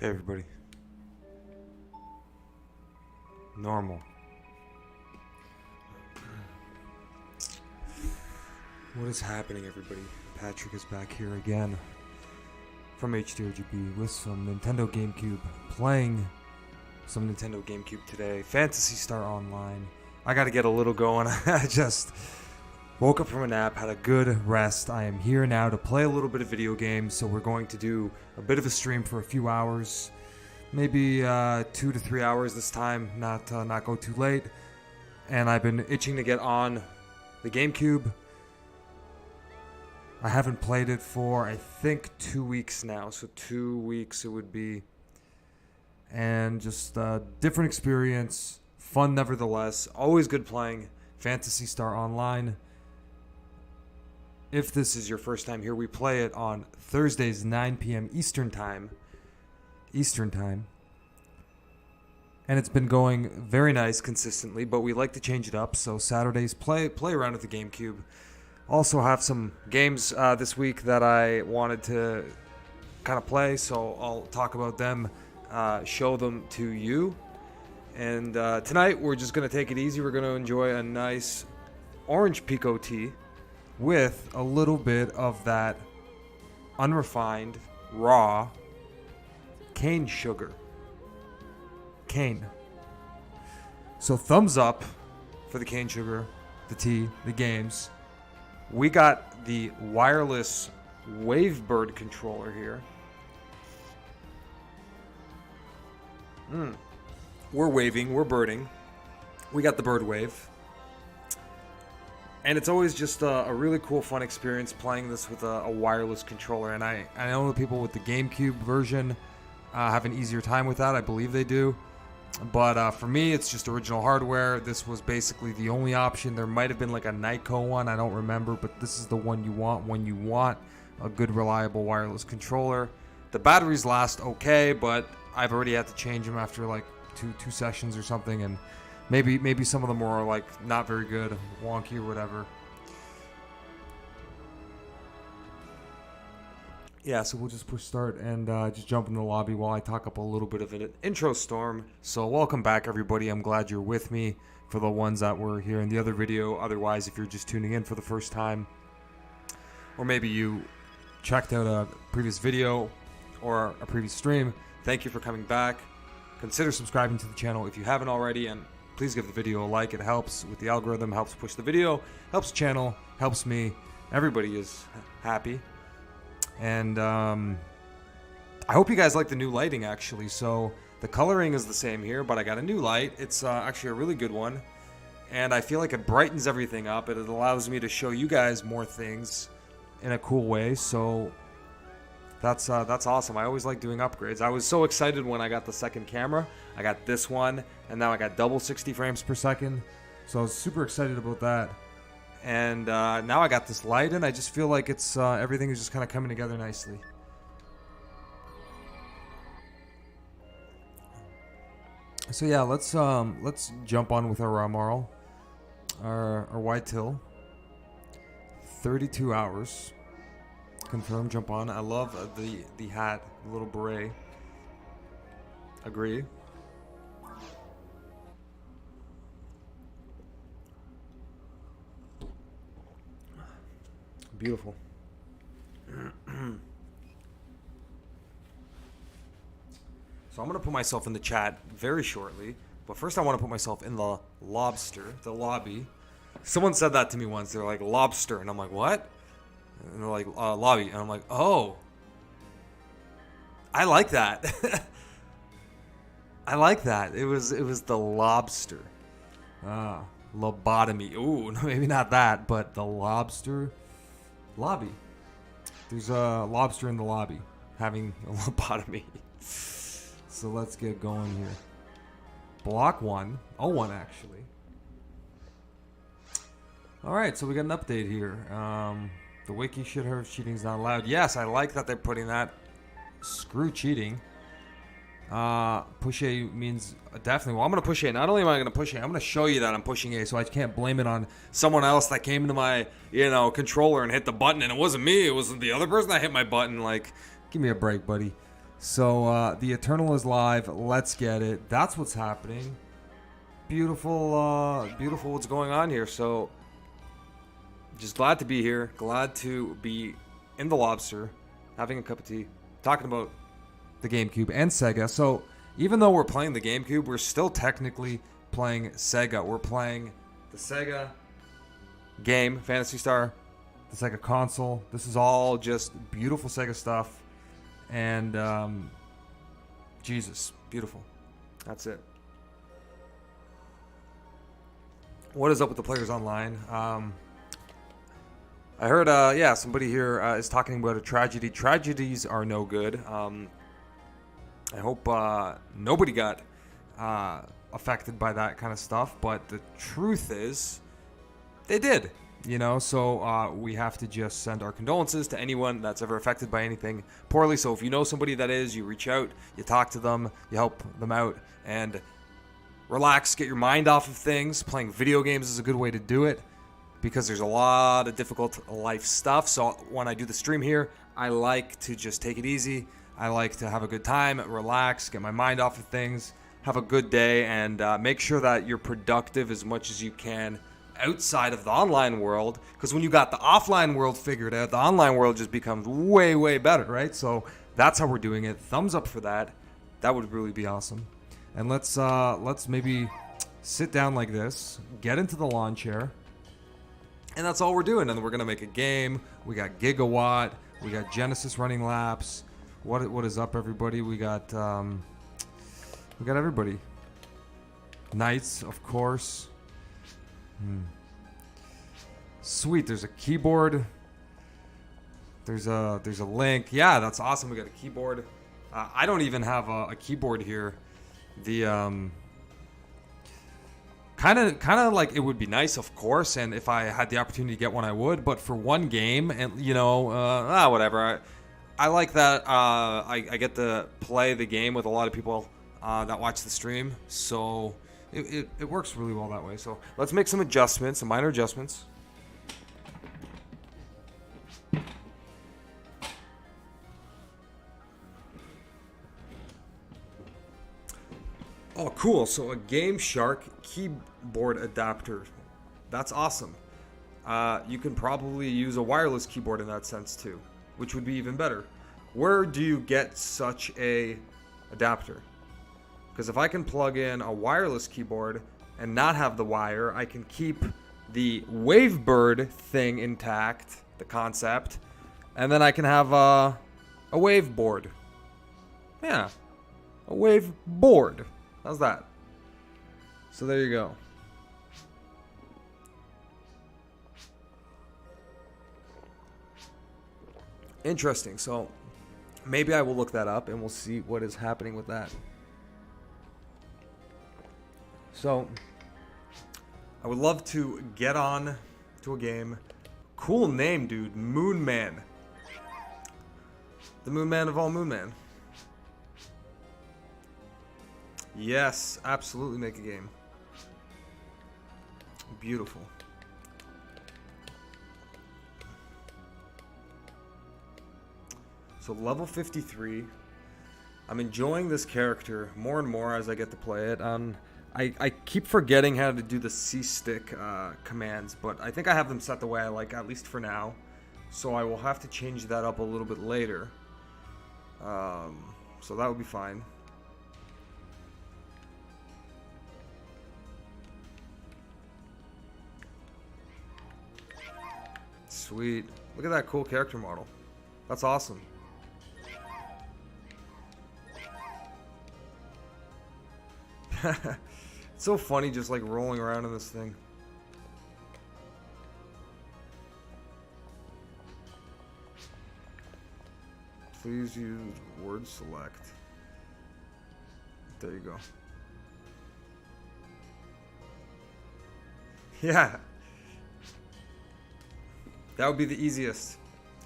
Hey everybody. Normal. What is happening, everybody? Patrick is back here again from HDRgb with some Nintendo Gamecube, playing some Nintendo Gamecube today. Phantasy Star Online. I gotta get a little going. I just woke up from a nap, had a good rest. I am here now to play a little bit of video games, so we're going to do a bit of a stream for a few hours. Maybe 2 to 3 hours this time, not go too late. And I've been itching to get on the GameCube. I haven't played it for, I think, 2 weeks now. So 2 weeks it would be. And just different experience. Fun nevertheless. Always good playing Phantasy Star Online. If this is your first time here, we play it on Thursdays, 9 p.m. Eastern Time. And it's been going very nice consistently, but we like to change it up. So Saturdays, play around with the GameCube. Also have some games this week that I wanted to kind of play, so I'll talk about them, show them to you. And tonight we're just going to take it easy. We're going to enjoy a nice orange pico tea with a little bit of that unrefined, raw cane sugar. Cane. So thumbs up for the cane sugar, the tea, the games. We got the wireless Wavebird controller here. We're waving, we're birding. We got the bird wave. And it's always just a really cool, fun experience playing this with a wireless controller. And I know the people with the GameCube version have an easier time with that. I believe they do. But for me, it's just original hardware. This was basically the only option. There might have been like a Nyko one. I don't remember. But this is the one you want when you want a good, reliable wireless controller. The batteries last okay, but I've already had to change them after like two sessions or something. And maybe some of them were like not very good, wonky or whatever. Yeah, so we'll just push start and just jump in the lobby while I talk up a little bit of an intro storm. So welcome back, everybody. I'm glad you're with me for the ones that were here in the other video. Otherwise, if you're just tuning in for the first time, or maybe you checked out a previous video or a previous stream, thank you for coming back. Consider subscribing to the channel if you haven't already, and please give the video a like. It helps with the algorithm, helps push the video, helps the channel, helps me. Everybody is happy. And I hope you guys like the new lighting, actually. So the coloring is the same here, but I got a new light. It's actually a really good one, and I feel like it brightens everything up. It allows me to show you guys more things in a cool way. So that's awesome. I always like doing upgrades. I was so excited when I got the second camera. I got this one, and now I got double 60 frames per second. So I was super excited about that. And now I got this light, and I just feel like it's everything is just kind of coming together nicely. So yeah, let's jump on with our Marl, our whitetail. 32 hours. Confirm, jump on. I love the hat, the little beret. Agree. Beautiful. So I'm going to put myself in the chat very shortly. But first I want to put myself in the lobby. Someone said that to me once. They're like, lobster. And I'm like, what? And they're like, lobby. And I'm like, oh. I like that. I like that. It was the lobster. Lobotomy. Ooh, maybe not that, but the lobster lobby. There's a lobster in the lobby having a lobotomy. So let's get going here. Block 1. 01 actually. Alright, so we got an update here. The wiki should have cheating's not allowed. Yes, I like that they're putting that. Screw cheating. Push A means definitely. Well, I'm going to push A. Not only am I going to push A, I'm going to show you that I'm pushing A, so I can't blame it on someone else that came into my, controller and hit the button, and it wasn't me. It was the other person that hit my button. Like, give me a break, buddy. So the Eternal is live. Let's get it. That's what's happening. Beautiful, beautiful what's going on here. So just glad to be here. Glad to be in the Lobster, having a cup of tea, talking about the GameCube and Sega. So even though we're playing the GameCube, we're still technically playing Sega. We're playing the Sega game, Phantasy Star, the Sega console. This is all just beautiful Sega stuff. And Jesus, beautiful. That's it. What is up with the players online? I heard, yeah, somebody here is talking about a tragedy. Tragedies are no good. I hope nobody got affected by that kind of stuff. But the truth is, they did. You know, so we have to just send our condolences to anyone that's ever affected by anything poorly. So if you know somebody that is, you reach out, you talk to them, you help them out, and relax, get your mind off of things. Playing video games is a good way to do it because there's a lot of difficult life stuff. So when I do the stream here, I like to just take it easy. I like to have a good time, relax, get my mind off of things, have a good day, and make sure that you're productive as much as you can outside of the online world, because when you got the offline world figured out, the online world just becomes way, way better, right? So that's how we're doing it. Thumbs up for that. That would really be awesome. And let's maybe sit down like this, get into the lawn chair, and that's all we're doing. And we're gonna make a game. We got Gigawatt, we got Genesis running laps. What is up, everybody? We got everybody. Knights, of course. Sweet, there's a keyboard. There's a link. Yeah, that's awesome. We got a keyboard. I don't even have a keyboard here. The kind of like, it would be nice, of course, and if I had the opportunity to get one, I would. But for one game, and you know, whatever. I like that. I get to play the game with a lot of people that watch the stream, so it works really well that way. So let's make some adjustments, some minor adjustments. Oh, cool. So a Game Shark keyboard adapter. That's awesome. You can probably use a wireless keyboard in that sense too, which would be even better. Where do you get such a adapter? Because if I can plug in a wireless keyboard and not have the wire, I can keep the Wavebird thing intact, the concept, and then I can have a wave board. Yeah, a wave board. How's that? So there you go. Interesting. So maybe I will look that up and we'll see what is happening with that. So I would love to get on to a game. Cool name, dude. Moon Man. The Moon Man of all Moon Man. Yes, absolutely make a game. Beautiful. So level 53. I'm enjoying this character more and more as I get to play it. I keep forgetting how to do the C-stick commands, but I think I have them set the way I like, at least for now. So I will have to change that up a little bit later. So that would be fine. Sweet. Look at that cool character model. That's awesome. It's so funny just like rolling around in this thing. Please use word select. There you go. Yeah. That would be the easiest.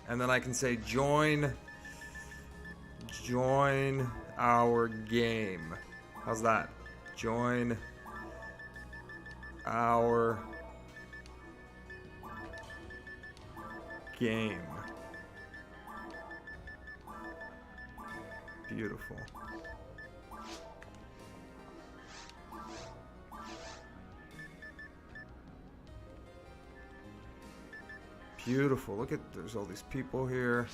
And then I can say join our game. How's that? Join our game. Beautiful. Beautiful. Look at, there's all these people here.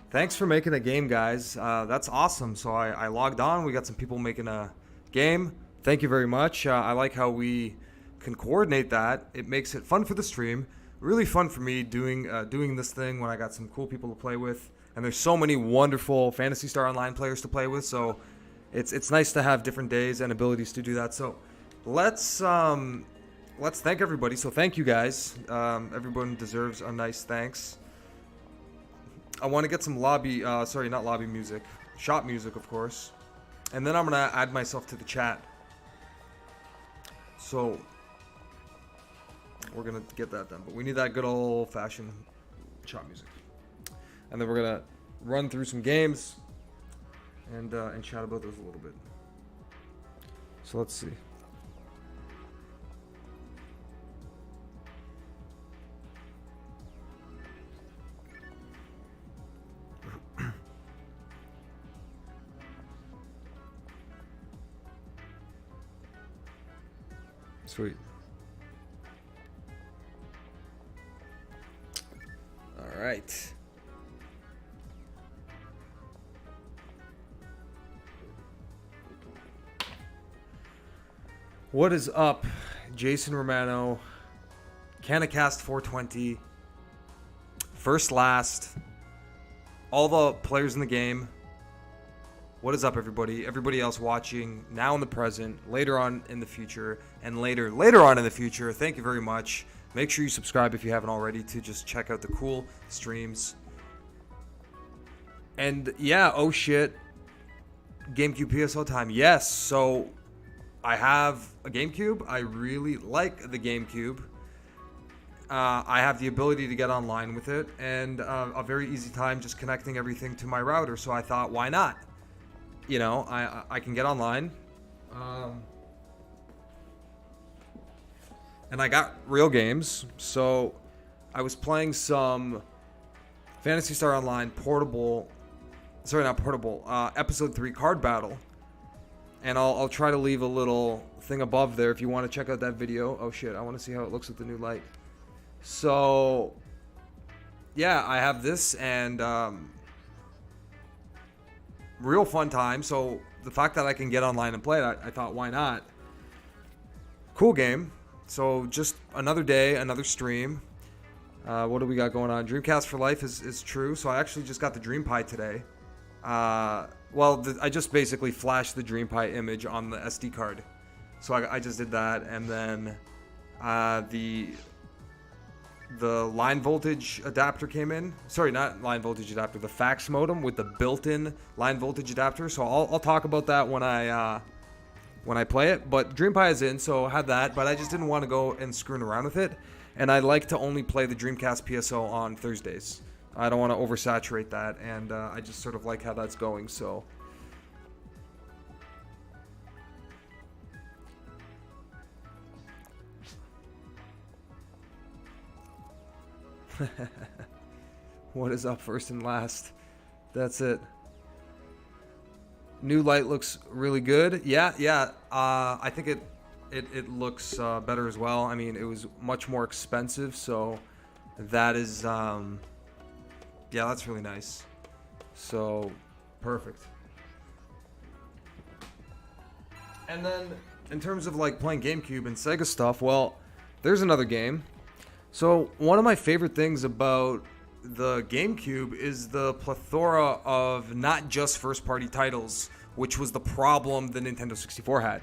Thanks for making a game, guys. That's awesome. So I logged on. We got some people making a game. Thank you very much. I like how we can coordinate that. It makes it fun for the stream. Really fun for me doing this thing when I got some cool people to play with. And there's so many wonderful Phantasy Star Online players to play with. So it's nice to have different days and abilities to do that. So let's thank everybody. So thank you guys. Everyone deserves a nice thanks. I want to get some lobby, sorry, not lobby music, shop music, of course. And then I'm going to add myself to the chat. So we're going to get that done. But we need that good old-fashioned shop music. And then we're going to run through some games and chat about those a little bit. So let's see. Sweet. All right. What is up, Jason Romano? Canacast 420. First, last. All the players in the game. What is up, everybody? Everybody else watching now in the present, later on in the future, and later on in the future. Thank you very much. Make sure you subscribe if you haven't already to just check out the cool streams. And yeah, oh shit. GameCube PSO time. Yes, so I have a GameCube. I really like the GameCube. I have the ability to get online with it, and a very easy time just connecting everything to my router. So I thought, why not? You know, I can get online. And I got real games. So I was playing some Phantasy Star Online portable. Sorry, not portable. Episode 3 card battle. And I'll try to leave a little thing above there if you want to check out that video. Oh shit, I want to see how it looks with the new light. So yeah, I have this, and real fun time. So the fact that I can get online and play it, I thought, why not? Cool game. So just another day, another stream. What do we got going on? Dreamcast for life is true. So I actually just got the Dream Pie today. I just basically flashed the Dream Pie image on the SD card. So I just did that, and then the line voltage adapter came in. Sorry, not line voltage adapter, the fax modem with the built-in line voltage adapter. So I'll talk about that when I play it. But Dream Pie is in, so I had that. But I just didn't want to go and screwing around with it. And I like to only play the Dreamcast PSO on Thursdays. I don't want to oversaturate that, and I just sort of like how that's going. So what is up first and last? That's it. New light looks really good. Yeah. I think it looks better as well. I mean, it was much more expensive, so that is yeah, that's really nice. So perfect. And then in terms of like playing GameCube and Sega stuff, well, there's another game. So one of my favorite things about the GameCube is the plethora of not just first-party titles, which was the problem the Nintendo 64 had.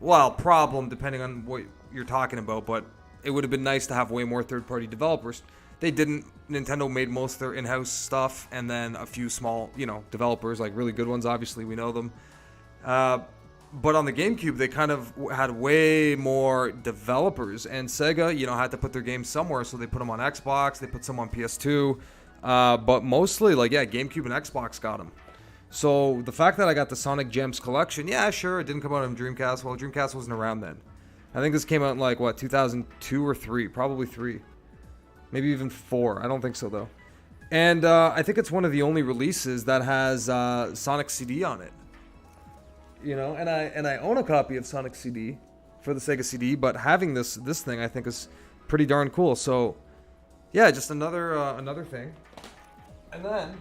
Well, problem depending on what you're talking about, but it would have been nice to have way more third-party developers. They didn't. Nintendo made most of their in-house stuff, and then a few small, developers, like really good ones, obviously, we know them. But on the GameCube, they kind of had way more developers, and Sega, had to put their games somewhere, so they put them on Xbox, they put some on PS2, but mostly, GameCube and Xbox got them. So the fact that I got the Sonic Gems collection, yeah, sure, it didn't come out on Dreamcast. Well, Dreamcast wasn't around then. I think this came out in 2002 or 3, probably 3. Maybe even 4. I don't think so, though. And I think it's one of the only releases that has Sonic CD on it. You know, and I own a copy of Sonic CD for the Sega CD, but having this thing I think is pretty darn cool. So yeah, just another thing. And then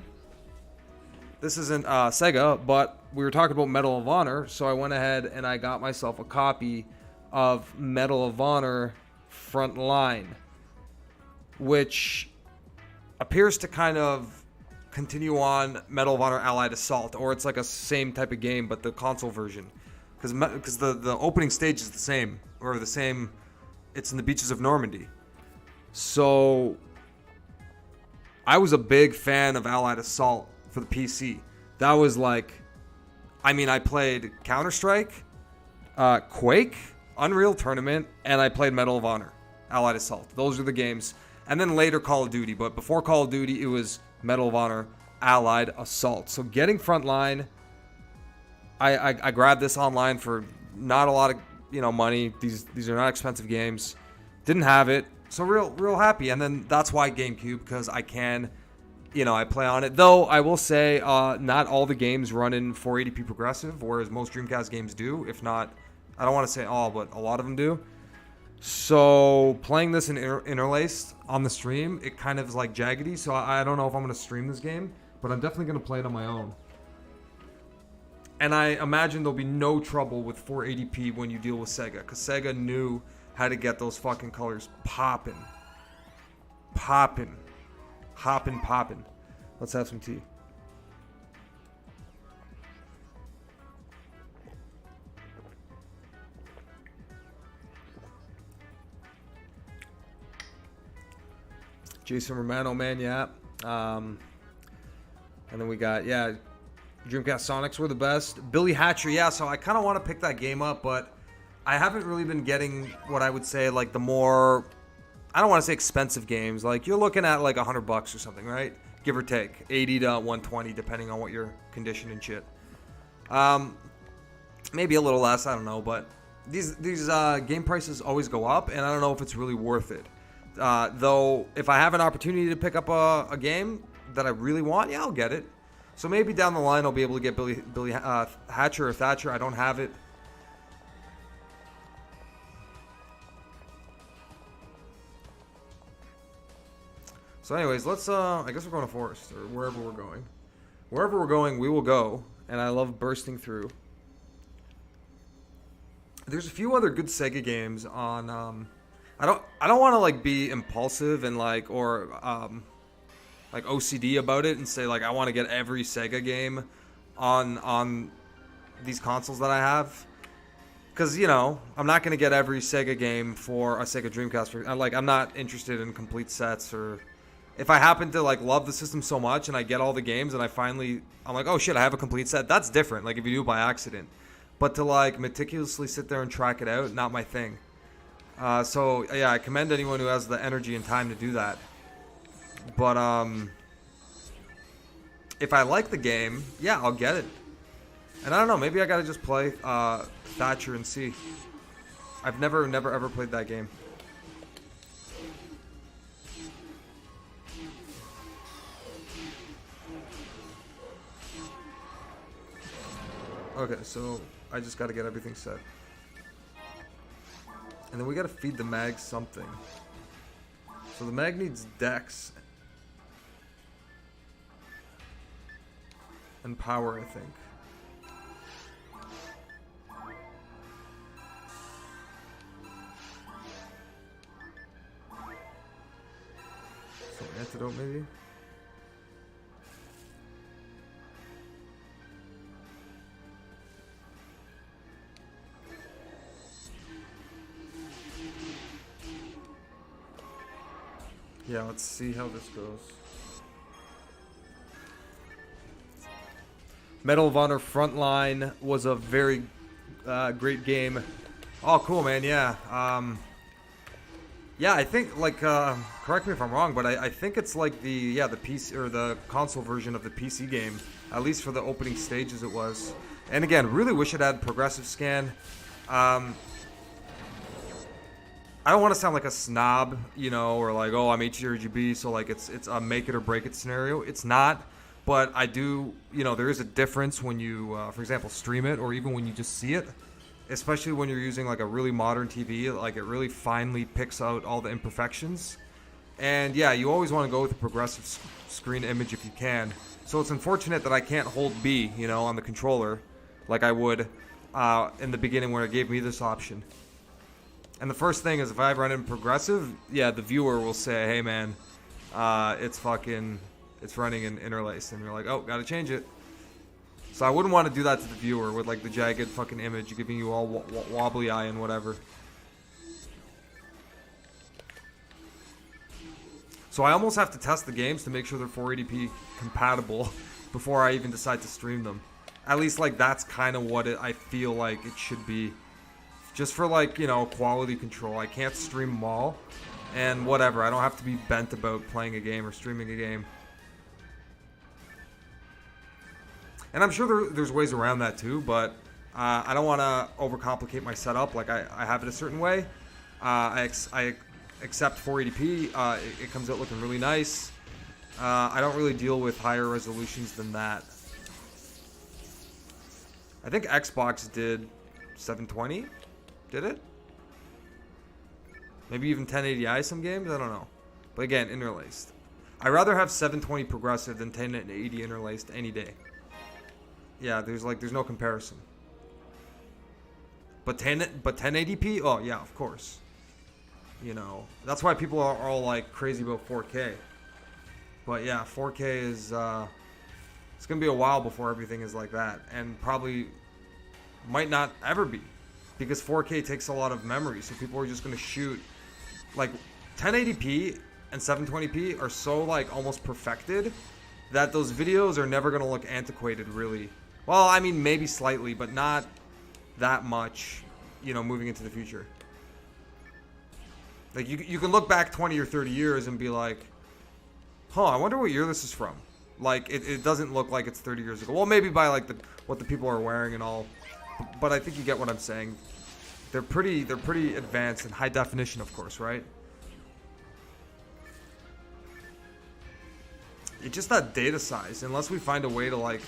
this isn't Sega, but we were talking about Medal of Honor, so I went ahead and I got myself a copy of Medal of Honor Frontline, which appears to kind of continue on Medal of Honor Allied Assault, or it's like a same type of game but the console version, because the opening stage is the same, or the same. It's in the beaches of Normandy. So I was a big fan of Allied Assault for the PC. That was like, I mean, I played Counter-Strike, Quake, Unreal Tournament, and I played Medal of Honor Allied Assault. Those are the games. And then later Call of Duty, but before Call of Duty it was Medal of Honor Allied Assault. So getting Frontline, I grabbed this online for not a lot of money. These are not expensive games. Didn't have it, so real happy. And then that's why GameCube, because I can, I play on it. Though I will say, not all the games run in 480p progressive, whereas most Dreamcast games do. If not, I don't want to say all, but a lot of them do. So playing this in interlaced on the stream, it kind of is like jaggedy. So I don't know if I'm going to stream this game, but I'm definitely going to play it on my own. And I imagine there'll be no trouble with 480p when you deal with Sega, because Sega knew how to get those fucking colors popping. Let's have some tea. Jason Romano, man, yeah. And then we got, Dreamcast Sonics were the best. Billy Hatcher, yeah, so I kind of want to pick that game up, but I haven't really been getting what I would say, like, the more, I don't want to say expensive games. Like, you're looking at, like, $100 or something, right? Give or take. 80 to 120, depending on what your condition and shit. Maybe a little less, I don't know, but these game prices always go up, and I don't know if it's really worth it. Though, if I have an opportunity to pick up a game that I really want, yeah, I'll get it. So maybe down the line I'll be able to get Billy Hatcher or Thatcher. I don't have it. So anyways, let's, I guess we're going to Forest, or wherever we're going. Wherever we're going, we will go, and I love bursting through. There's a few other good Sega games on, I don't want to, like, be impulsive and, like, or, like, OCD about it and say, like, I want to get every Sega game on these consoles that I have. Because, I'm not going to get every Sega game for a Sega Dreamcast. I'm not interested in complete sets, or if I happen to, like, love the system so much and I get all the games and I'm like, oh shit, I have a complete set. That's different, like, if you do it by accident. But to, like, meticulously sit there and track it out, not my thing. So, yeah, I commend anyone who has the energy and time to do that. But, if I like the game, yeah, I'll get it. And I don't know, maybe I gotta just play Thatcher and see. I've never ever played that game. Okay, so I just gotta get everything set. And then we gotta feed the mag something. So the mag needs Dex and power, I think. So antidote maybe? Yeah, let's see how this goes. Medal of Honor Frontline was a very great game. Oh, cool, man. Yeah. Yeah, I think, like, correct me if I'm wrong, but I think it's like the PC or the console version of the PC game, at least for the opening stages it was. And again, really wish it had progressive scan. I don't want to sound like a snob, you know, or like, oh, I'm hdrgb, so like it's a make it or break it scenario. It's not, but I do, you know, there is a difference when you, for example, stream it, or even when you just see it, especially when you're using like a really modern TV. Like it really finely picks out all the imperfections. And yeah, you always want to go with a progressive screen image if you can. So it's unfortunate that I can't hold B, you know, on the controller like I would in the beginning where it gave me this option. And the first thing is if I run in progressive, yeah, the viewer will say, hey man, it's running in interlaced. And you're like, oh, gotta change it. So I wouldn't want to do that to the viewer with like the jagged fucking image giving you all wobbly eye and whatever. So I almost have to test the games to make sure they're 480p compatible before I even decide to stream them. At least like that's kind of what I feel like it should be. Just for like, you know, quality control. I can't stream them all. And whatever, I don't have to be bent about playing a game or streaming a game. And I'm sure there's ways around that too, but I don't want to overcomplicate my setup. Like I have it a certain way. I accept 480p. It comes out looking really nice. I don't really deal with higher resolutions than that. I think Xbox did 720. Did it? Maybe even 1080i some games? I don't know. But again, interlaced. I'd rather have 720 progressive than 1080 interlaced any day. Yeah, there's no comparison. But 1080p? Oh, yeah, of course. You know, that's why people are all like crazy about 4K. But yeah, 4K is it's going to be a while before everything is like that, and probably might not ever be, because 4K takes a lot of memory. So people are just going to shoot like 1080p and 720p are so like almost perfected that those videos are never going to look antiquated really. Well, I mean maybe slightly, but not that much, you know, moving into the future. Like you can look back 20 or 30 years and be like, huh, I wonder what year this is from. Like it doesn't look like it's 30 years ago. Well, maybe by like what the people are wearing and all. But I think you get what I'm saying. They're pretty advanced and high definition, of course, right? It's just that data size. Unless we find a way to like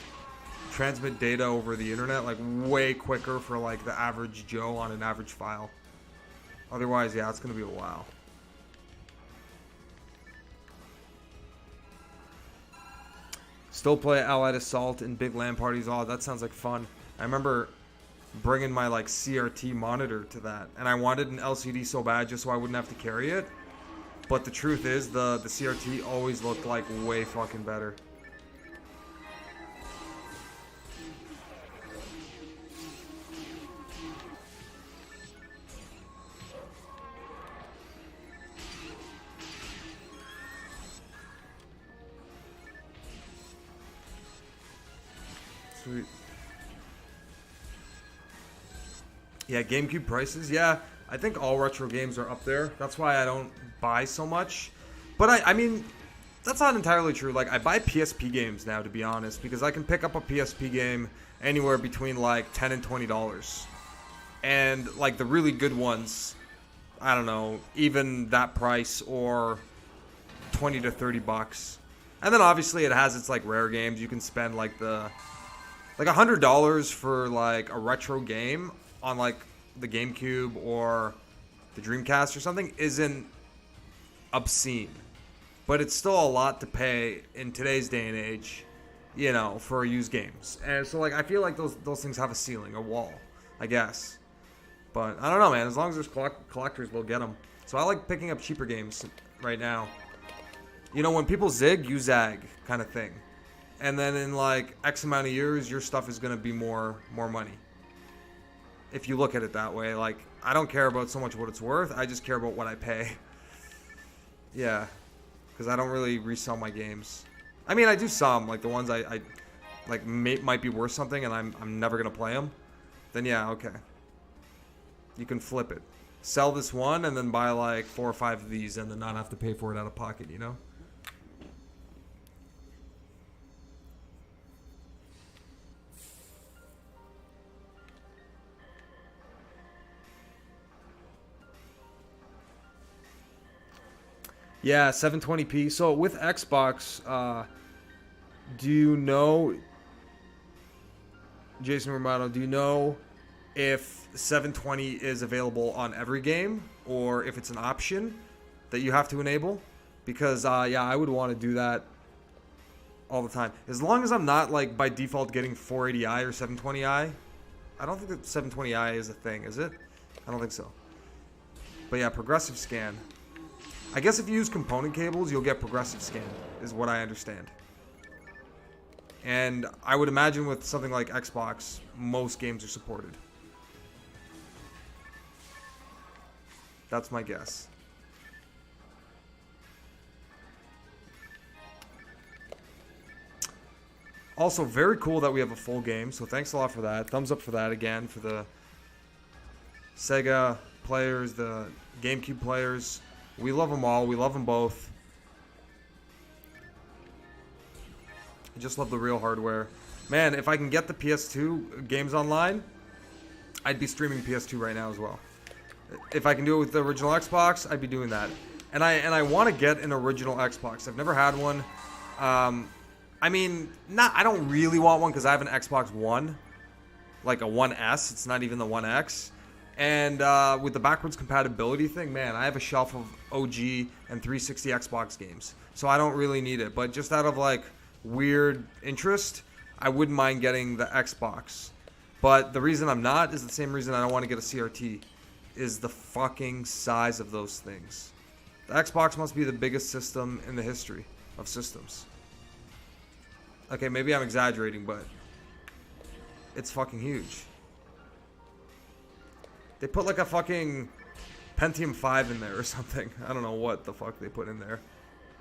transmit data over the internet like way quicker for like the average Joe on an average file. Otherwise, yeah, it's gonna be a while. Still play Allied Assault in big LAN parties. Oh, that sounds like fun. I remember bringing my like CRT monitor to that, and I wanted an LCD so bad just so I wouldn't have to carry it. But the truth is, the CRT always looked like way fucking better. Sweet. Yeah, GameCube prices. Yeah, I think all retro games are up there. That's why I don't buy so much. But I mean, that's not entirely true. Like, I buy PSP games now, to be honest, because I can pick up a PSP game anywhere between like $10 and $20. And like the really good ones, I don't know, even that price or 20 to 30 bucks. And then obviously it has its like rare games. You can spend like $100 for like a retro game on like the GameCube or the Dreamcast or something isn't obscene, but it's still a lot to pay in today's day and age, you know, for used games. And so like I feel like those things have a ceiling, a wall, I guess. But I don't know, man. As long as there's collectors, they'll get them. So I like picking up cheaper games right now. You know, when people zig, you zag, kind of thing. And then in like X amount of years, your stuff is going to be more money. If you look at it that way, like I don't care about so much what it's worth. I just care about what I pay. Yeah, because I don't really resell my games. I mean, I do some, like the ones I like might be worth something, and I'm never gonna play them. Then yeah, okay. You can flip it, sell this one, and then buy like 4 or 5 of these, and then not have to pay for it out of pocket. You know. Yeah, 720p. So with Xbox, do you know, Jason Romano, do you know if 720 is available on every game or if it's an option that you have to enable? Because, yeah, I would want to do that all the time. As long as I'm not, like, by default getting 480i or 720i. I don't think that 720i is a thing, is it? I don't think so. But yeah, progressive scan. I guess if you use component cables, you'll get progressive scan, is what I understand. And I would imagine with something like Xbox, most games are supported. That's my guess. Also, very cool that we have a full game, so thanks a lot for that. Thumbs up for that again, for the Sega players, the GameCube players. We love them all. We love them both. I just love the real hardware. Man, if I can get the PS2 games online, I'd be streaming PS2 right now as well. If I can do it with the original Xbox, I'd be doing that. And I want to get an original Xbox. I've never had one. I mean, I don't really want one because I have an Xbox One, like a 1S. It's not even the 1X. And with the backwards compatibility thing, man, I have a shelf of OG and 360 Xbox games. So I don't really need it. But just out of like weird interest, I wouldn't mind getting the Xbox. But the reason I'm not is the same reason I don't want to get a CRT, is the fucking size of those things. The Xbox must be the biggest system in the history of systems. Okay, maybe I'm exaggerating, but it's fucking huge. They put like a fucking Pentium 5 in there or something. I don't know what the fuck they put in there.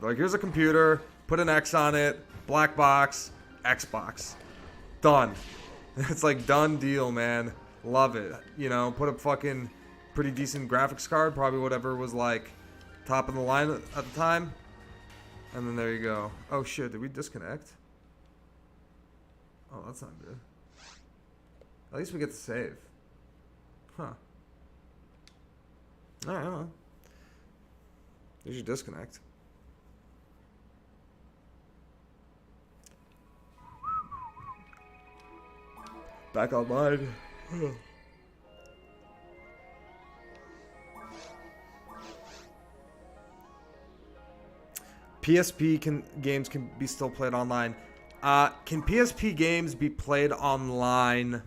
They're like, here's a computer, put an X on it, black box, Xbox. Done. It's like done deal, man. Love it. You know, put a fucking pretty decent graphics card, probably whatever was like top of the line at the time. And then there you go. Oh shit, did we disconnect? Oh, that's not good. At least we get to save. Huh. Alright, I don't know. There's your disconnect. Back online. PSP games can be still played online. Can PSP games be played online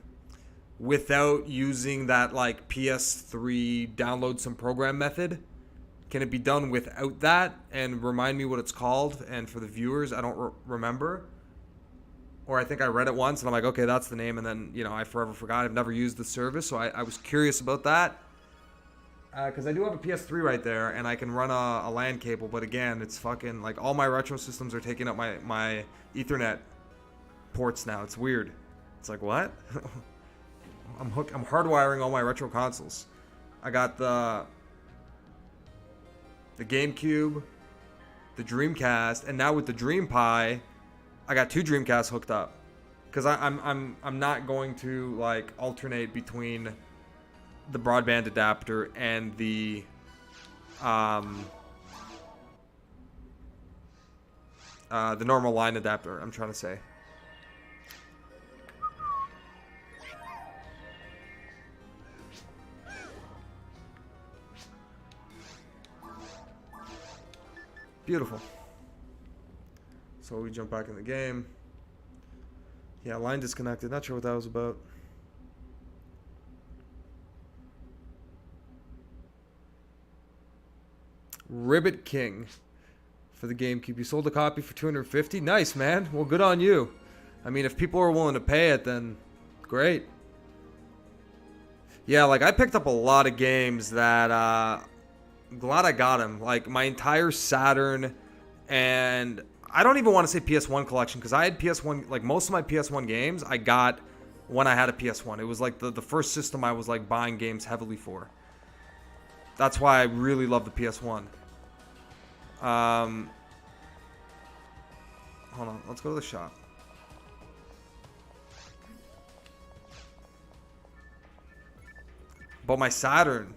without using that like PS3 download some program method? Can it be done without that? And remind me what it's called. And for the viewers, I don't remember. Or I think I read it once and I'm like, okay, that's the name. And then, you know, I forever forgot. I've never used the service. So I was curious about that. Because I do have a PS3 right there and I can run a LAN cable. But again, it's fucking like all my retro systems are taking up my Ethernet ports now. It's weird. It's like, what? I'm hardwiring all my retro consoles. I got the GameCube, the Dreamcast, and now with the Dream Pi, I got 2 Dreamcasts hooked up. Because I'm not going to like alternate between the broadband adapter and the normal line adapter, I'm trying to say. Beautiful. So we jump back in the game. Yeah, line disconnected. Not sure what that was about. Ribbit King for the GameCube. You sold a copy for $250. Nice, man. Well, good on you. I mean, if people are willing to pay it, then great. Yeah, like I picked up a lot of games that glad I got them. Like my entire Saturn, and I don't even want to say PS1 collection because I had PS1, like most of my PS1 games I got when I had a PS1. It was like the first system I was like buying games heavily for. That's why I really love the PS1. Hold on, let's go to the shop. But my Saturn,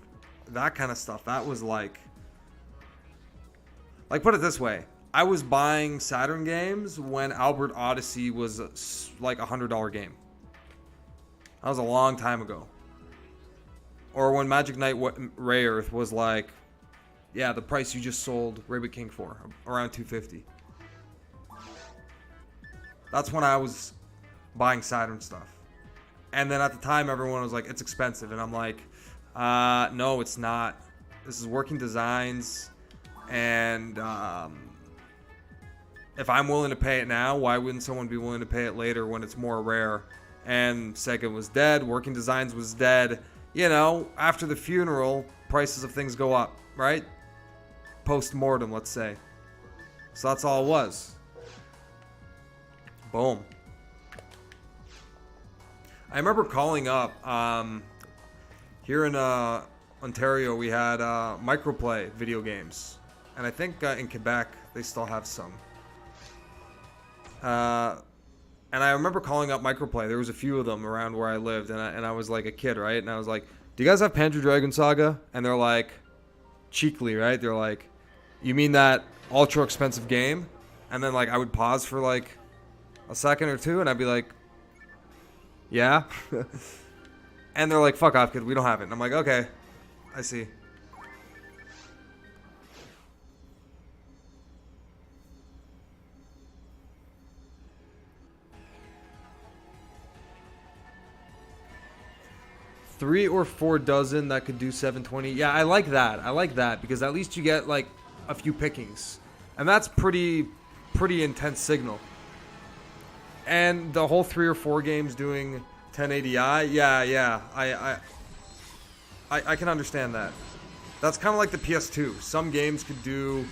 that kind of stuff, that was like Like, put it this way. I was buying Saturn games when Albert Odyssey was like $100 game. That was a long time ago. Or when Magic Knight Rayearth was like, yeah, the price you just sold Rabbit King for, around $250. That's when I was buying Saturn stuff. And then at the time, everyone was like, it's expensive. And I'm like, no, it's not. This is working designs. And if I'm willing to pay it now, why wouldn't someone be willing to pay it later when it's more rare? And Sega was dead. Working Designs was dead. You know, after the funeral, prices of things go up, right? Post-mortem, let's say. So that's all it was. Boom. I remember calling up, here in Ontario, we had Microplay video games. And I think in Quebec, they still have some. And I remember calling up Microplay. There was a few of them around where I lived, and I was like a kid, right? And I was like, do you guys have Panzer Dragoon Saga? And they're like, cheekily, right? They're like, you mean that ultra expensive game? And then like I would pause for like a second or two, and I'd be like, yeah. And they're like, fuck off, kid, we don't have it. And I'm like, okay, I see. Three or 4 dozen that could do 720. Yeah, I like that. I like that because at least you get like a few pickings, and that's pretty intense signal. And the whole 3 or 4 games doing 1080i. Yeah. I can understand that. That's kind of like the PS2. Some games could do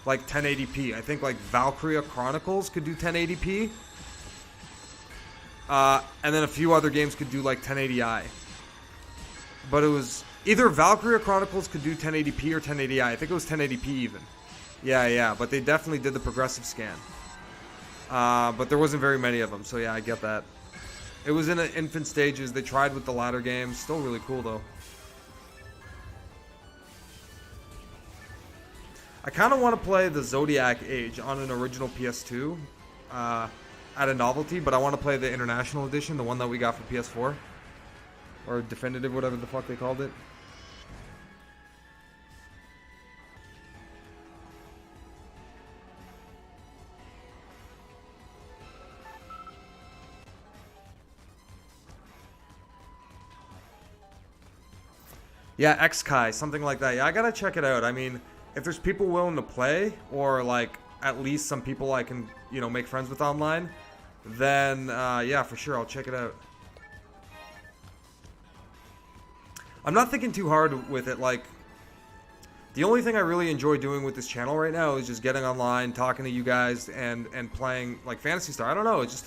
like 1080p. I think like Valkyria Chronicles could do 1080p. And then a few other games could do like 1080i. But it was either Valkyria Chronicles could do 1080p or 1080i. I think it was 1080p even. Yeah. But they definitely did the progressive scan. But there wasn't very many of them. So yeah, I get that. It was in infant stages. They tried with the latter games. Still really cool though. I kind of want to play the Zodiac Age on an original PS2 at a novelty. But I want to play the International Edition, the one that we got for PS4. Or definitive, whatever the fuck they called it. Yeah, XKai, something like that. Yeah, I gotta check it out. I mean, if there's people willing to play, or like at least some people I can, you know, make friends with online, then yeah, for sure, I'll check it out. I'm not thinking too hard with it. Like, the only thing I really enjoy doing with this channel right now is just getting online, talking to you guys, and playing like Phantasy Star. I don't know. It's just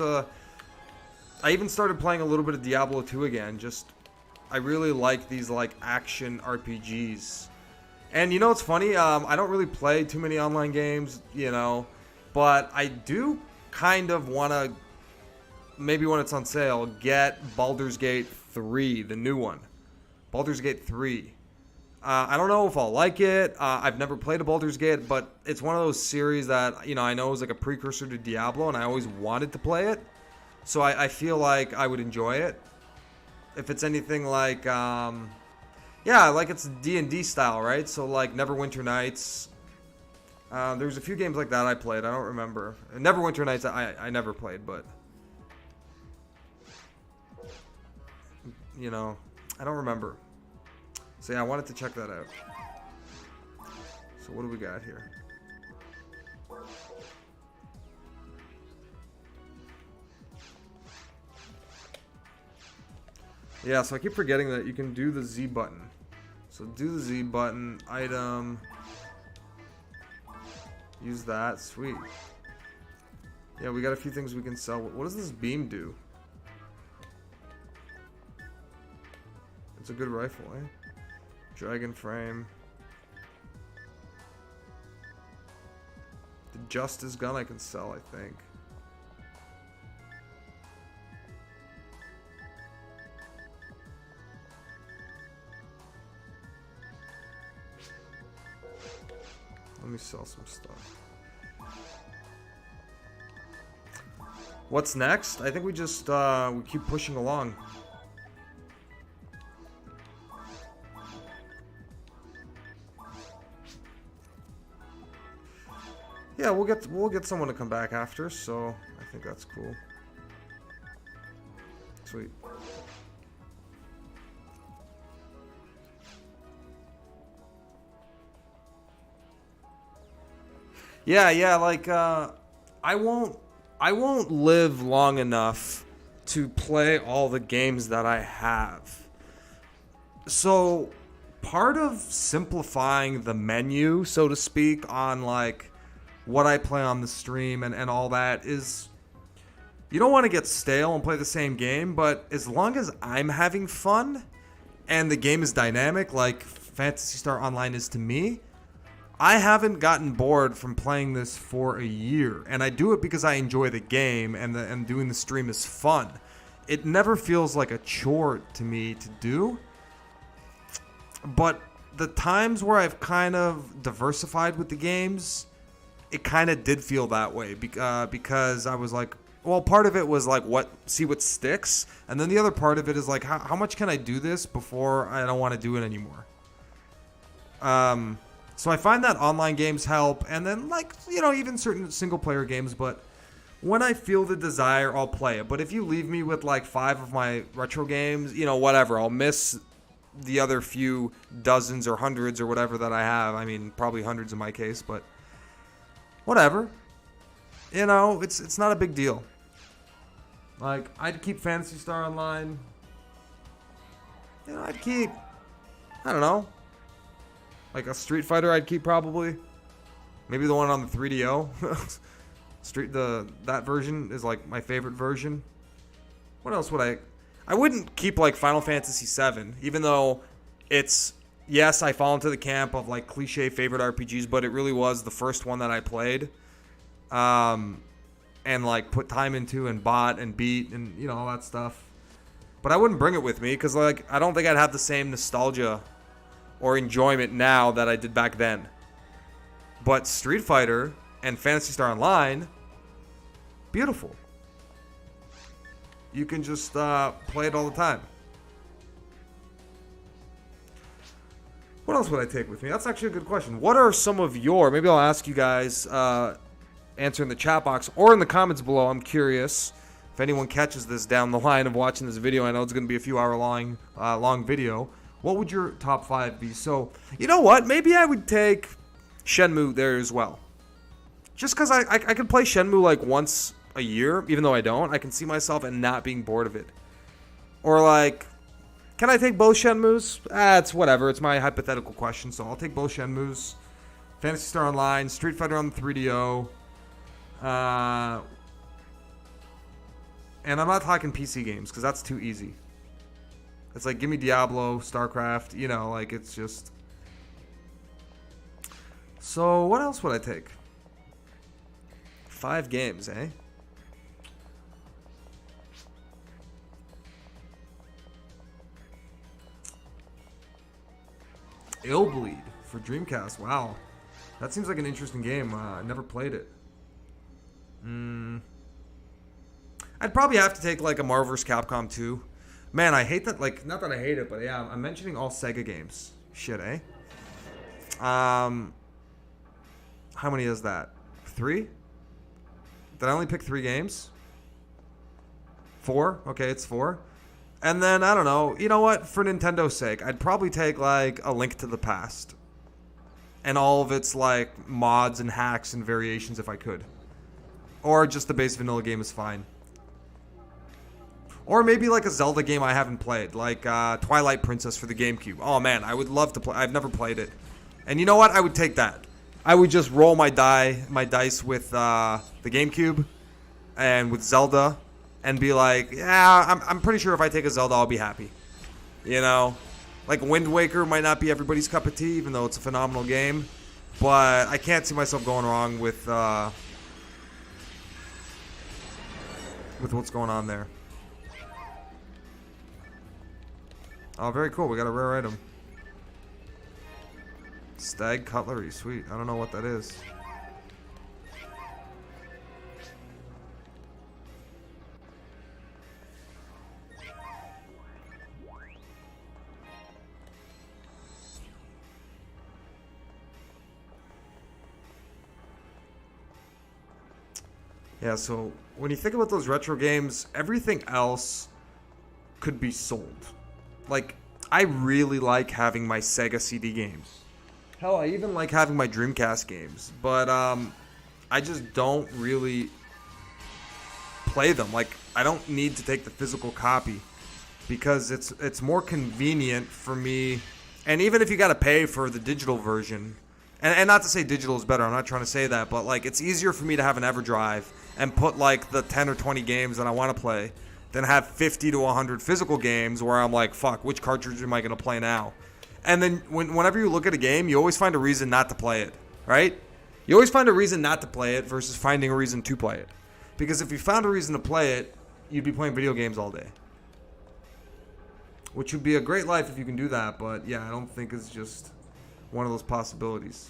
I even started playing a little bit of Diablo 2 again. Just, I really like these like action RPGs. And you know what's funny? I don't really play too many online games, you know, but I do kind of want to, maybe when it's on sale, get Baldur's Gate 3, the new one. Baldur's Gate 3. I don't know if I'll like it. I've never played a Baldur's Gate, but it's one of those series that, you know, I know is like a precursor to Diablo, and I always wanted to play it. So I feel like I would enjoy it. If it's anything like, yeah, like it's D&D style, right? So like Neverwinter Nights. There's a few games like that I played. I don't remember. Neverwinter Nights I never played, but, you know, I don't remember. So yeah, I wanted to check that out. So what do we got here? Yeah, so I keep forgetting that you can do the Z button. So do the Z button, item, use that, sweet. Yeah, we got a few things we can sell. What does this beam do? It's a good rifle, eh? Dragon frame. The Justice gun I can sell, I think. Let Let me sell some stuff. What's next? I think we just we keep pushing along. Yeah, we'll get someone to come back after, so I think that's cool. Sweet. Yeah, like I won't live long enough to play all the games that I have. So part of simplifying the menu, so to speak, on like what I play on the stream and all that is you don't want to get stale and play the same game, but as long as I'm having fun and the game is dynamic like Phantasy Star Online is to me, I haven't gotten bored from playing this for a year, and I do it because I enjoy the game and doing the stream is fun. It never feels like a chore to me to do, but the times where I've kind of diversified with the games, it kind of did feel that way because I was like, well, part of it was like see what sticks, and then the other part of it is like how much can I do this before I don't want to do it anymore. So I find that online games help, and then like, you know, even certain single player games, but when I feel the desire, I'll play it. But if you leave me with like 5 of my retro games, you know, whatever, I'll miss the other few dozens or hundreds or whatever that I have. I mean, probably hundreds in my case, but whatever. You know, it's not a big deal. Like, I'd keep Phantasy Star Online. You know, I'd keep, I don't know, like a Street Fighter I'd keep probably. Maybe the one on the 3DO. That version is like my favorite version. What else would I wouldn't keep like Final Fantasy VII, even though it's, yes, I fall into the camp of like cliche favorite RPGs, but it really was the first one that I played. And like put time into and bought and beat and, you know, all that stuff. But I wouldn't bring it with me because like I don't think I'd have the same nostalgia or enjoyment now that I did back then. But Street Fighter and Phantasy Star Online, beautiful. You can just play it all the time. What else would I take with me? That's actually a good question. What are some of your, maybe I'll ask you guys, answer in the chat box or in the comments below. I'm curious if anyone catches this down the line of watching this video. I know it's going to be a few hour long video. What would your top 5 be? So, you know what? Maybe I would take Shenmue there as well. Just because I can play Shenmue like once a year, even though I don't. I can see myself and not being bored of it. Or like, can I take both Shenmues? It's whatever. It's my hypothetical question, so I'll take both Shenmues. Phantasy Star Online, Street Fighter on the 3DO. And I'm not talking PC games because that's too easy. It's like, give me Diablo, StarCraft, you know, like it's just. So what else would I take? 5 games, eh? Illbleed for Dreamcast. Wow. That seems like an interesting game. I never played it. I'd probably have to take like a Marvel vs. Capcom 2. Man, I hate that. Like, not that I hate it, but yeah, I'm mentioning all Sega games. Shit, eh? How many is that? 3? Did I only pick 3 games? 4? Okay, it's 4. And then, I don't know. You know what? For Nintendo's sake, I'd probably take like A Link to the Past. And all of its like mods and hacks and variations if I could. Or just the base vanilla game is fine. Or maybe like a Zelda game I haven't played, like Twilight Princess for the Gamecube. Oh man, I would love to play. I've never played it. And you know what? I would take that. I would just roll my dice with the Gamecube and with Zelda and be like, yeah, I'm pretty sure if I take a Zelda, I'll be happy. You know? Like Wind Waker might not be everybody's cup of tea, even though it's a phenomenal game. But I can't see myself going wrong with what's going on there. Oh, very cool. We got a rare item. Stag cutlery, sweet. I don't know what that is. Yeah, so when you think about those retro games, everything else could be sold. Like, I really like having my Sega CD games. Hell, I even like having my Dreamcast games. But I just don't really play them. Like, I don't need to take the physical copy because it's more convenient for me. And even if you got to pay for the digital version, and not to say digital is better, I'm not trying to say that, but like it's easier for me to have an EverDrive and put like the 10 or 20 games that I want to play than have 50 to 100 physical games where I'm like, fuck, which cartridge am I going to play now? And then whenever you look at a game, you always find a reason not to play it, right? You always find a reason not to play it versus finding a reason to play it. Because if you found a reason to play it, you'd be playing video games all day. Which would be a great life if you can do that, but yeah, I don't think it's just one of those possibilities.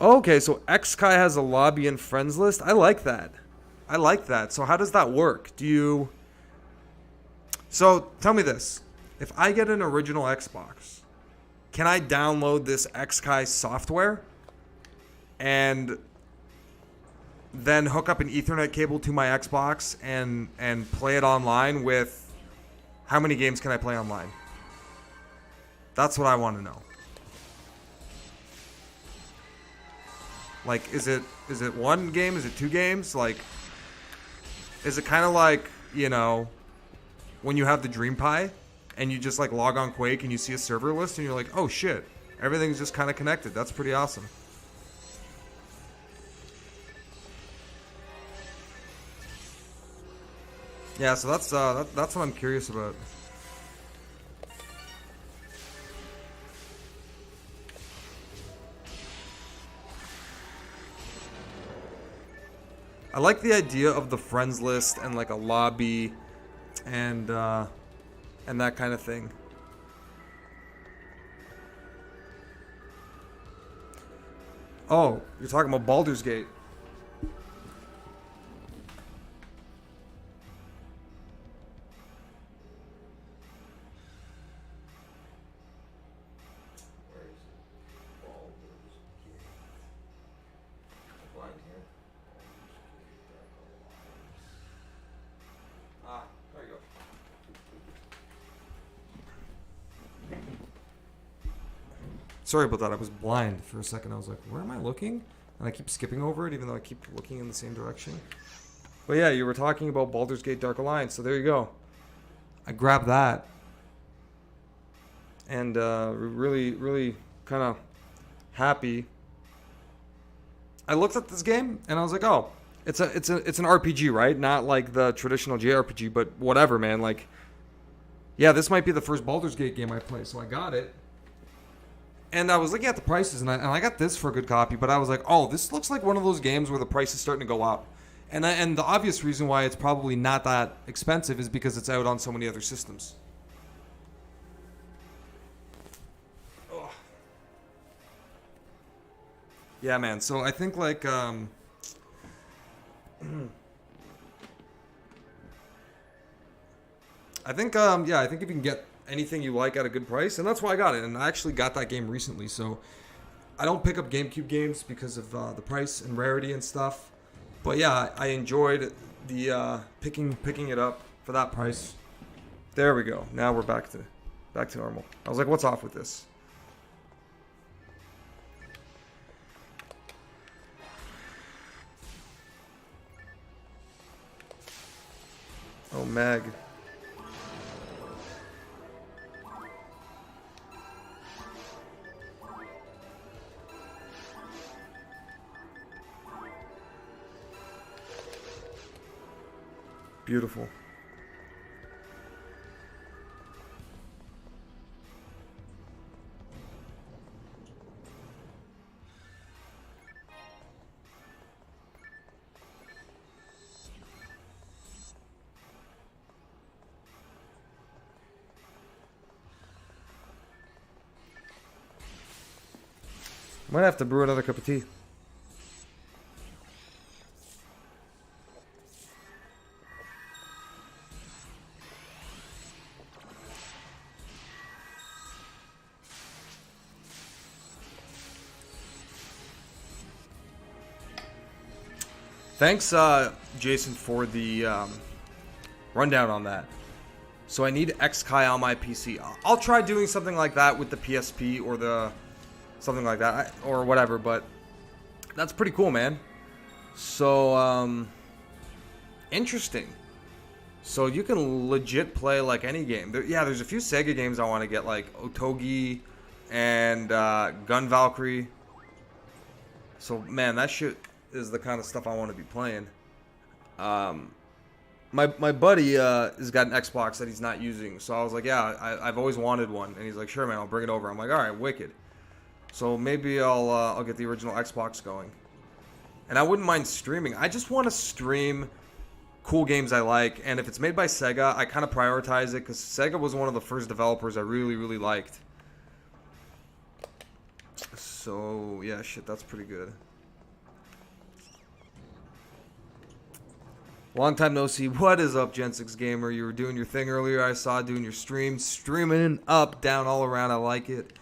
Okay, so XKai has a lobby and friends list. I like that. I like that. So how does that work? So tell me this. If I get an original Xbox, can I download this XKai software and then hook up an Ethernet cable to my Xbox and play it online with... How many games can I play online? That's what I want to know. Like, is it one game? Is it two games? Like, is it kind of like, you know, when you have the Dream Pi and you just like log on Quake and you see a server list and you're like, oh shit, everything's just kind of connected. That's pretty awesome. Yeah, so that's what I'm curious about. I like the idea of the friends list and like a lobby and that kind of thing. Oh, you're talking about Baldur's Gate. Sorry about that. I was blind for a second. I was like, where am I looking? And I keep skipping over it, even though I keep looking in the same direction. But yeah, you were talking about Baldur's Gate Dark Alliance, so there you go. I grabbed that. And really, really kind of happy. I looked at this game, and I was like, oh, it's an RPG, right? Not like the traditional JRPG, but whatever, man. Like, yeah, this might be the first Baldur's Gate game I play, so I got it. And I was looking at the prices, and I got this for a good copy, but I was like, oh, this looks like one of those games where the price is starting to go up. And the obvious reason why it's probably not that expensive is because it's out on so many other systems. Ugh. Yeah, man, so I think, like, I think if you can get anything you like at a good price, and that's why I got it. And I actually got that game recently, so I don't pick up GameCube games because of the price and rarity and stuff. But yeah, I enjoyed the picking it up for that price. There we go. Now we're back to normal. I was like, what's off with this? Oh, Mag. Beautiful. Might have to brew another cup of tea. Thanks, Jason, for the rundown on that. So I need XKai on my PC. I'll try doing something like that with the PSP or the something like that or whatever. But that's pretty cool, man. So interesting. So you can legit play like any game. There's a few Sega games I want to get, like Otogi and Gun Valkyrie. So man, that shit is the kind of stuff I want to be playing. My buddy has got an Xbox that he's not using, so I was like, yeah, I've always wanted one, and he's like, sure, man, I'll bring it over. I'm like, all right, wicked. So maybe I'll get the original Xbox going, and I wouldn't mind streaming. I just want to stream cool games I like, and if it's made by Sega, I kind of prioritize it because Sega was one of the first developers I really, really liked. So yeah, shit, that's pretty good. Long time no see. What is up, Gen 6 Gamer? You were doing your thing earlier. I saw doing your stream. Streaming up, down, all around. I like it.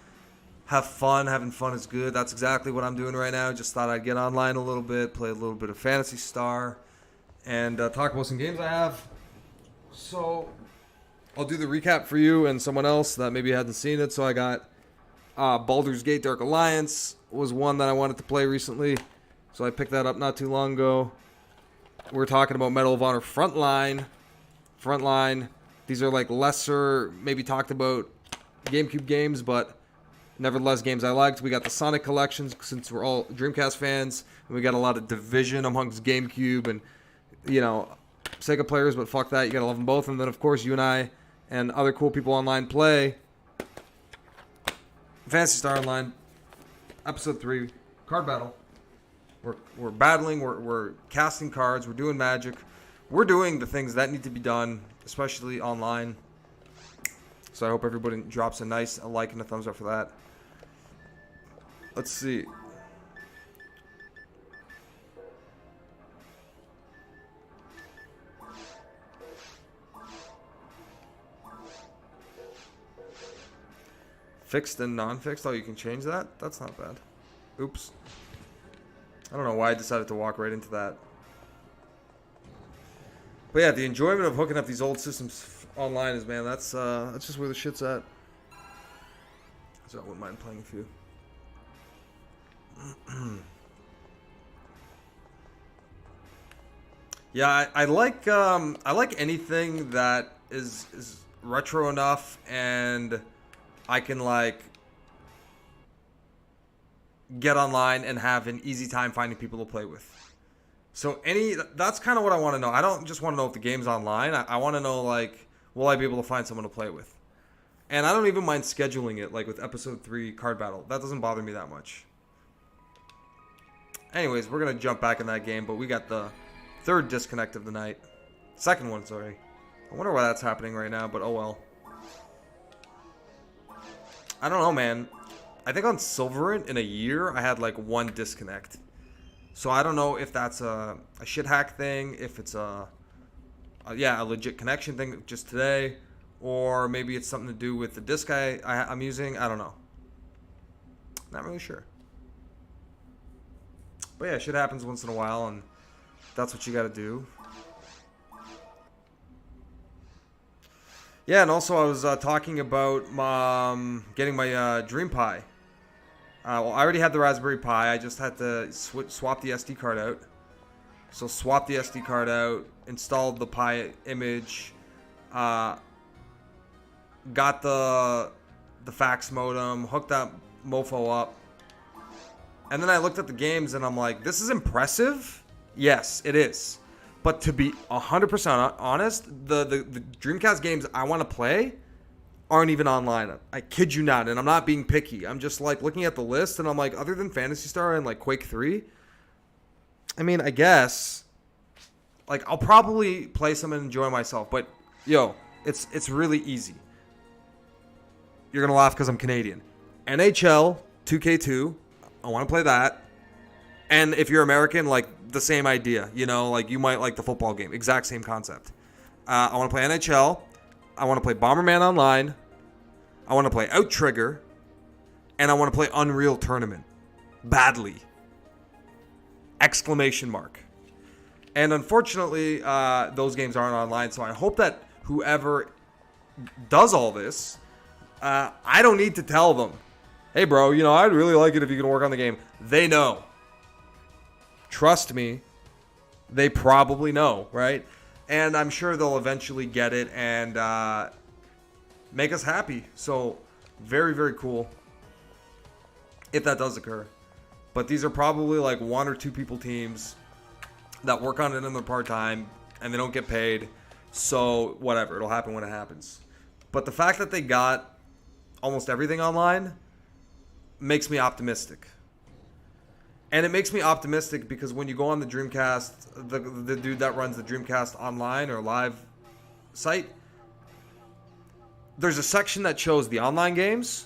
Have fun. Having fun is good. That's exactly what I'm doing right now. Just thought I'd get online a little bit, play a little bit of Phantasy Star, and talk about some games I have. So I'll do the recap for you and someone else that maybe hadn't seen it. So I got Baldur's Gate Dark Alliance was one that I wanted to play recently. So I picked that up not too long ago. We're talking about Medal of Honor Frontline. These are like lesser, maybe talked about GameCube games, but nevertheless games I liked. We got the Sonic collections since we're all Dreamcast fans. And we got a lot of division amongst GameCube and, you know, Sega players, but fuck that. You gotta love them both. And then, of course, you and I and other cool people online play Phantasy Star Online, Episode 3, Card Battle. We're battling, we're casting cards, we're doing magic. We're doing the things that need to be done, especially online. So I hope everybody drops a like and a thumbs up for that. Let's see. Fixed and non-fixed? Oh, you can change that? That's not bad. Oops. I don't know why I decided to walk right into that. But yeah, the enjoyment of hooking up these old systems online is, man, that's just where the shit's at. So I wouldn't mind playing a few. Yeah, I like anything that is retro enough and I can like get online and have an easy time finding people to play with. So that's kind of what I want to know. I don't just want to know if the game's online. I want to know, like, will I be able to find someone to play with? And I don't even mind scheduling it, like with Episode 3 Card Battle. That doesn't bother me that much. Anyways, we're going to jump back in that game, but we got the third disconnect of the night. Second one, sorry. I wonder why that's happening right now, but oh well. I don't know, man. I think on Silverant in a year, I had like one disconnect. So I don't know if that's a Schthack thing, if it's a legit connection thing just today, or maybe it's something to do with the disc I'm using. I don't know. Not really sure. But yeah, shit happens once in a while, and that's what you got to do. Yeah, and also I was talking about getting my Dream Pi. Well, I already had the Raspberry Pi. I just had to swap the SD card out. So swap the SD card out, installed the Pi image, got the fax modem, hooked that mofo up, and then I looked at the games and I'm like, this is impressive. Yes, it is. But to be 100% honest, the Dreamcast games I want to play aren't even online. I kid you not, and I'm not being picky. I'm just like looking at the list, and I'm like, other than Phantasy Star and like Quake 3, I mean, I guess, like, I'll probably play some and enjoy myself. But yo, it's really easy. You're gonna laugh because I'm Canadian. NHL 2K2 I want to play that. And if you're American, like the same idea, you know, like you might like the football game, exact same concept. I want to play NHL. I want to play Bomberman Online. I want to play Outrigger. And I want to play Unreal Tournament. Badly. Exclamation mark. And unfortunately, those games aren't online, so I hope that whoever does all this, I don't need to tell them, hey bro, you know, I'd really like it if you can work on the game. They know. Trust me, they probably know, right? And I'm sure they'll eventually get it and make us happy. So, very, very cool if that does occur. But these are probably like 1 or 2 people teams that work on it in their part-time and they don't get paid. So, whatever. It'll happen when it happens. But the fact that they got almost everything online makes me optimistic. And it makes me optimistic because when you go on the Dreamcast, the dude that runs the Dreamcast online or live site, there's a section that shows the online games,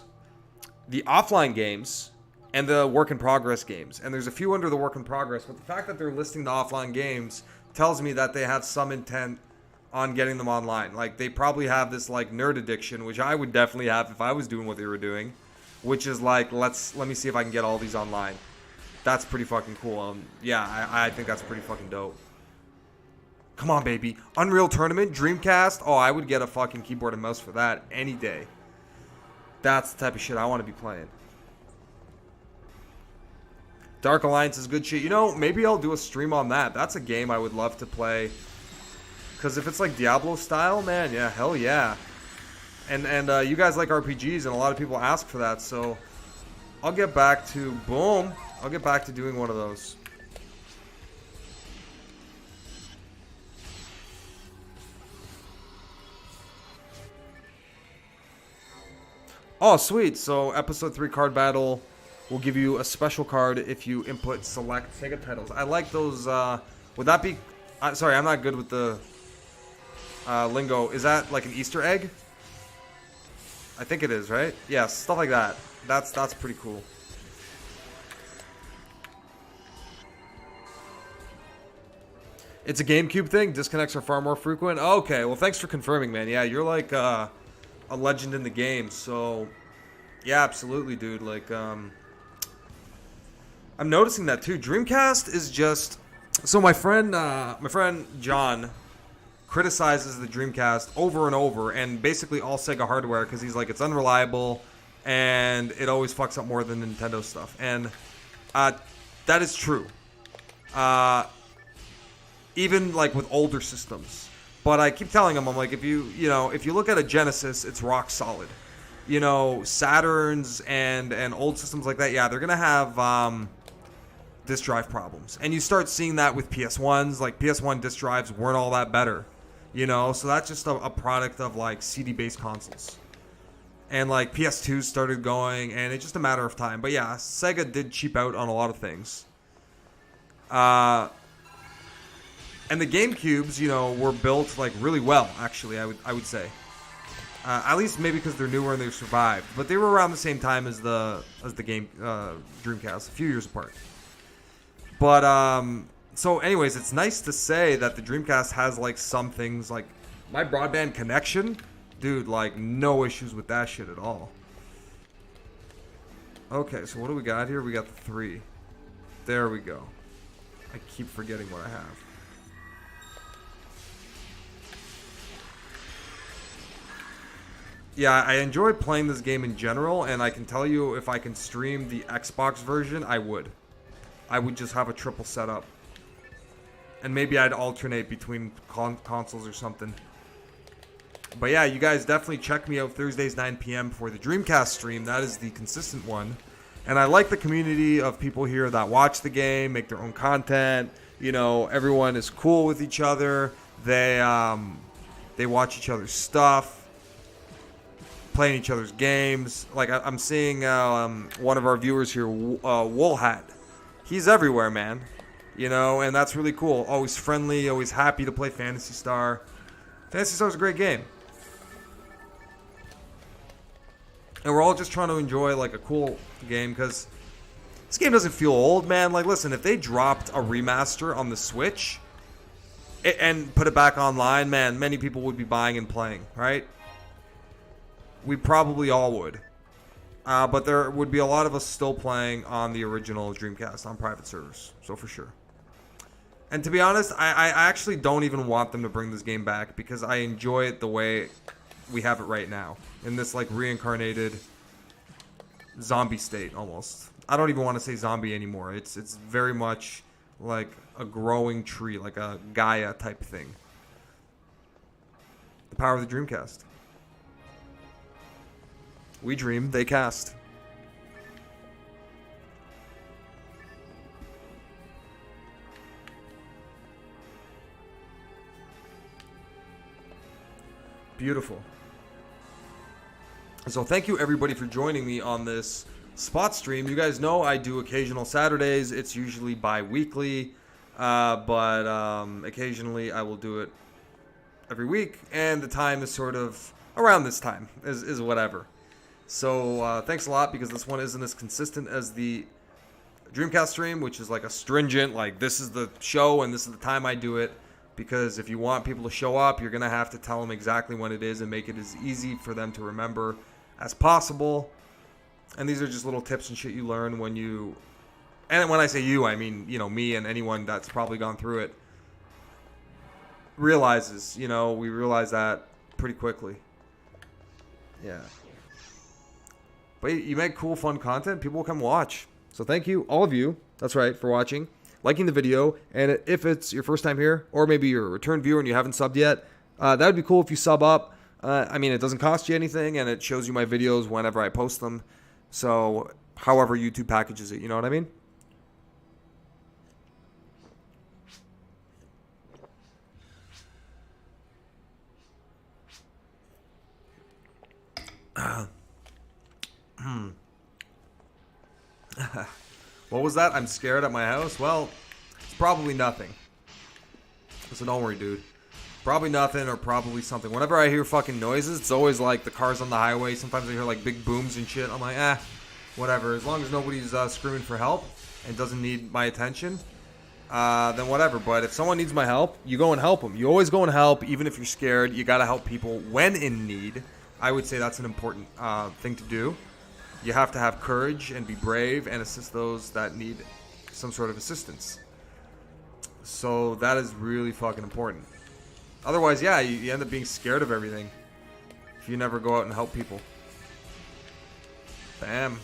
the offline games, and the work in progress games. And there's a few under the work in progress, but the fact that they're listing the offline games tells me that they have some intent on getting them online. Like they probably have this like nerd addiction, which I would definitely have if I was doing what they were doing, which is like, let me see if I can get all these online. That's pretty fucking cool. Yeah, I think that's pretty fucking dope. Come on, baby. Unreal Tournament, Dreamcast. Oh, I would get a fucking keyboard and mouse for that any day. That's the type of shit I want to be playing. Dark Alliance is good shit. You know, maybe I'll do a stream on that. That's a game I would love to play. Because if it's like Diablo style, man, yeah, hell yeah. And you guys like RPGs, and a lot of people ask for that, so I'll get back to, boom, I'll get back to doing one of those. Oh, sweet. So episode 3 card battle will give you a special card if you input select Sega titles. I like those. Would that be... sorry, I'm not good with the lingo. Is that like an Easter egg? I think it is, right? Yeah, stuff like that. That's pretty cool. It's a GameCube thing? Disconnects are far more frequent? Okay, well thanks for confirming, man. Yeah, you're like a legend in the game, so... Yeah, absolutely, dude. Like, I'm noticing that too. Dreamcast is just... So my friend John criticizes the Dreamcast over and over, and basically all Sega hardware, because he's like, it's unreliable, and it always fucks up more than Nintendo stuff. And that is true. Even like with older systems. But I keep telling him, I'm like, if you look at a Genesis, it's rock solid. You know, Saturns and old systems like that, yeah, they're gonna have disk drive problems. And you start seeing that with PS1s. Like PS1 disk drives weren't all that better. You know, so that's just a product of like CD-based consoles. And like PS2 started going, and it's just a matter of time. But yeah, Sega did cheap out on a lot of things. And the GameCubes, you know, were built like really well, actually, I would say. At least maybe because they're newer and they've survived. But they were around the same time as the Dreamcast, a few years apart. But so anyways, it's nice to say that the Dreamcast has like some things, like my broadband connection, dude, like no issues with that shit at all. Okay, so what do we got here? We got the 3. There we go. I keep forgetting what I have. Yeah, I enjoy playing this game in general, and I can tell you if I can stream the Xbox version, I would. I would just have a triple setup. And maybe I'd alternate between consoles or something. But yeah, you guys definitely check me out Thursdays 9 p.m. for the Dreamcast stream. That is the consistent one. And I like the community of people here that watch the game, make their own content. You know, everyone is cool with each other. They watch each other's stuff. Playing each other's games. Like I'm seeing one of our viewers here, Woolhat. He's everywhere, man. You know, and that's really cool. Always friendly, always happy to play Phantasy Star. Phantasy Star's a great game. And we're all just trying to enjoy like a cool game because This game doesn't feel old, man. Like, listen, if they dropped a remaster on the Switch and put it back online, man, many people would be buying and playing, right? We probably all would. But there would be a lot of us still playing on the original Dreamcast on private servers. So for sure. And to be honest, I actually don't even want them to bring this game back because I enjoy it the way we have it right now. In this like reincarnated zombie state almost. I don't even want to say zombie anymore. It's very much like a growing tree, like a Gaia type thing. The power of the Dreamcast. We dream, they cast. Beautiful. So thank you everybody for joining me on this spot stream. You guys know I do occasional Saturdays. It's usually bi-weekly, but occasionally I will do it every week, and the time is sort of around this time, is whatever. So thanks a lot, because this one isn't as consistent as the Dreamcast stream, which is like a stringent, like this is the show and this is the time I do it. Because if you want people to show up, you're going to have to tell them exactly when it is and make it as easy for them to remember as possible. And these are just little tips and shit you learn when you... And when I say you, I mean, you know, me and anyone that's probably gone through it realizes, you know, we realize that pretty quickly. Yeah. But you make cool, fun content, people will come watch. So thank you, all of you, that's right, for watching, liking the video, and if it's your first time here, or maybe you're a return viewer and you haven't subbed yet, that would be cool if you sub up. I mean, it doesn't cost you anything, and it shows you my videos whenever I post them. So, however YouTube packages it, you know what I mean? What was that? I'm scared at my house? Well, it's probably nothing. So don't worry, dude. Probably nothing, or probably something. Whenever I hear fucking noises, it's always like the cars on the highway. Sometimes I hear like big booms and shit. I'm like, whatever. As long as nobody's screaming for help and doesn't need my attention, then whatever. But if someone needs my help, you go and help them. You always go and help, even if you're scared. You gotta help people when in need. I would say that's an important thing to do. You have to have courage and be brave and assist those that need some sort of assistance. So that is really fucking important. Otherwise, yeah, you end up being scared of everything if you never go out and help people. Bam.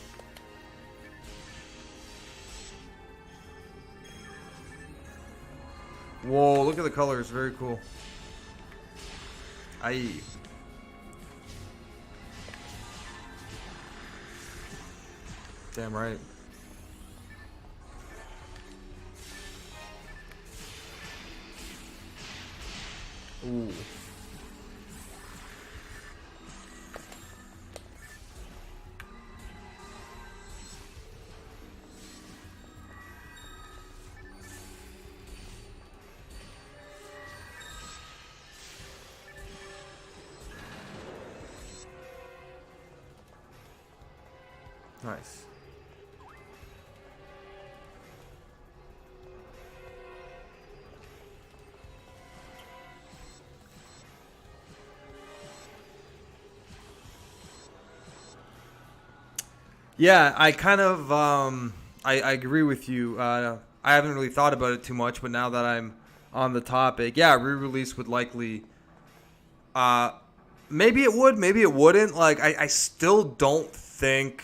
Whoa, look at the colors. Very cool. Aye. Damn right. Ooh. Nice. Yeah, I kind of, I agree with you. I haven't really thought about it too much, but now that I'm on the topic, yeah, re-release would likely, maybe it would, maybe it wouldn't. Like, I still don't think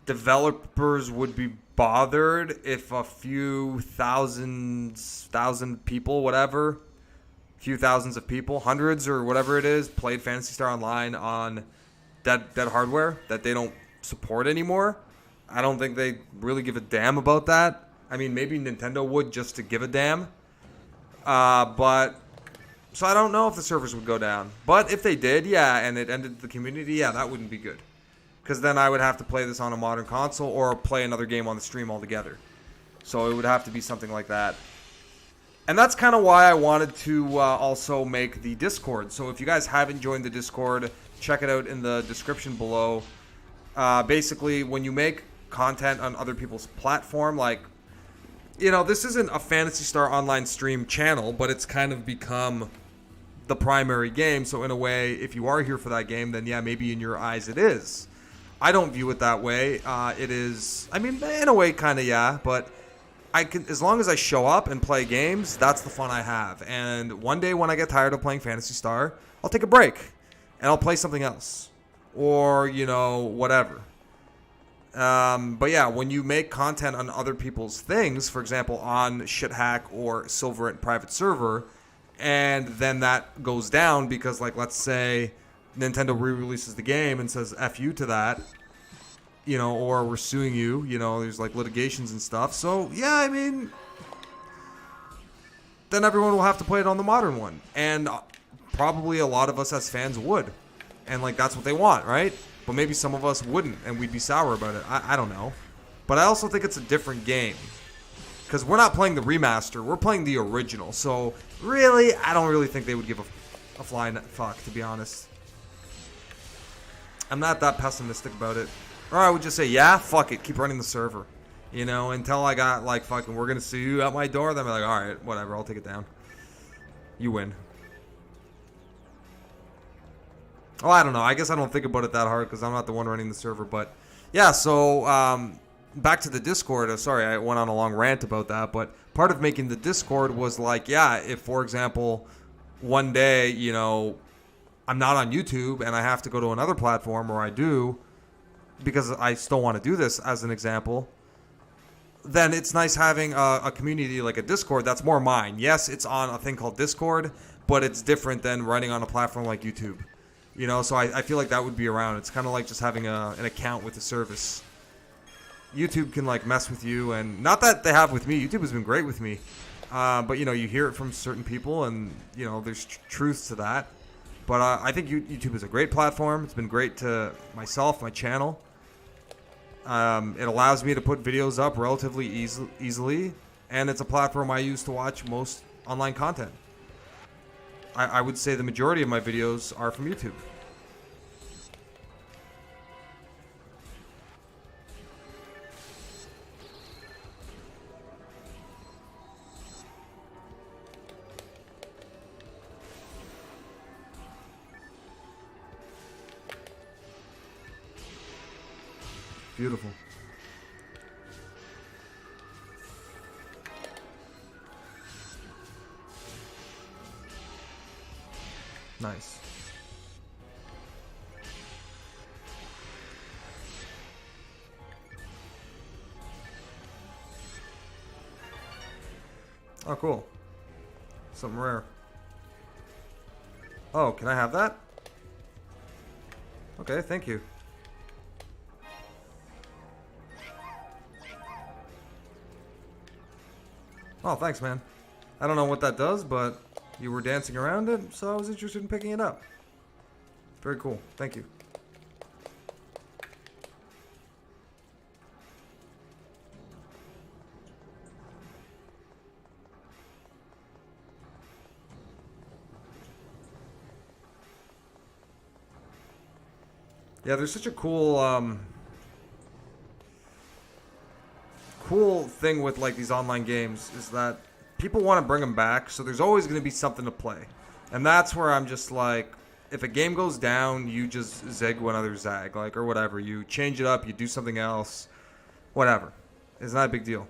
developers would be bothered if a few thousand people, whatever, few thousands of people, hundreds or whatever it is, played Phantasy Star Online on dead hardware that they don't support anymore. I don't think they really give a damn about that. I mean, maybe Nintendo would, just to give a damn. But so I don't know if the servers would go down. But if they did, yeah, and it ended the community, yeah, that wouldn't be good. Because then I would have to play this on a modern console or play another game on the stream altogether. So it would have to be something like that. And that's kind of why I wanted to also make the Discord. So if you guys haven't joined the Discord, check it out in the description below. Basically, when you make content on other people's platform. Like, you know, this isn't a Phantasy Star Online stream channel, but it's kind of become the primary game. So in a way, if you are here for that game, then yeah, maybe in your eyes it is. I don't view it that way. It is, I mean, in a way, kind of, yeah, but I can, as long as I show up and play games, that's the fun I have. And one day when I get tired of playing Phantasy Star, I'll take a break and I'll play something else, or, you know, whatever. But yeah, when you make content on other people's things, for example, on Schthack or Silverant private server, and then that goes down because, like, let's say Nintendo re-releases the game and says F you to that, you know, or we're suing you, you know, there's like litigations and stuff. So yeah, I mean, then everyone will have to play it on the modern one. And probably a lot of us as fans would. And like, that's what they want, right? But maybe some of us wouldn't, and we'd be sour about it. I don't know. But I also think it's a different game. Because we're not playing the remaster, we're playing the original. So really, I don't really think they would give a flying fuck, to be honest. I'm not that pessimistic about it. Or I would just say, yeah, fuck it, keep running the server. You know, until I got like, fucking, we're going to see you at my door. Then I'm like, alright, whatever, I'll take it down. You win. Oh, I don't know. I guess I don't think about it that hard because I'm not the one running the server. But yeah, so back to the Discord. Sorry, I went on a long rant about that. But part of making the Discord was like, yeah, if, for example, one day, you know, I'm not on YouTube and I have to go to another platform, or I do, because I still want to do this as an example, then it's nice having a community like a Discord that's more mine. Yes, it's on a thing called Discord, but it's different than running on a platform like YouTube. You know, so I feel like that would be around. It's kind of like just having an account with the service. YouTube can like mess with you, and not that they have with me. YouTube has been great with me. But, you know, you hear it from certain people, and, you know, there's truth to that. But I think YouTube is a great platform. It's been great to myself, my channel. It allows me to put videos up relatively easily, and it's a platform I use to watch most online content. I would say the majority of my videos are from YouTube. Beautiful. Nice. Oh, cool. Something rare. Oh, can I have that? Okay, thank you. Oh, thanks, man. I don't know what that does, but you were dancing around it, so I was interested in picking it up. Very cool. Thank you. Yeah, there's such a cool cool thing with like these online games is that people want to bring them back, so there's always going to be something to play. And that's where I'm just like, if a game goes down, you just zig when others zag, like, or whatever. You change it up, you do something else, whatever. It's not a big deal.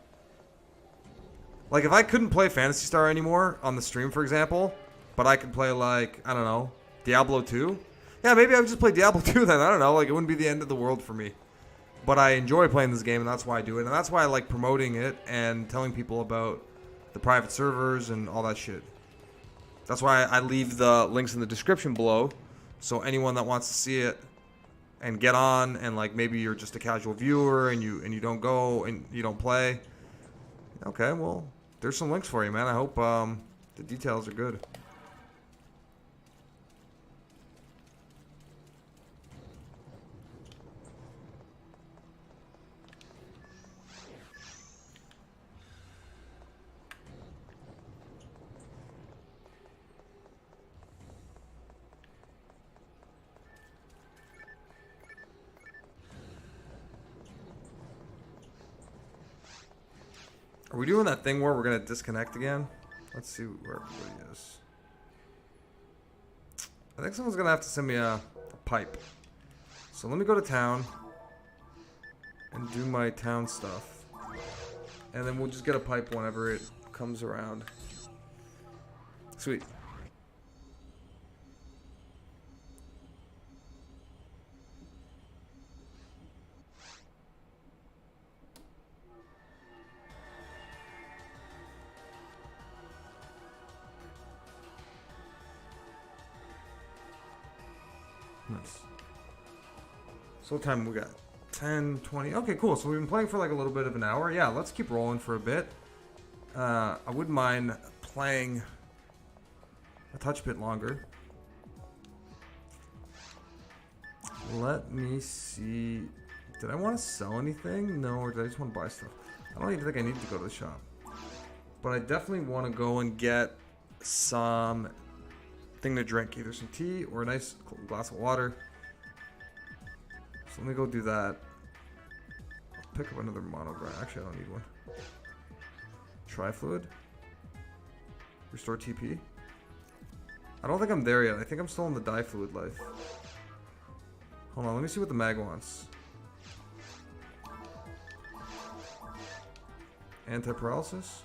Like, if I couldn't play Phantasy Star anymore on the stream, for example, but I could play, like, I don't know, Diablo 2, yeah, maybe I would just play Diablo 2 then. I don't know, like, it wouldn't be the end of the world for me. But I enjoy playing this game, and that's why I do it. And that's why I like promoting it and telling people about the private servers and all that shit. That's why I leave the links in the description below, so anyone that wants to see it and get on, and like maybe you're just a casual viewer and you don't go and you don't play. Okay, well, there's some links for you, man. I hope the details are good. Are we doing that thing where we're gonna disconnect again? Let's see where everybody is. I think someone's gonna have to send me a pipe. So let me go to town and do my town stuff. And then we'll just get a pipe whenever it comes around. Sweet. Nice. So what time we got? 10, 20. Okay, cool. So we've been playing for like a little bit of an hour. Yeah, let's keep rolling for a bit. I wouldn't mind playing a touch bit longer. Let me see. Did I want to sell anything? No, or did I just want to buy stuff? I don't even think I need to go to the shop. But I definitely want to go and get some thing to drink. Either some tea or a nice glass of water. So let me go do that. I'll pick up another monogram. Actually, I don't need one. Tri-fluid. Restore TP. I don't think I'm there yet. I think I'm still in the difluid life. Hold on, let me see what the mag wants. Anti-paralysis?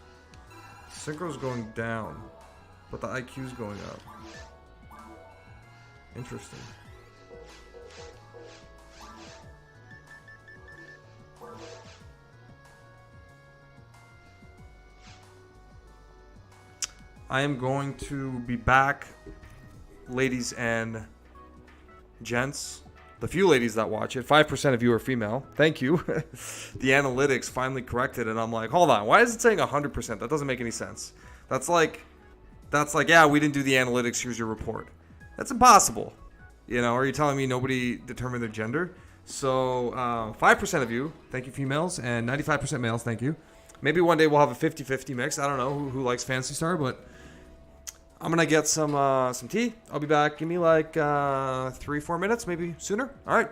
Synchro's going down, but the IQ's going up. Interesting. I am going to be back, ladies and gents. The few ladies that watch it, 5% of you are female. Thank you. The analytics finally corrected, and I'm like, hold on, why is it saying 100%? That doesn't make any sense. That's like, yeah, we didn't do the analytics. Here's your report. That's impossible. You know, are you telling me nobody determined their gender? So 5% of you, thank you, females, and 95% males, thank you. Maybe one day we'll have a 50-50 mix. I don't know who likes Phantasy Star, but I'm gonna get some tea. I'll be back. Give me like 3-4 minutes, maybe sooner. All right.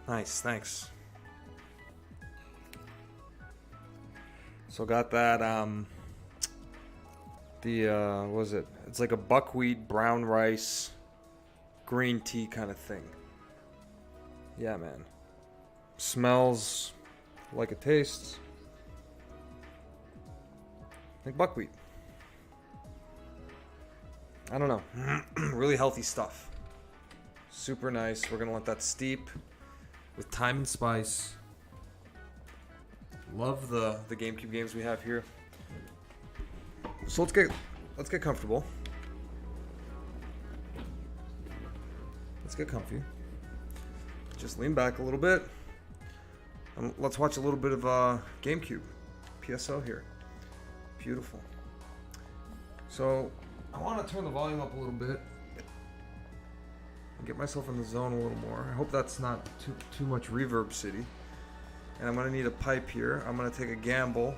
Nice, thanks. So got that, what was it? It's like a buckwheat, brown rice, green tea kind of thing. Yeah, man. Smells like it tastes. Like buckwheat. I don't know. Really healthy stuff. Super nice. We're gonna let that steep with thyme and spice. Love the GameCube games we have here. So let's get comfortable. Let's get comfy. Just lean back a little bit. And let's watch a little bit of GameCube PSO here. Beautiful. So I want to turn the volume up a little bit and get myself in the zone a little more. I hope that's not too much reverb city. And I'm going to need a pipe here. I'm going to take a gamble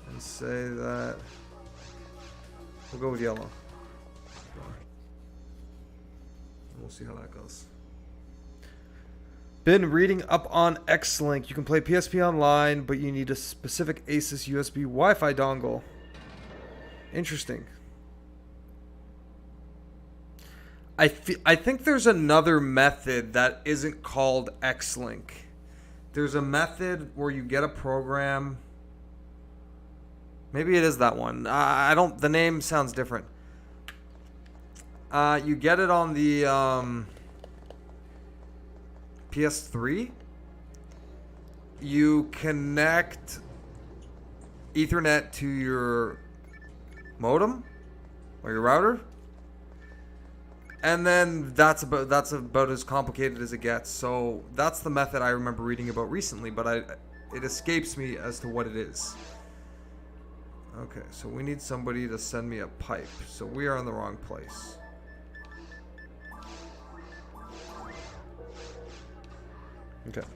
and say that we'll go with yellow. We'll see how that goes. Been reading up on X-Link. You can play PSP online, but you need a specific Asus USB Wi-Fi dongle. Interesting. I think there's another method that isn't called X-Link. There's a method where you get a program. Maybe it is that one. I don't. The name sounds different. You get it on the PS3. You connect Ethernet to your modem or your router, and then that's about as complicated as it gets. So that's the method I remember reading about recently, but it escapes me as to what it is. Okay, so we need somebody to send me a pipe. So we are in the wrong place. Okay.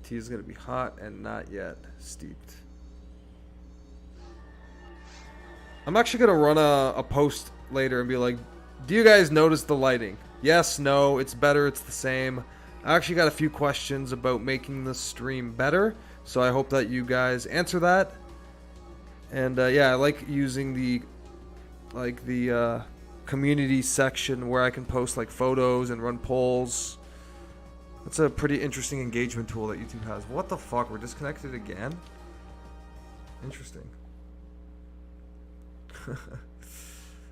Tea is going to be hot and not yet steeped. I'm actually going to run a post later and be like, do you guys notice the lighting? Yes, no, it's better, it's the same. I actually got a few questions about making the stream better, so I hope that you guys answer that. And yeah, I like using the community section where I can post like photos and run polls. That's a pretty interesting engagement tool that YouTube has. What the fuck? We're disconnected again? Interesting.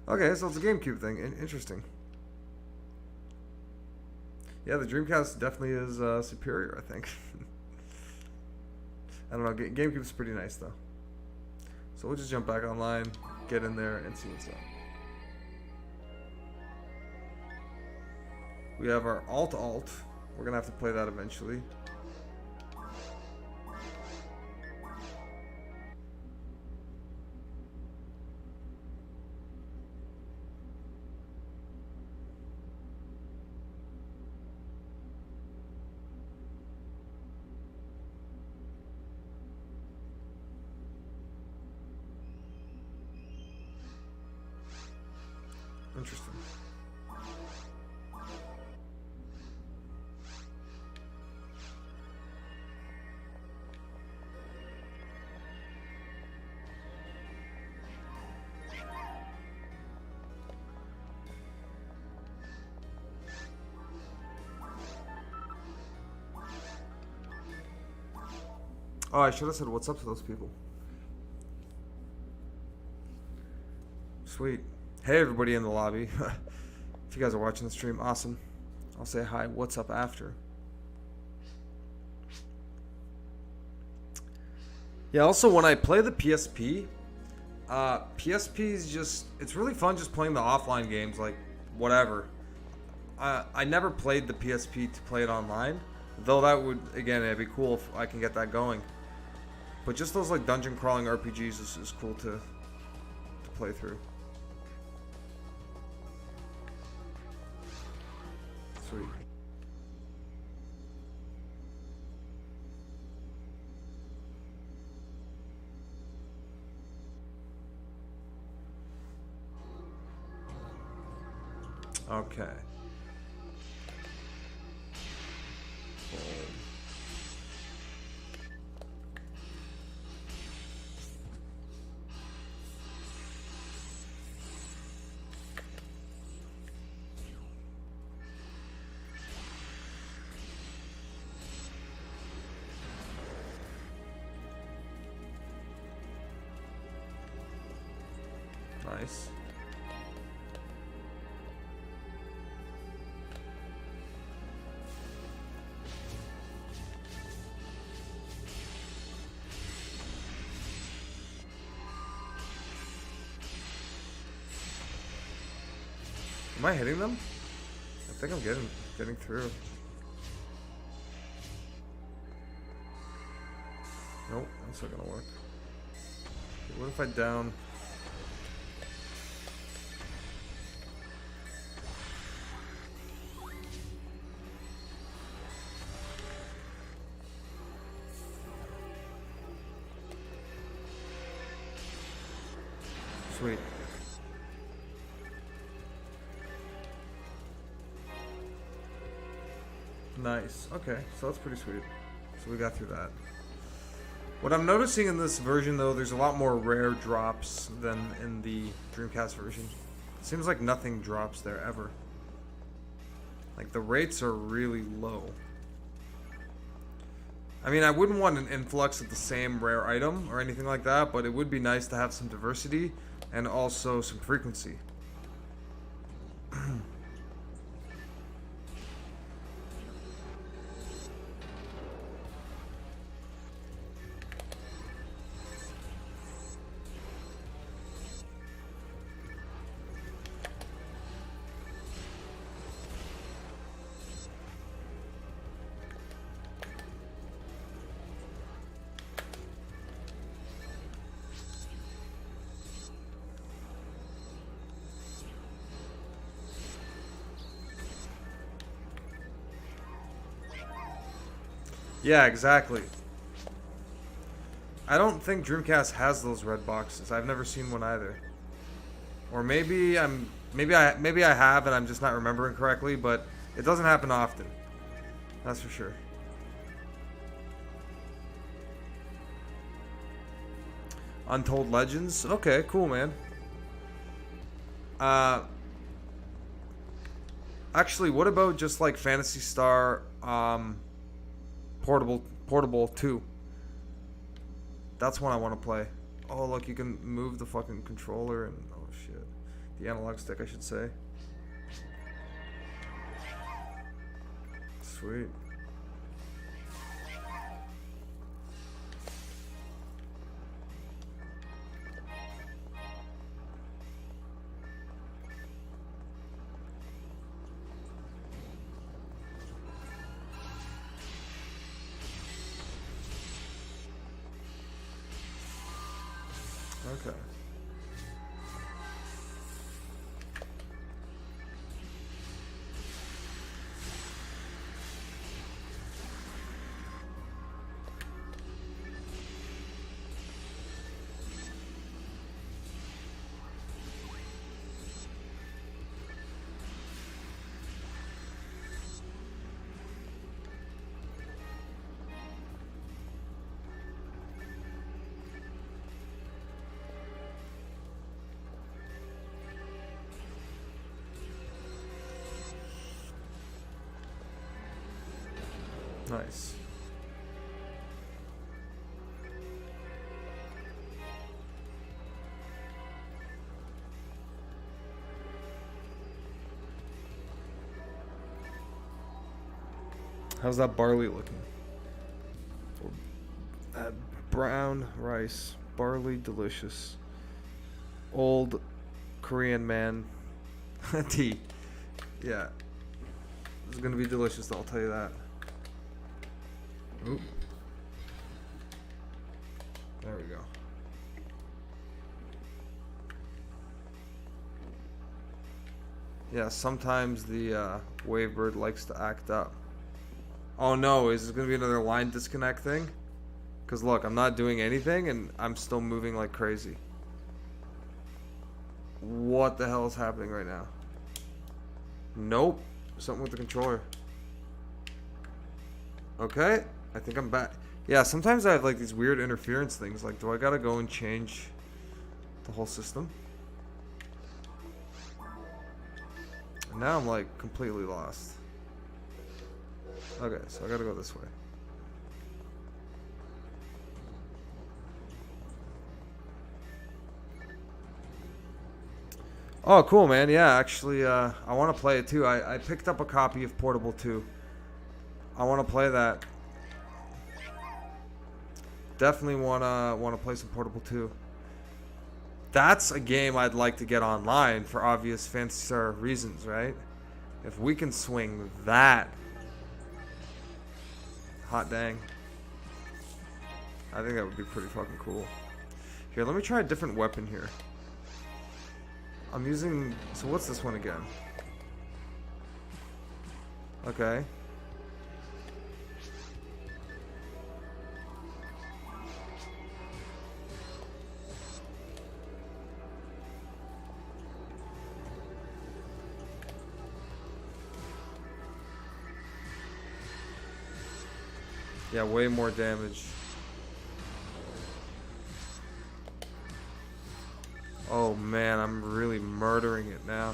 Okay, so it's a GameCube thing. Interesting. Yeah, the Dreamcast definitely is superior, I think. I don't know. GameCube's pretty nice, though. So we'll just jump back online, get in there, and see what's up. We have our Alt. We're going to have to play that eventually. Interesting. Oh, I should have said what's up to those people. Sweet. Hey, everybody in the lobby. If you guys are watching the stream, awesome. I'll say hi, what's up after. Yeah, also when I play the PSP, PSP is just, it's really fun just playing the offline games, like whatever. I never played the PSP to play it online, though that would, again, it'd be cool if I can get that going. But just those like dungeon crawling RPGs is cool to play through. Sweet. Okay. Nice. Am I hitting them? I think I'm getting through. Nope, that's not gonna work. Okay, what if I down? Sweet. Nice. Okay, so that's pretty sweet. So we got through that. What I'm noticing in this version, though, there's a lot more rare drops than in the Dreamcast version. It seems like nothing drops there ever. Like, the rates are really low. I mean, I wouldn't want an influx of the same rare item or anything like that, but it would be nice to have some diversity and also some frequency. Yeah, exactly. I don't think Dreamcast has those red boxes. I've never seen one either. Or maybe I have and I'm just not remembering correctly, but it doesn't happen often. That's for sure. Untold Legends? Okay, cool, man. Actually, what about just like Phantasy Star Portable 2? That's one I want to play. Oh, look, you can move the fucking controller and oh shit. The analog stick, I should say. Sweet. Okay. Nice. How's that barley looking? Brown rice. Barley delicious. Old Korean man tea. Yeah. It's gonna be delicious, I'll tell you that. Oop. There we go. Yeah, sometimes the Wavebird likes to act up. Oh no, is this gonna be another line disconnect thing? Cause look, I'm not doing anything and I'm still moving like crazy. What the hell is happening right now? Nope. Something with the controller. Okay. I think I'm back. Yeah, sometimes I have like these weird interference things. Like, do I gotta go and change the whole system? And now I'm like completely lost. Okay, so I gotta go this way. Oh, cool, man. Yeah, actually, I want to play it too. I picked up a copy of Portable 2. I want to play that. Definitely want to play some Portable 2. That's a game I'd like to get online for obvious Phantasy Star reasons, right? If we can swing that, hot dang. I think that would be pretty fucking cool. Here, let me try a different weapon here. I'm using... So what's this one again? Okay. Yeah, way more damage. Oh man, I'm really murdering it now.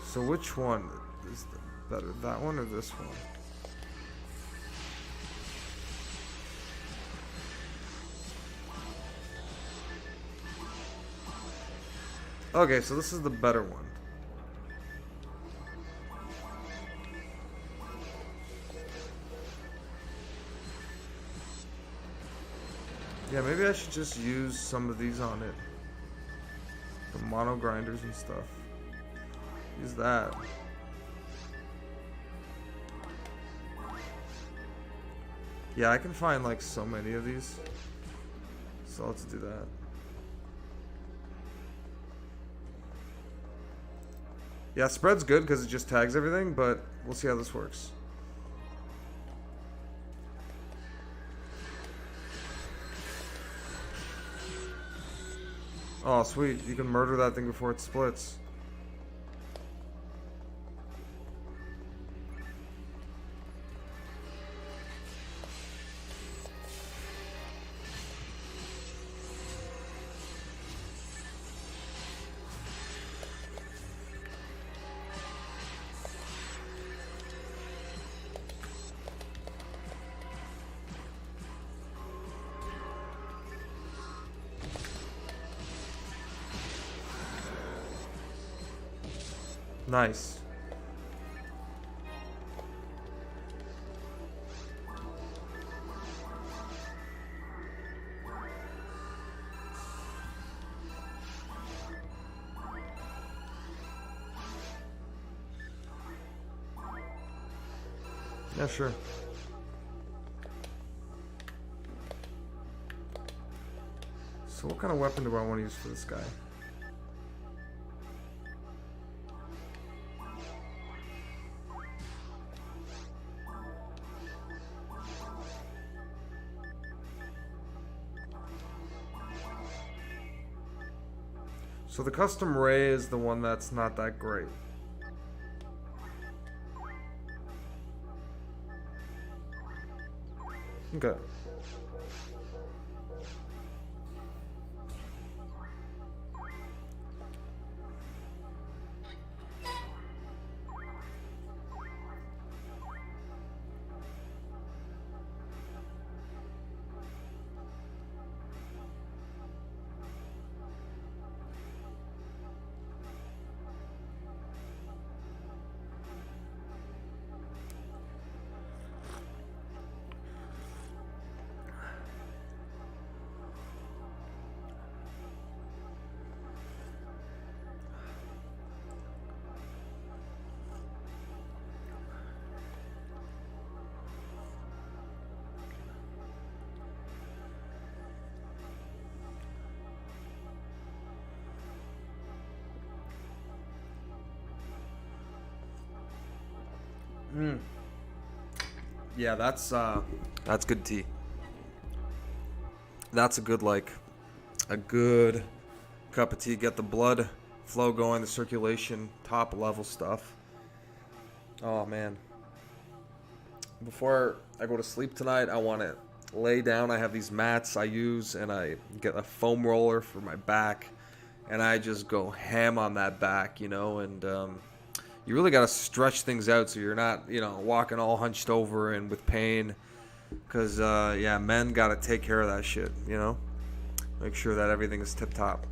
So which one is better? That one or this one? Okay, so this is the better one. Yeah, maybe I should just use some of these on it. The mono grinders and stuff. Use that. Yeah, I can find like so many of these. So let's do that. Yeah, spread's good because it just tags everything, but we'll see how this works. Oh, sweet. You can murder that thing before it splits. Nice. Yeah, sure. So what kind of weapon do I want to use for this guy? So the custom ray is the one that's not that great. Okay. Yeah, that's good tea. That's a good a good cup of tea. Get the blood flow going, the circulation, top level stuff. Oh man. Before I go to sleep tonight, I want to lay down. I have these mats I use, and I get a foam roller for my back, and I just go ham on that back, and you really got to stretch things out so you're not, you know, walking all hunched over and with pain. Because, yeah, men got to take care of that shit, you know? Make sure that everything is tip-top.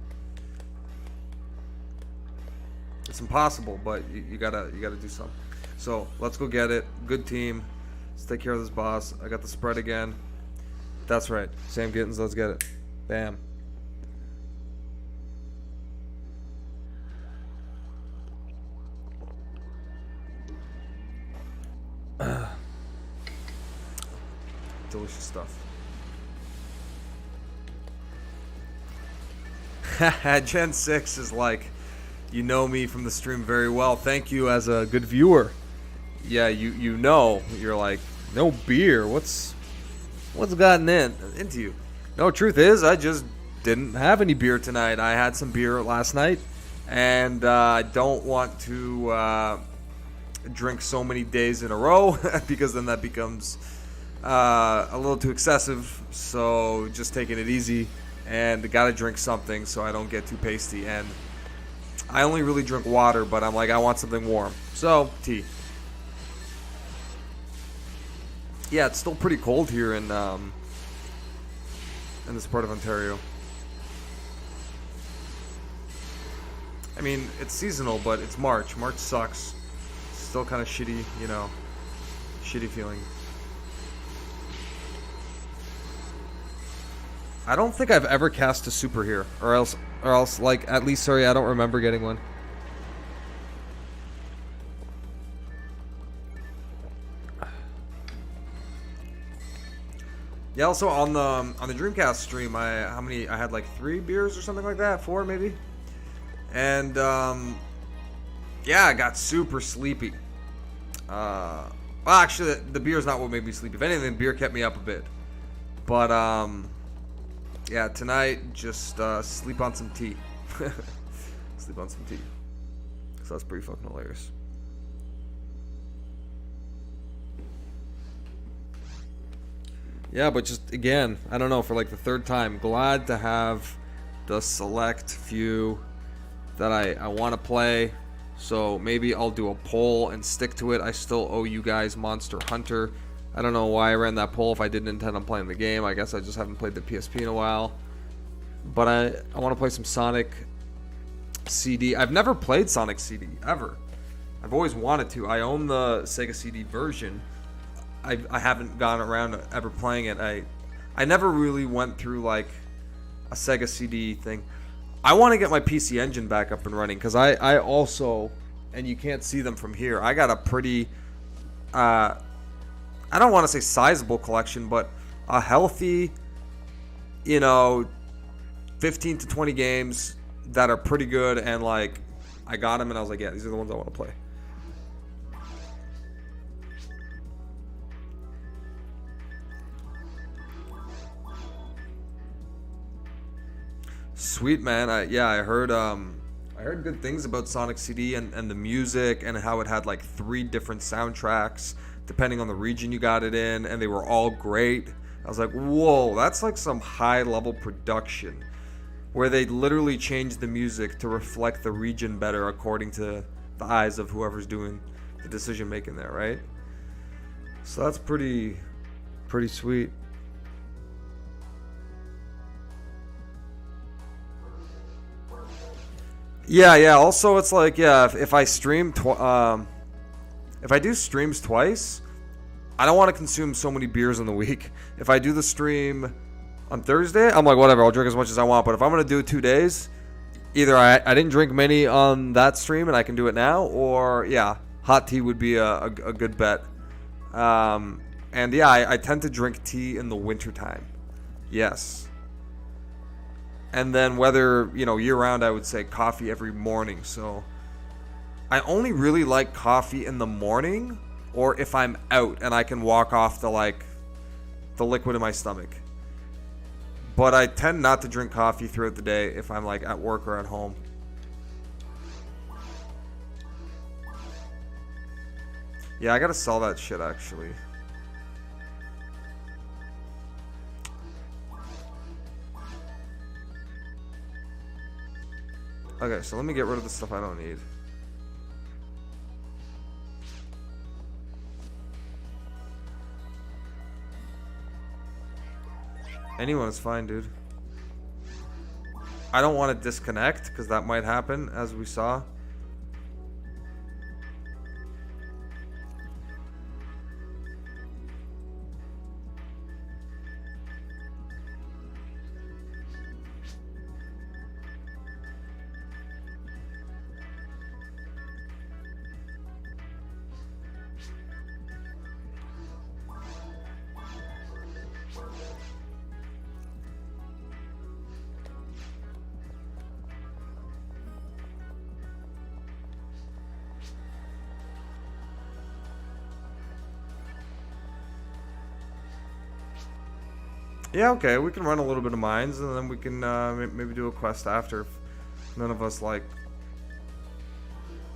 It's impossible, but you gotta do something. So, let's go get it. Good team. Let's take care of this boss. I got the spread again. That's right. Sam Gittins, let's get it. Bam. Delicious stuff. Gen 6 is like, you know me from the stream very well. Thank you as a good viewer. Yeah, you know, you're like, no beer. What's gotten into you? No, truth is, I just didn't have any beer tonight. I had some beer last night, and I don't want to drink so many days in a row because then that becomes a little too excessive. So just taking it easy, and gotta drink something so I don't get too pasty. And I only really drink water, but I'm like, I want something warm. So, tea. Yeah, it's still pretty cold here in this part of Ontario. I mean, it's seasonal, but it's March. March sucks. Still kind of shitty, you know, shitty feeling. I don't think I've ever cast a super here, or else, like, at least, sorry, I don't remember getting one. Yeah, also on the Dreamcast stream, I had like 3 beers or something like that, 4 maybe, and yeah, I got super sleepy. Well, actually, the beer's not what made me sleepy. If anything, the beer kept me up a bit, but yeah, tonight just sleep on some tea. Sleep on some tea. So that's pretty fucking hilarious. Yeah, but just, again, I don't know, for like the 3rd time, glad to have the select few that I want to play. So maybe I'll do a poll and stick to it. I still owe you guys Monster Hunter. I don't know why I ran that poll if I didn't intend on playing the game. I guess I just haven't played the PSP in a while. But I want to play some Sonic CD. I've never played Sonic CD, ever. I've always wanted to. I own the Sega CD version. I haven't gone around to ever playing it. I never really went through like a Sega CD thing. I want to get my PC Engine back up and running because I also, and you can't see them from here, I got a pretty, I don't want to say sizable collection, but a healthy, you know, 15 to 20 games that are pretty good, and like I got them and I was like, yeah, these are the ones I want to play. Sweet, man. I heard good things about Sonic CD and the music and how it had like 3 different soundtracks depending on the region you got it in, and they were all great. I was like, whoa, that's like some high level production where they literally changed the music to reflect the region better according to the eyes of whoever's doing the decision making there, right? So that's pretty sweet. Yeah. Also, it's like, yeah, if I stream, if I do streams twice, I don't want to consume so many beers in the week. If I do the stream on Thursday, I'm like, whatever, I'll drink as much as I want. But if I'm gonna do it 2 days, either I didn't drink many on that stream and I can do it now, or yeah, hot tea would be a good bet. And yeah, I tend to drink tea in the wintertime. Yes. And then whether, you know, year-round, I would say coffee every morning. So I only really like coffee in the morning, or if I'm out and I can walk off the liquid in my stomach. But I tend not to drink coffee throughout the day if I'm like at work or at home. Yeah, I gotta sell that shit actually. Okay, so let me get rid of the stuff I don't need. Anyone is fine, dude. I don't want to disconnect because that might happen, as we saw. Yeah, okay, we can run a little bit of mines, and then we can maybe do a quest after if none of us, like,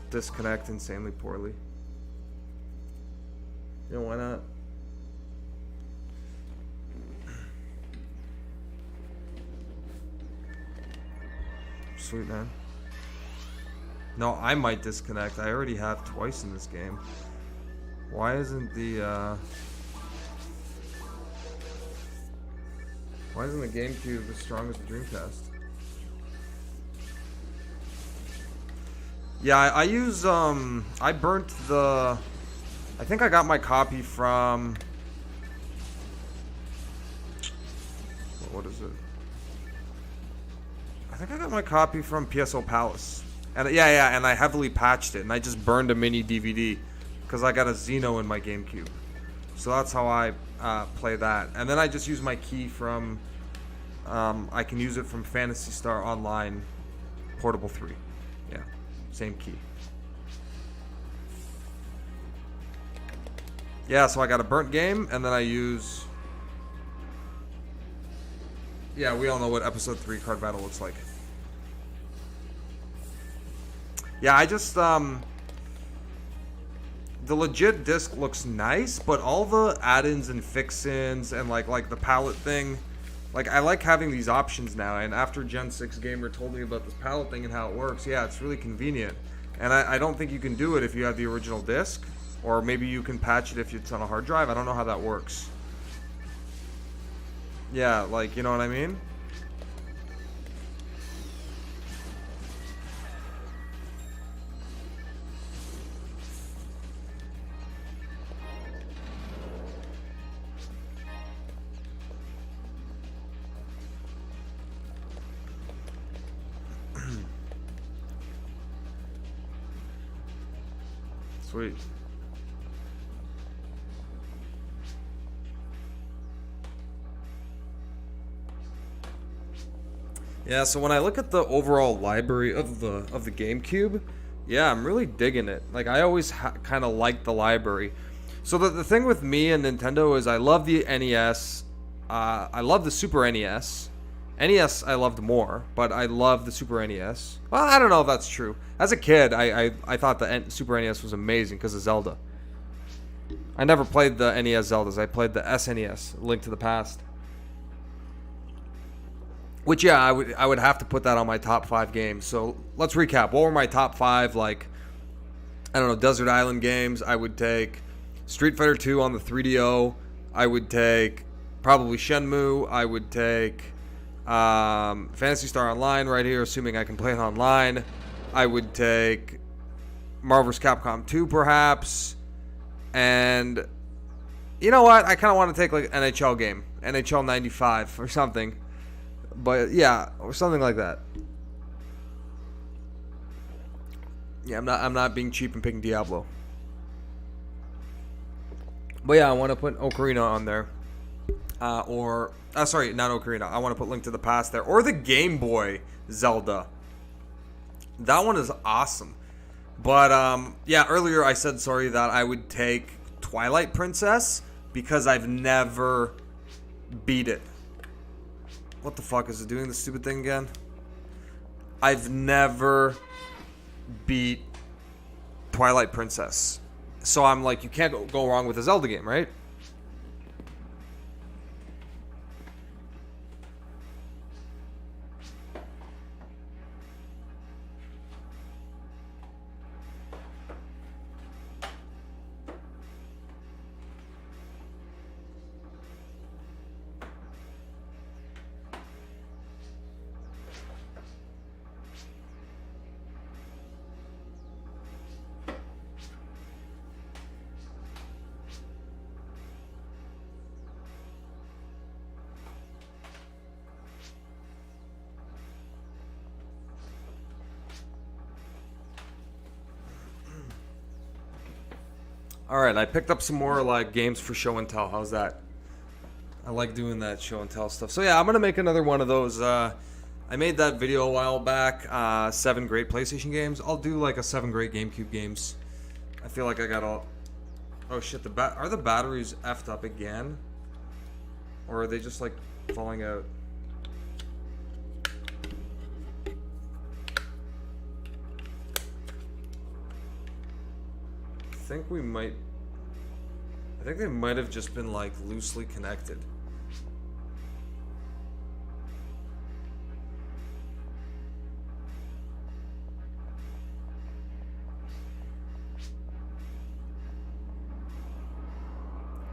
disconnect insanely poorly. Yeah, why not? Sweet, man. No, I might disconnect. I already have twice in this game. Why isn't the, Why isn't the GameCube as strong as the Dreamcast? Yeah, I use, I burnt the... I think I got my copy from... What is it? I think I got my copy from PSO Palace. And yeah, and I heavily patched it, and I just burned a mini DVD because I got a Xeno in my GameCube. So that's how I play that. And then I just use my key from... I can use it from Phantasy Star Online Portable 3. Yeah, same key. Yeah, so I got a burnt game, and then I use... Yeah, we all know what Episode 3 card battle looks like. Yeah, I just, the legit disc looks nice, but all the add-ins and fix-ins and, like the palette thing, like, I like having these options now, and after Gen 6 Gamer told me about this palette thing and how it works, yeah, it's really convenient. And I don't think you can do it if you have the original disc, or maybe you can patch it if it's on a hard drive. I don't know how that works. Yeah, like, you know what I mean? Sweet. Yeah, so when I look at the overall library of the GameCube, yeah, I'm really digging it. Like, I always kind of like the library. So the thing with me and Nintendo is I love the NES. I love the Super NES. NES I loved more, but I love the Super NES. Well, I don't know if that's true. As a kid, I thought the Super NES was amazing because of Zelda. I never played the NES Zeldas. I played the SNES, Link to the Past. Which, yeah, I would have to put that on my top 5 games. So let's recap. What were my top 5, like, I don't know, Desert Island games? I would take Street Fighter 2 on the 3DO. I would take probably Shenmue. I would take Phantasy Star Online right here, assuming I can play it online. I would take Marvel vs. Capcom 2, perhaps. And you know what? I kind of want to take, like, NHL game. NHL 95 or something. But yeah, or something like that. Yeah, I'm not being cheap and picking Diablo. But yeah, I want to put Ocarina on there. Sorry, not Ocarina. I want to put Link to the Past there. Or the Game Boy Zelda. That one is awesome. But yeah, earlier I said, sorry, that I would take Twilight Princess because I've never beat it. What the fuck is it doing, this stupid thing again? I've never beat Twilight Princess. So I'm like, you can't go wrong with a Zelda game, right? Alright, I picked up some more like games for show and tell. How's that? I like doing that show and tell stuff. So yeah, I'm gonna make another one of those. I made that video a while back, 7 great PlayStation games. I'll do like a 7 great GameCube games. I feel like I got all... Oh shit, are the batteries effed up again? Or are they just like falling out? I think they might have just been like loosely connected.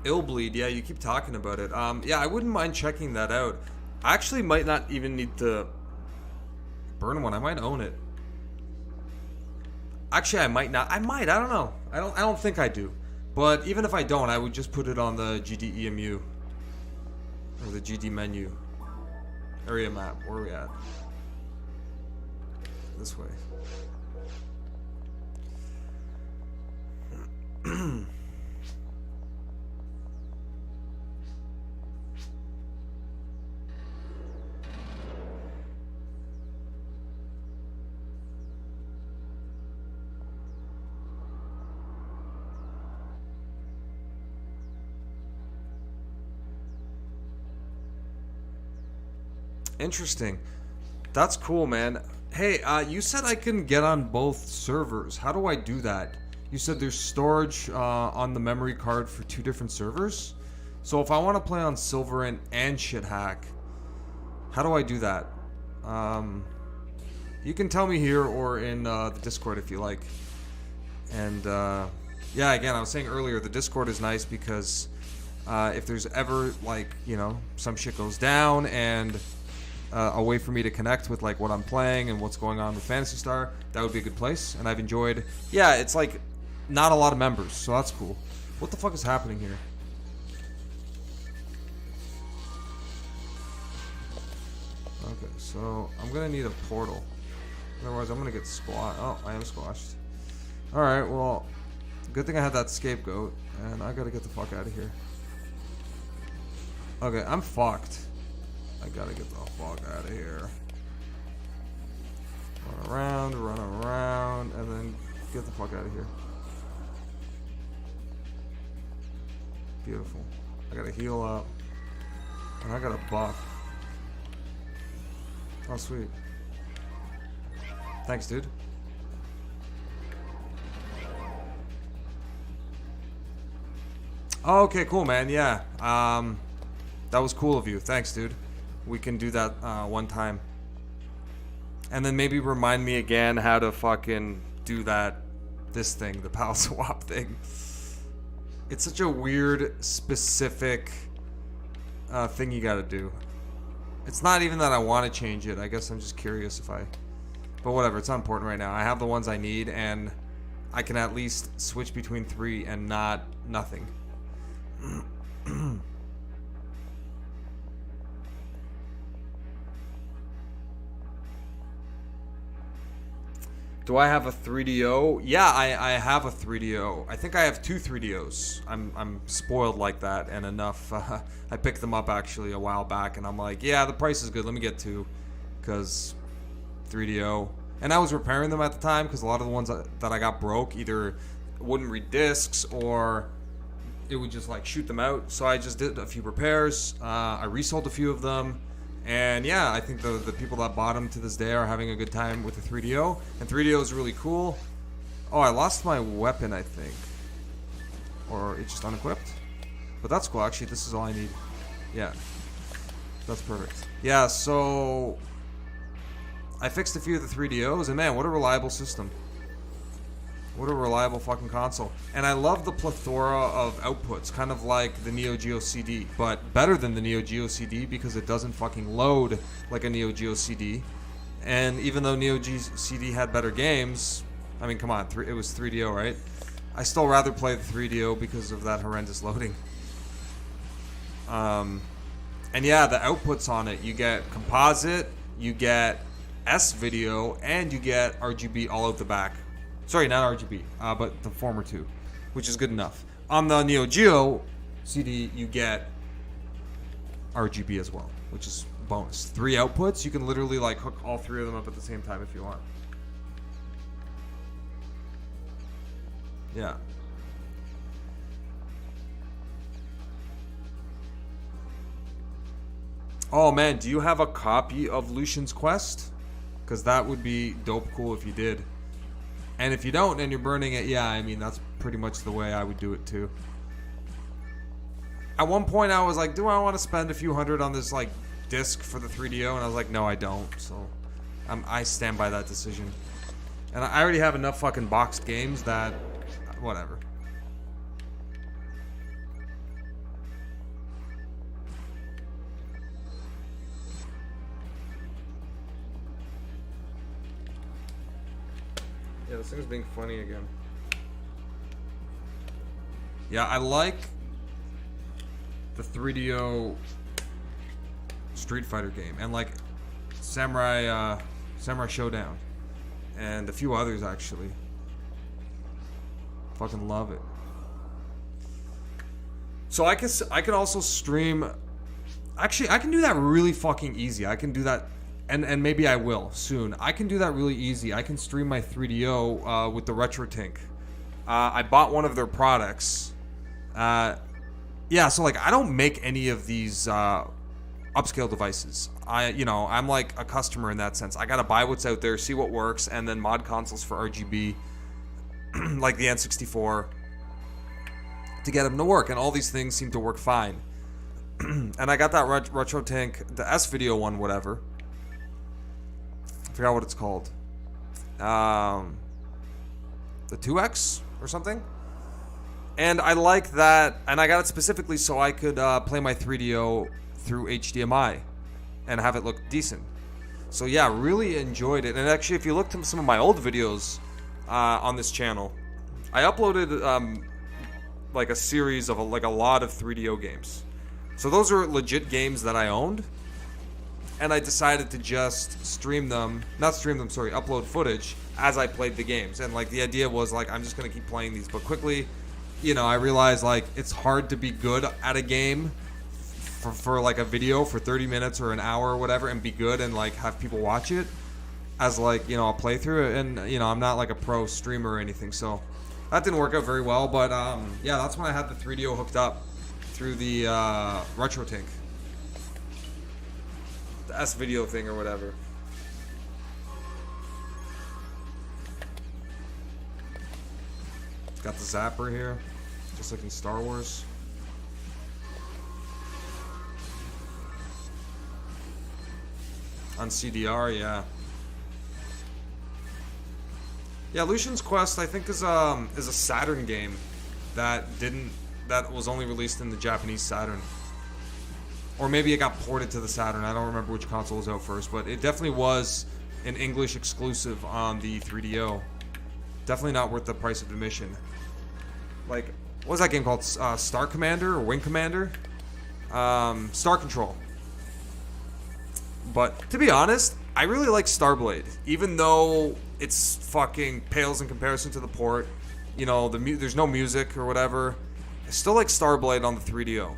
Illbleed, yeah, you keep talking about it. Yeah, I wouldn't mind checking that out. I actually might not even need to burn one. I might own it. Actually, I might not. I might. I don't know. I don't think I do. But even if I don't, I would just put it on the GDEMU or the GD menu area map. Where are we at? This way. Interesting. That's cool, man. Hey, you said I can get on both servers. How do I do that? You said there's storage on the memory card for 2 different servers? So if I want to play on Silverant and Schthack, how do I do that? You can tell me here or in the Discord if you like. And yeah, again, I was saying earlier, the Discord is nice because if there's ever, like, you know, some shit goes down and a way for me to connect with like what I'm playing and what's going on with Phantasy Star, that would be a good place. And I've enjoyed, yeah, it's like not a lot of members, so that's cool. What the fuck is happening here? Okay, so I'm gonna need a portal, otherwise I'm gonna get squashed. Oh, I am squashed. Alright, well, good thing I had that scapegoat, and I gotta get the fuck out of here. Okay, I'm fucked. I gotta get the fuck out of here. Run around, and then get the fuck out of here. Beautiful. I gotta heal up. And I got a buff. Oh, sweet. Thanks, dude. Oh, okay, cool, man. Yeah. That was cool of you. Thanks, dude. We can do that one time. And then maybe remind me again how to fucking do this thing, the pal swap thing. It's such a weird, specific thing you gotta do. It's not even that I want to change it. I guess I'm just curious if I... But whatever, it's not important right now. I have the ones I need, and I can at least switch between 3 and nothing. Do I have a 3DO? Yeah, I have a 3DO. I think I have 2 3DOs. I'm spoiled like that and enough. I picked them up actually a while back, and I'm like, yeah, the price is good. Let me get 2, because 3DO. And I was repairing them at the time because a lot of the ones that I got broke either wouldn't read discs or it would just like shoot them out. So I just did a few repairs. I resold a few of them. And yeah, I think the people that bought them to this day are having a good time with the 3DO. And 3DO is really cool. Oh, I lost my weapon, I think. Or it's just unequipped. But that's cool, actually. This is all I need. Yeah. That's perfect. Yeah, so... I fixed a few of the 3DOs, and man, what a reliable system. What a reliable fucking console. And I love the plethora of outputs, kind of like the Neo Geo CD, but better than the Neo Geo CD because it doesn't fucking load like a Neo Geo CD. And even though Neo Geo CD had better games, I mean, come on, it was 3DO, right? I still rather play the 3DO because of that horrendous loading. And yeah, the outputs on it, you get composite, you get S-video, and you get RGB all out the back. Sorry, not RGB, but the former 2. which is good enough. On the Neo Geo CD, you get RGB as well, which is bonus. 3 outputs, you can literally like hook all 3 of them up at the same time if you want. Yeah. Oh man, do you have a copy of Lucian's Quest? Because that would be dope cool if you did. And if you don't and you're burning it, yeah, I mean, that's pretty much the way I would do it too. At one point I was like, do I want to spend a few hundred on this like disc for the 3DO? And I was like, no, I don't. So I stand by that decision. And I already have enough fucking boxed games that, whatever. Yeah, this thing's being funny again. Yeah, I like the 3DO Street Fighter game and like Samurai Showdown and a few others actually. Fucking love it. So I can also stream. Actually, I can do that really fucking easy. I can do that. And maybe I will soon. I can do that really easy. I can stream my 3DO with the RetroTink. I bought one of their products. Yeah, so like I don't make any of these upscale devices. I'm like a customer in that sense. I gotta buy what's out there, see what works, and then mod consoles for RGB, like the N64, to get them to work. And all these things seem to work fine. And I got that RetroTink, the S-Video one, whatever. I forgot what it's called. The 2X or something. And I like that, and I got it specifically so I could play my 3DO through HDMI and have it look decent. So yeah, really enjoyed it. And actually, if you look to some of my old videos on this channel, I uploaded like a series of a lot of 3DO games. So those are legit games that I owned. And I decided to just upload footage as I played the games. And like the idea was like, I'm just gonna keep playing these, but quickly, I realized like it's hard to be good at a game for like a video for 30 minutes or an hour or whatever and be good and like have people watch it as like, a playthrough. And I'm not like a pro streamer or anything, so that didn't work out very well. But yeah, that's when I had the 3DO hooked up through the RetroTink. The S-Video thing or whatever. It's got the zapper here, just like in Star Wars. On CDR, yeah. Yeah, Lucian's Quest I think is a Saturn game that was only released in the Japanese Saturn. Or maybe it got ported to the Saturn. I don't remember which console was out first, but it definitely was an English exclusive on the 3DO. Definitely not worth the price of admission. Like, what was that game called? Star Commander or Wing Commander? Star Control. But to be honest, I really like Starblade, even though it's fucking pales in comparison to the port. There's no music or whatever. I still like Starblade on the 3DO.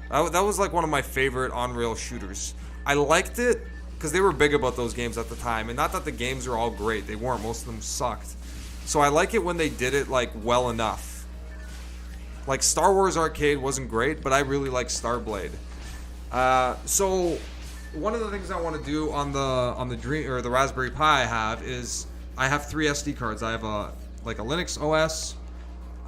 That was like one of my favorite on-rail shooters. I liked it because they were big about those games at the time. And not that the games are all great. They weren't. Most of them sucked. So I like it when they did it like well enough. Like Star Wars Arcade wasn't great, but I really like Starblade. So one of the things I want to do on the Dream or the Raspberry Pi I have 3 SD cards. I have a Linux OS.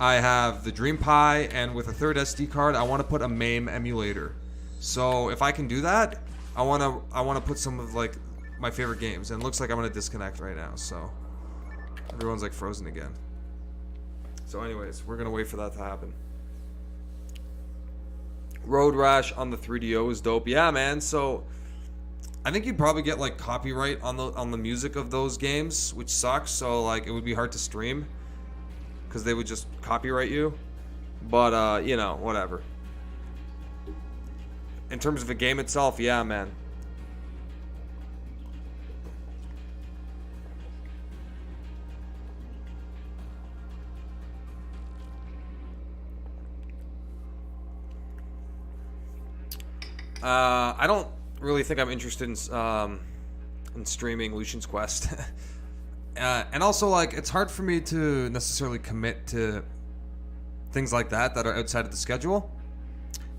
I have the Dream Pi, and with a third SD card, I want to put a MAME emulator. So if I can do that, I want to put some of like my favorite games. And it looks like I'm gonna disconnect right now, so everyone's like frozen again. So anyways, we're gonna wait for that to happen. Road Rash on the 3DO is dope. Yeah, man. So I think you'd probably get like copyright on the music of those games, which sucks. So like it would be hard to stream, because they would just copyright you. But, whatever. In terms of the game itself, yeah, man. I don't really think I'm interested in streaming Lucian's Quest. And also, like, it's hard for me to necessarily commit to things like that are outside of the schedule.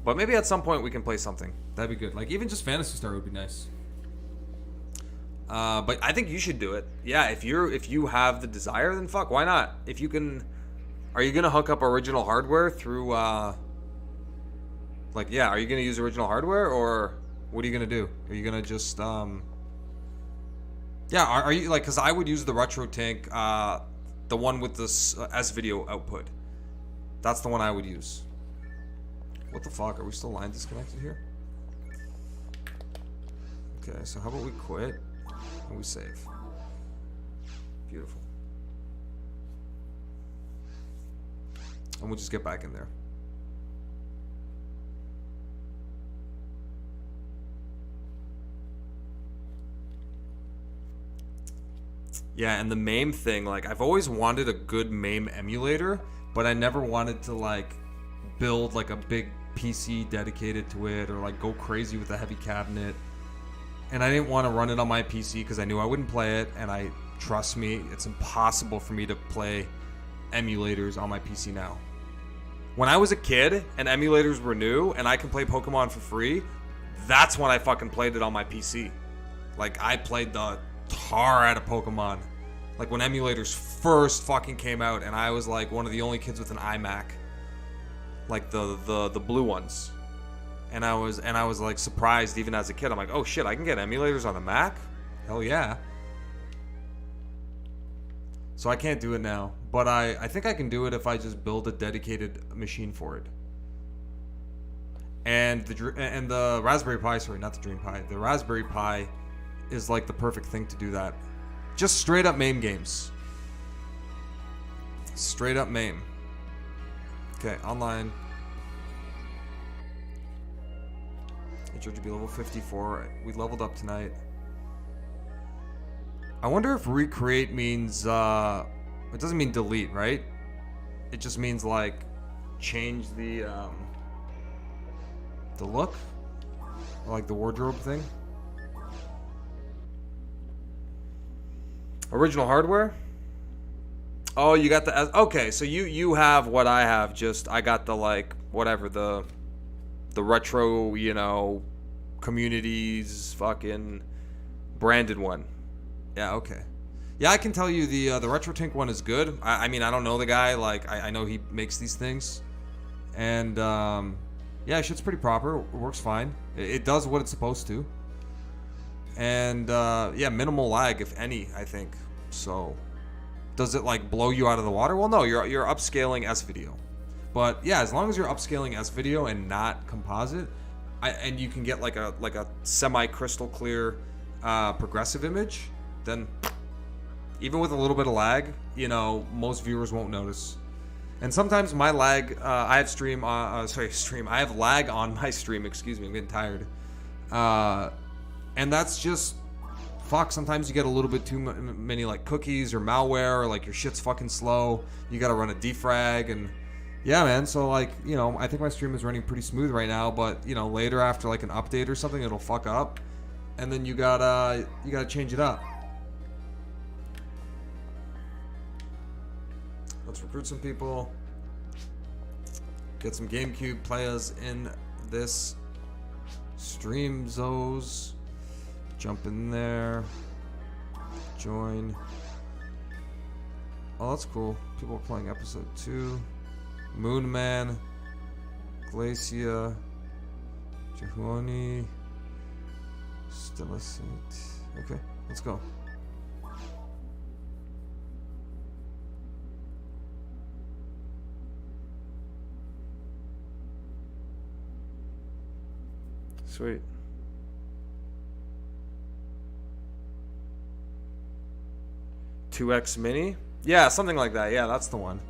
But maybe at some point we can play something. That'd be good. Like, even just Phantasy Star would be nice. But I think you should do it. Yeah, if you have the desire, then fuck, why not? If you can, are you gonna hook up original hardware through? Are you gonna use original hardware, or what are you gonna do? Are you gonna just Yeah, are you like? Because I would use the Retro Tank, the one with this S video output. That's the one I would use. What the fuck? Are we still line disconnected here? Okay, so how about we quit and we save? Beautiful. And we'll just get back in there. Yeah, and the MAME thing, like, I've always wanted a good MAME emulator, but I never wanted to, like, build, like, a big PC dedicated to it, or, like, go crazy with a heavy cabinet. And I didn't want to run it on my PC because I knew I wouldn't play it, and trust me, it's impossible for me to play emulators on my PC now. When I was a kid and emulators were new and I could play Pokemon for free, that's when I fucking played it on my PC. Like, I played the tar out of Pokemon. Like, when emulators first fucking came out, and I was like one of the only kids with an iMac, like the blue ones, and I was like surprised even as a kid. I'm like, oh shit, I can get emulators on a Mac? Hell yeah. So I can't do it now, but I think I can do it if I just build a dedicated machine for it. And the Raspberry Pi, sorry, not the Dream Pi, the Raspberry Pi is like the perfect thing to do that. Just straight up MAME games. Straight up MAME. Okay, online. HDrgb level 54. We leveled up tonight. I wonder if recreate means, it doesn't mean delete, right? It just means, like, change the look? Or, like, the wardrobe thing? Original hardware? Oh, you got the... Okay, so you have what I have, just... I got the, like, whatever, the retro, you know, communities fucking branded one. Yeah, okay. Yeah, I can tell you the Retro Tank one is good. I mean, I don't know the guy. Like, I know he makes these things. And, yeah, shit's pretty proper. It works fine. It does what it's supposed to. And, yeah, minimal lag, if any, I think. So, does it, like, blow you out of the water? Well, no, you're upscaling S-Video. But, yeah, as long as you're upscaling S-Video and not composite, and you can get, like a semi-crystal clear progressive image, then even with a little bit of lag, you know, most viewers won't notice. And sometimes my lag, I have I have lag on my stream, excuse me, I'm getting tired. And that's just, fuck, sometimes you get a little bit too many, like, cookies or malware, or, like, your shit's fucking slow. You gotta run a defrag, and, yeah, man, so, like, you know, I think my stream is running pretty smooth right now, but, you know, later after, like, an update or something, it'll fuck up, and then you gotta change it up. Let's recruit some people. Get some GameCube players in this stream zos. Jump in there. Join. Oh, that's cool. People are playing episode 2. Moonman. Glacia. Jehoni. Stillicent. Okay, let's go. Sweet. $2X Mini? Yeah, something like that. Yeah, that's the one.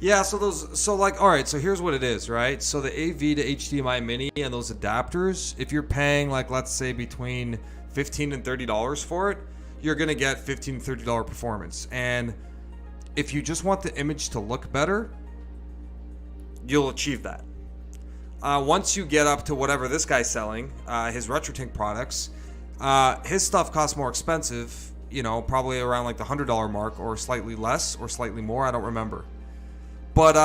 Yeah, so like, alright, so here's what it is, right? So the AV to HDMI Mini and those adapters, if you're paying, like, let's say between $15 and $30 for it, you're gonna get $15 to $30 performance. And if you just want the image to look better, you'll achieve that. Once you get up to whatever this guy's selling, his RetroTink products, his stuff costs more expensive, you know, probably around like the $100 mark or slightly less or slightly more. I don't remember. But,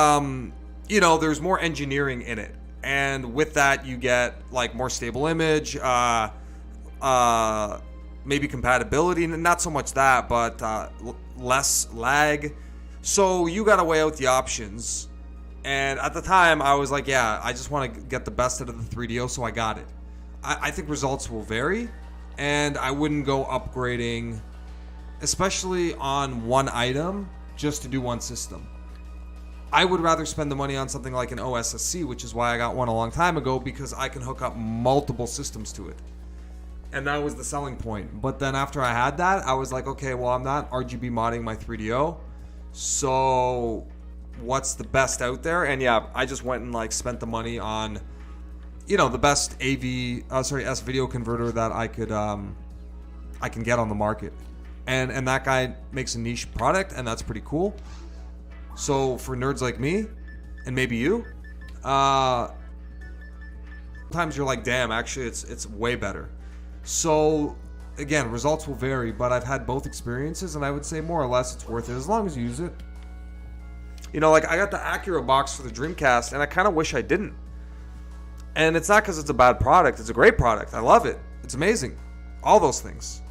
you know, there's more engineering in it. And with that, you get like more stable image, maybe compatibility, not so much that, but less lag. So you got to weigh out the options. And at the time, I was like, yeah, I just want to get the best out of the 3DO, so I got it. I think results will vary, and I wouldn't go upgrading, especially on one item, just to do one system. I would rather spend the money on something like an OSSC, which is why I got one a long time ago, because I can hook up multiple systems to it. And that was the selling point. But then after I had that, I was like, okay, well, I'm not RGB modding my 3DO, so what's the best out there? And yeah, I just went and like spent the money on, you know, the best S video converter that I can get on the market. And that guy makes a niche product, and that's pretty cool. So for nerds like me, and maybe you, sometimes you're like, damn, actually it's way better. So again, results will vary, but I've had both experiences, and I would say more or less it's worth it as long as you use it. You know, like I got the Acura box for the Dreamcast, and I kind of wish I didn't. And it's not because it's a bad product. It's a great product. I love it. It's amazing. All those things.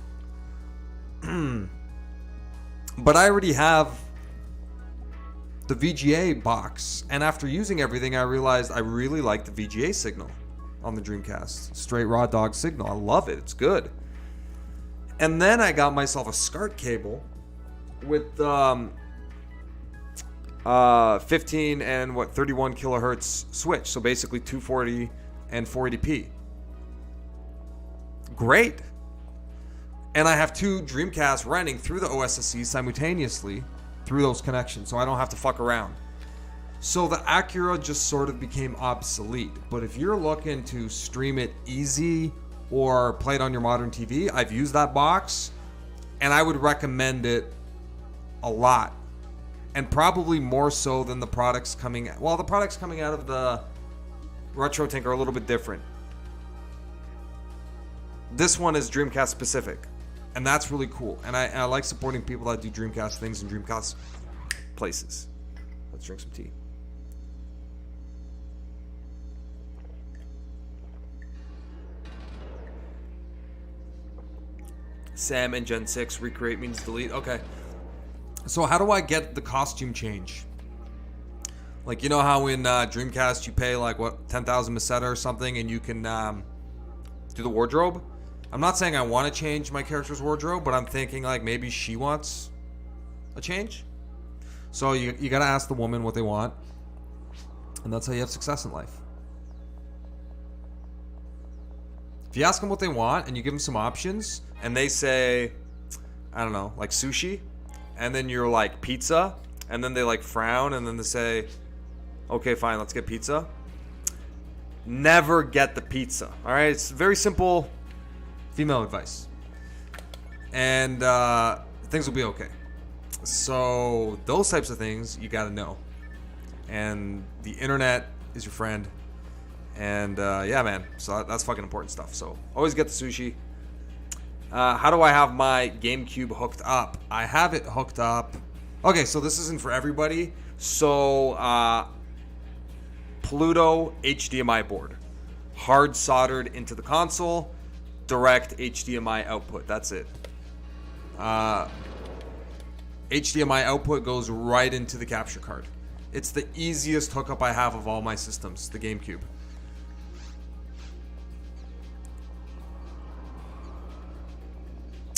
But I already have the VGA box, and after using everything, I realized I really like the VGA signal on the Dreamcast. Straight raw dog signal. I love it. It's good. And then I got myself a SCART cable with 15 and 31 kilohertz switch. So basically 240 and 480p. Great. And I have two Dreamcasts running through the OSSC simultaneously through those connections, so I don't have to fuck around. So the Acura just sort of became obsolete. But if you're looking to stream it easy or play it on your modern TV, I've used that box, and I would recommend it a lot. And probably more so than the products coming... Well, the products coming out of the RetroTink are a little bit different. This one is Dreamcast specific. And that's really cool. And I like supporting people that do Dreamcast things in Dreamcast places. Let's drink some tea. Sam and Gen 6, recreate means delete. Okay. So how do I get the costume change? Like, you know how in Dreamcast you pay like, what, 10,000 Meseta or something, and you can do the wardrobe? I'm not saying I want to change my character's wardrobe, but I'm thinking like maybe she wants a change. So you got to ask the woman what they want, and that's how you have success in life. If you ask them what they want and you give them some options, and they say, I don't know, like sushi, and then you're like pizza, and then they like frown, and then they say, okay, fine, let's get pizza. Never get the pizza. All right, it's very simple female advice, and things will be okay. So those types of things you got to know, and the internet is your friend. And yeah, man, so that's fucking important stuff. So always get the sushi. How do I have my GameCube hooked up? I have it hooked up. Okay, so this isn't for everybody. So Pluto HDMI board, hard soldered into the console, direct HDMI output. That's it. HDMI output goes right into the capture card. It's the easiest hookup I have of all my systems, the GameCube.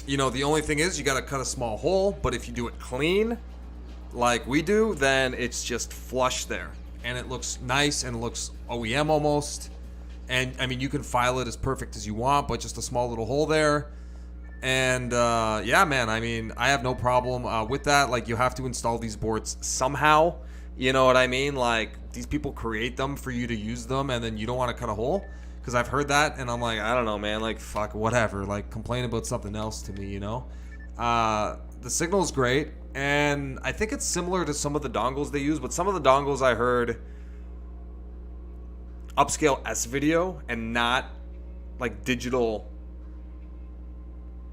You know, the only thing is you got to cut a small hole, but if you do it clean, like we do, then it's just flush there. And it looks nice and looks OEM almost. And, I mean, you can file it as perfect as you want, but just a small little hole there. And, yeah, man, I mean, I have no problem with that. Like, you have to install these boards somehow. You know what I mean? Like, these people create them for you to use them, and then you don't want to cut a hole. Because I've heard that, and I'm like, I don't know, man. Like, fuck, whatever. Like, complain about something else to me, you know? the signal is great, and I think it's similar to some of the dongles they use, but some of the dongles I heard upscale S video and not like digital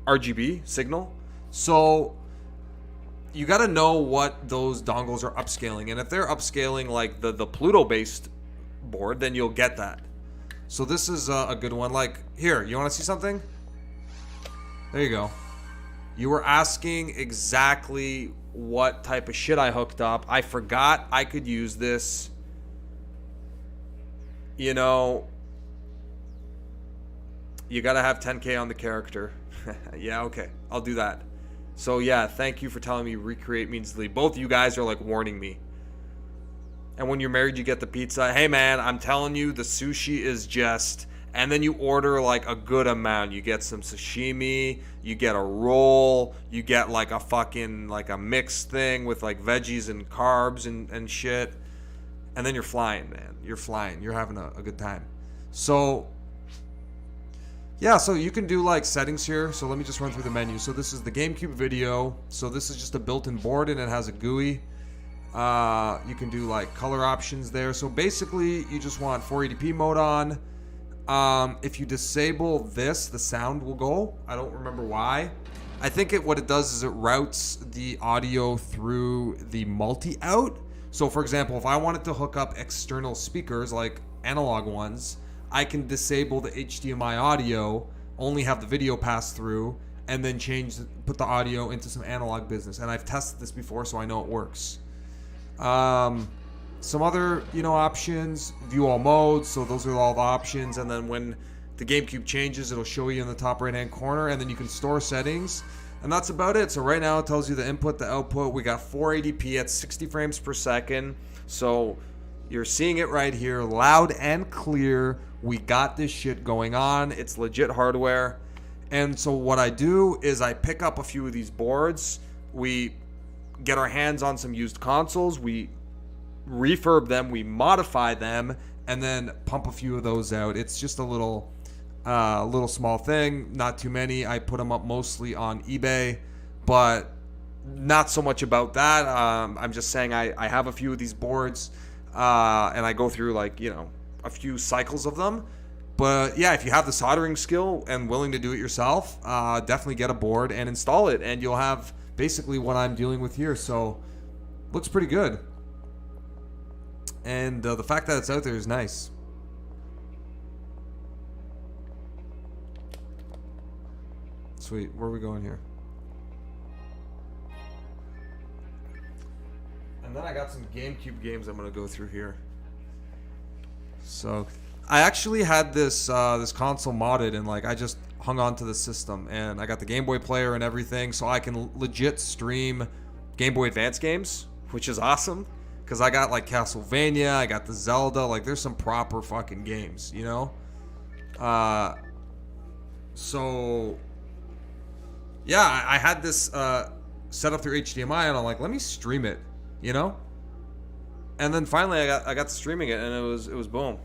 RGB signal. So you got to know what those dongles are upscaling, and if they're upscaling like the Pluto based board, then you'll get that. So this is a good one. Like, here, you want to see something? There you go. You were asking exactly what type of shit I hooked up. I forgot I could use this. You know, you gotta have 10K on the character. Yeah, okay, I'll do that. So yeah, thank you for telling me recreate means delete. Both of you guys are like warning me. And when you're married, you get the pizza. Hey man, I'm telling you, the sushi is just... And then you order like a good amount. You get some sashimi, you get a roll, you get like a fucking, like a mixed thing with like veggies and carbs and shit. And then you're flying, man. You're flying. You're having a good time. So, yeah, so you can do like settings here. So let me just run through the menu. So this is the GameCube video. So this is just a built-in board and it has a GUI. You can do like color options there. So basically you just want 480p mode on. If you disable this, the sound will go. I don't remember why. I think what it does is it routes the audio through the multi-out. So for example, if I wanted to hook up external speakers like analog ones, I can disable the HDMI audio, only have the video pass through, and then put the audio into some analog business. And I've tested this before, so I know it works. Some other, options, view all modes. So those are all the options. And then when the GameCube changes, it'll show you in the top right-hand corner, and then you can store settings. And that's about it. So right now it tells you the input, the output. We got 480p at 60 frames per second. So you're seeing it right here, loud and clear. We got this shit going on. It's legit hardware. And so what I do is I pick up a few of these boards. We get our hands on some used consoles. We refurb them, we modify them, and then pump a few of those out. It's just a little small thing, not too many. I put them up mostly on eBay, but not so much about that. I'm just saying I have a few of these boards, and I go through like, a few cycles of them. But yeah, if you have the soldering skill and willing to do it yourself, definitely get a board and install it, and you'll have basically what I'm dealing with here. So looks pretty good. And the fact that it's out there is nice. Sweet. Where are we going here? And then I got some GameCube games I'm going to go through here. So I actually had this console modded, and like I just hung on to the system, and I got the Game Boy player and everything, so I can legit stream Game Boy Advance games, which is awesome. Because I got like Castlevania, I got the Zelda, like there's some proper fucking games, So, yeah, I had this set up through HDMI, and I'm like, let me stream it, And then finally I got to streaming it, and it was boom.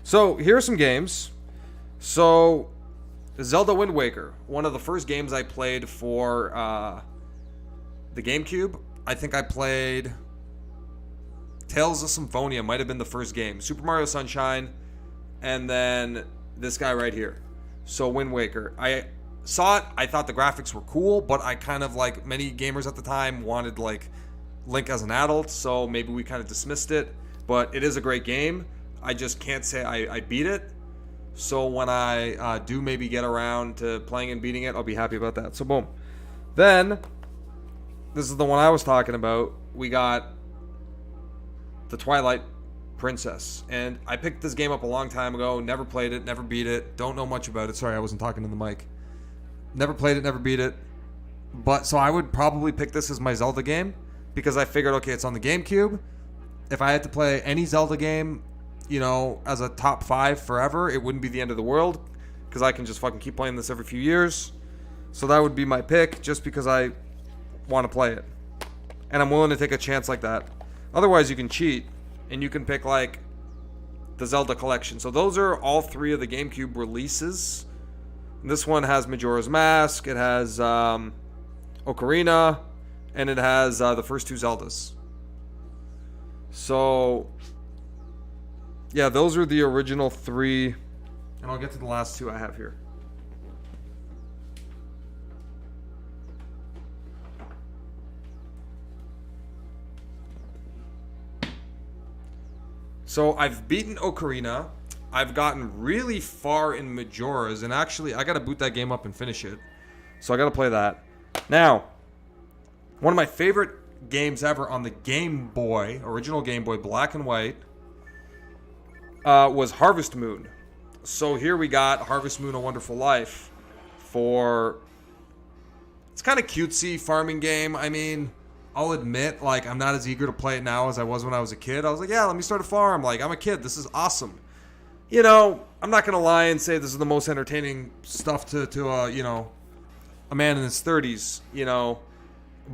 So here are some games. So, Zelda Wind Waker, one of the first games I played for the GameCube. I think I played Tales of Symphonia, might have been the first game. Super Mario Sunshine, and then this guy right here. So Wind Waker. I saw it, I thought the graphics were cool, but I kind of, like many gamers at the time, wanted like Link as an adult, so maybe we kind of dismissed it. But it is a great game. I just can't say I beat it. So when I do maybe get around to playing and beating it, I'll be happy about that. So boom. Then, this is the one I was talking about. We got the Twilight Princess. And I picked this game up a long time ago. Never played it, never beat it. Don't know much about it. Sorry, I wasn't talking to the mic. Never played it, never beat it. But so I would probably pick this as my Zelda game, because I figured, okay, it's on the GameCube. If I had to play any Zelda game, as a top 5 forever, it wouldn't be the end of the world, because I can just fucking keep playing this every few years. So that would be my pick, just because I want to play it. And I'm willing to take a chance like that. Otherwise, you can cheat, and you can pick, like, the Zelda collection. So those are all 3 of the GameCube releases. And this one has Majora's Mask. It has Ocarina, and it has the first 2 Zeldas. So, yeah, those are the original 3. And I'll get to the last 2 I have here. So I've beaten Ocarina. I've gotten really far in Majora's, and actually I gotta boot that game up and finish it. So I gotta play that. Now, one of my favorite games ever on the Game Boy, original Game Boy, black and white, was Harvest Moon. So here we got Harvest Moon: A Wonderful Life for... It's kind of cutesy farming game. I mean, I'll admit, like, I'm not as eager to play it now as I was when I was a kid. I was like, yeah, let me start a farm. Like, I'm a kid. This is awesome. You know, I'm not going to lie and say this is the most entertaining stuff to you know, a man in his 30s, you know.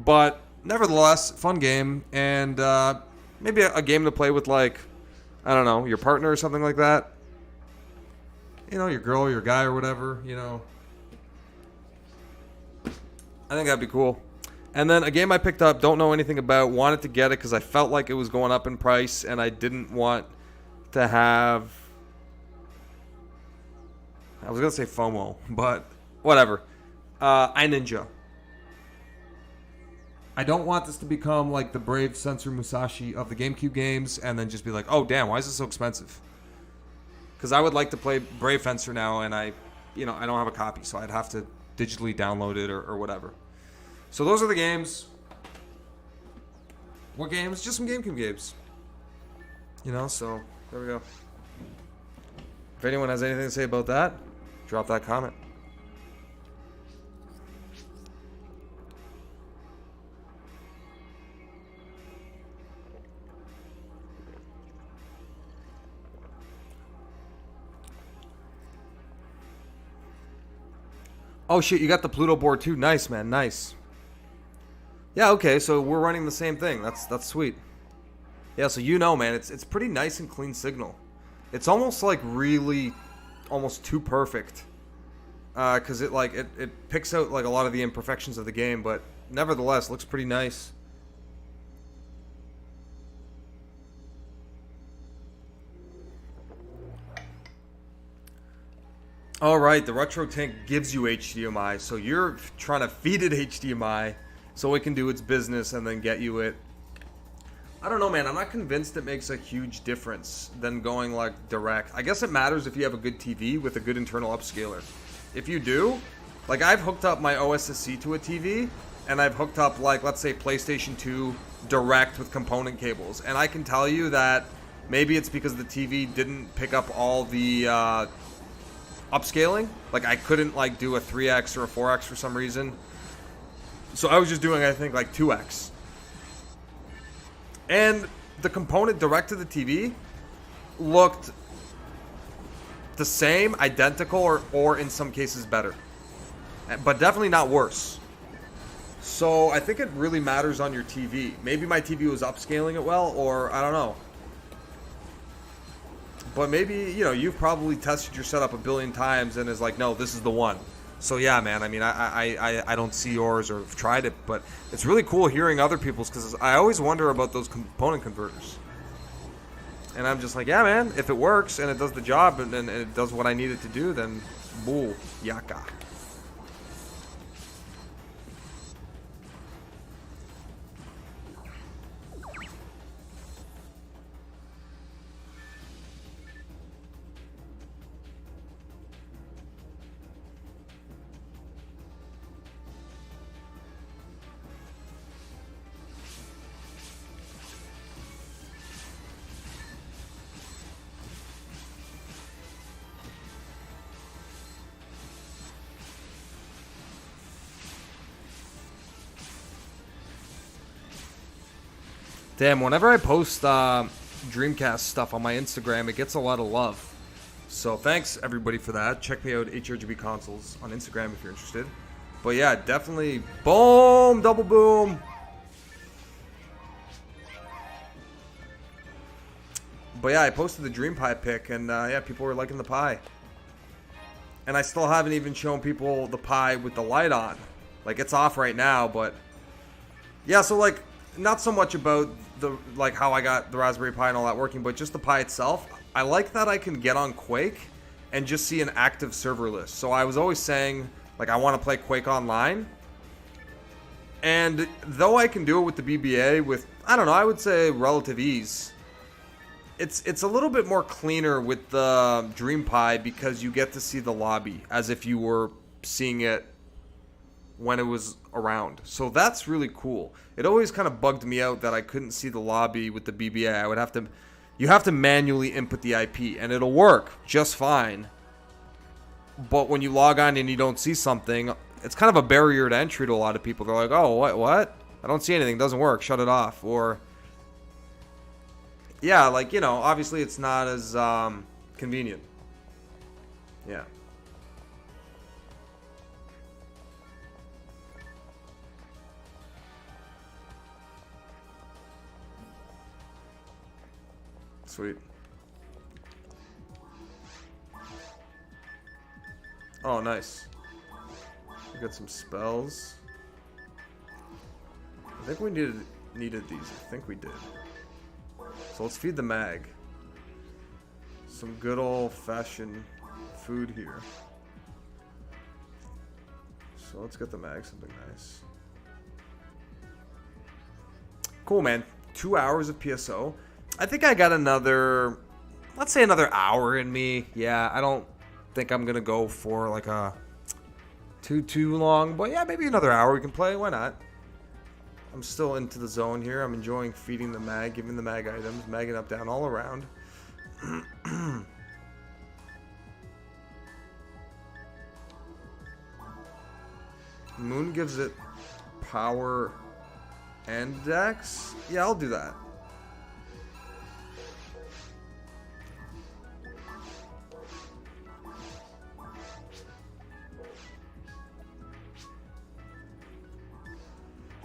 But nevertheless, fun game. And maybe a game to play with, like, I don't know, your partner or something like that. You know, your girl or your guy or whatever, you know. I think that'd be cool. And then a game I picked up, don't know anything about, wanted to get it because I felt like it was going up in price and I didn't want to have... I was going to say FOMO, but whatever. iNinja. I don't want this to become like the Brave Sensor Musashi of the GameCube games and then just be like, oh, damn, why is this so expensive? Because I would like to play Brave Fencer now and I don't have a copy, so I'd have to digitally download it or whatever. So those are the games. What games? Just some GameCube games. You know, so there we go. If anyone has anything to say about that, drop that comment. Oh shit, you got the Pluto board too. Nice, man, nice. Yeah, okay, so we're running the same thing. That's sweet. Yeah, so you know, man, it's pretty nice and clean signal. It's almost like really almost too perfect. Cuz it picks out like a lot of the imperfections of the game, but nevertheless looks pretty nice. All right, the Retro Tank gives you HDMI, so you're trying to feed it HDMI so it can do its business and then get you it. I don't know, man. I'm not convinced it makes a huge difference than going like direct. I guess it matters if you have a good TV with a good internal upscaler. If you do, like I've hooked up my OSSC to a TV, and I've hooked up like, let's say, PlayStation 2 direct with component cables, and I can tell you that maybe it's because the TV didn't pick up all the upscaling. Like I couldn't like do a 3x or a 4x for some reason. So I was just doing, I think, like 2x. And the component direct to the TV looked the same, identical, or in some cases better. But definitely not worse. So I think it really matters on your TV. Maybe my TV was upscaling it well, or I don't know. But maybe, you know, you've probably tested your setup a billion times and is like, no, this is the one. So yeah, man, I mean, I don't see yours or have tried it, but it's really cool hearing other people's, because I always wonder about those component converters. And I'm just like, yeah, man, if it works and it does the job and it does what I need it to do, then boo, yaka. Damn, whenever I post Dreamcast stuff on my Instagram, it gets a lot of love. So thanks, everybody, for that. Check me out, hdrgb Consoles, on Instagram if you're interested. But yeah, definitely, boom, double boom. But yeah, I posted the Dream Pie pic, and yeah, people were liking the pie. And I still haven't even shown people the pie with the light on. Like, it's off right now, but yeah, so like, not so much about the, like, how I got the Raspberry Pi and all that working, but just the Pi itself. I like that I can get on Quake and just see an active server list. So I was always saying, like, I want to play Quake Online. And though I can do it with the BBA with, I don't know, I would say relative ease, it's a little bit more cleaner with the Dream Pi because you get to see the lobby as if you were seeing it when it was around. So that's really cool. It always kind of bugged me out that I couldn't see the lobby with the BBA. I would have to, you have to manually input the IP and it'll work just fine. But when you log on and you don't see something, it's kind of a barrier to entry to a lot of people. They're like, oh, what? I don't see anything. It doesn't work. Shut it off. Or, yeah, like, you know, obviously it's not as convenient. Yeah. Sweet. Oh, nice. We got some spells. I think we needed these. I think we did. So let's feed the mag. Some good old-fashioned food here. So let's get the mag something nice. Cool, man. 2 hours of PSO. I think I got another, let's say another hour in me. Yeah, I don't think I'm going to go for like a too long. But yeah, maybe another hour we can play. Why not? I'm still into the zone here. I'm enjoying feeding the mag, giving the mag items, magging up, down, all around. Moon gives it power and dex. Yeah, I'll do that.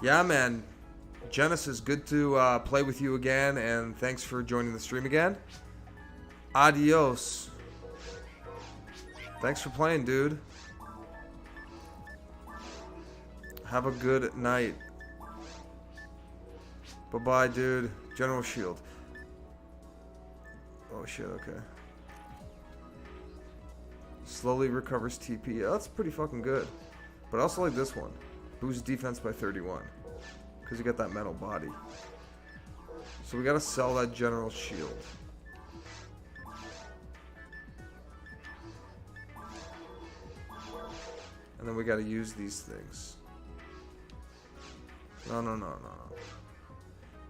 Yeah, man. Genesis, good to play with you again, and thanks for joining the stream again. Adios. Thanks for playing, dude. Have a good night. Bye-bye, dude. General Shield. Oh, shit, okay. Slowly recovers TP. Oh, that's pretty fucking good. But I also like this one. Boost defense by 31. Because you got that metal body. So we gotta sell that General Shield. And then we gotta use these things. No.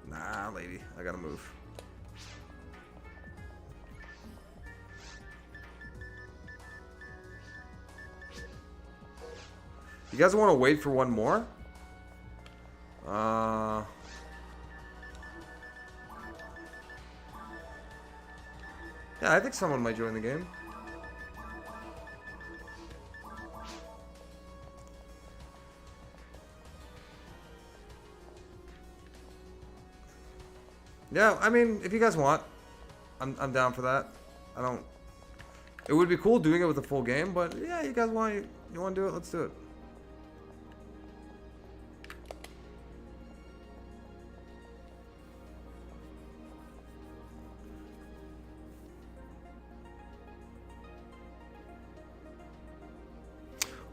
Nah, lady. I gotta move. You guys want to wait for one more? Yeah, I think someone might join the game. Yeah, I mean, if you guys want, I'm down for that. I don't. It would be cool doing it with a full game, but yeah, you guys want to do it? Let's do it.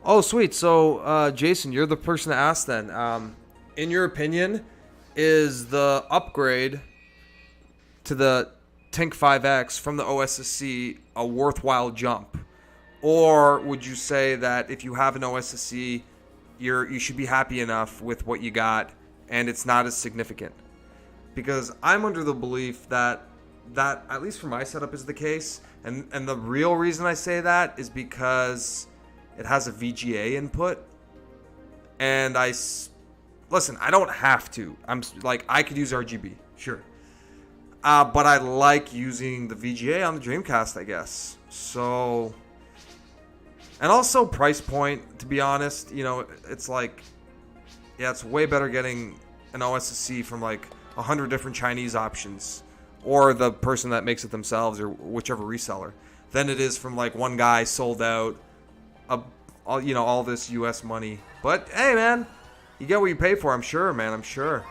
Oh, sweet. So, Jason, you're the person to ask then. In your opinion, is the upgrade to the Tink 5X from the OSSC a worthwhile jump? Or would you say that if you have an OSSC, you should be happy enough with what you got and it's not as significant? Because I'm under the belief that at least for my setup, is the case. And the real reason I say that is because it has a VGA input, and listen, I don't have to. I could use RGB, sure. But I like using the VGA on the Dreamcast, I guess. So, and also price point, to be honest, you know, it's like, yeah, it's way better getting an OSSC from like 100 different Chinese options, or the person that makes it themselves, or whichever reseller, than it is from like one guy sold out all, you know, all this U.S. money. But hey, man, you get what you pay for. I'm sure, man. I'm sure.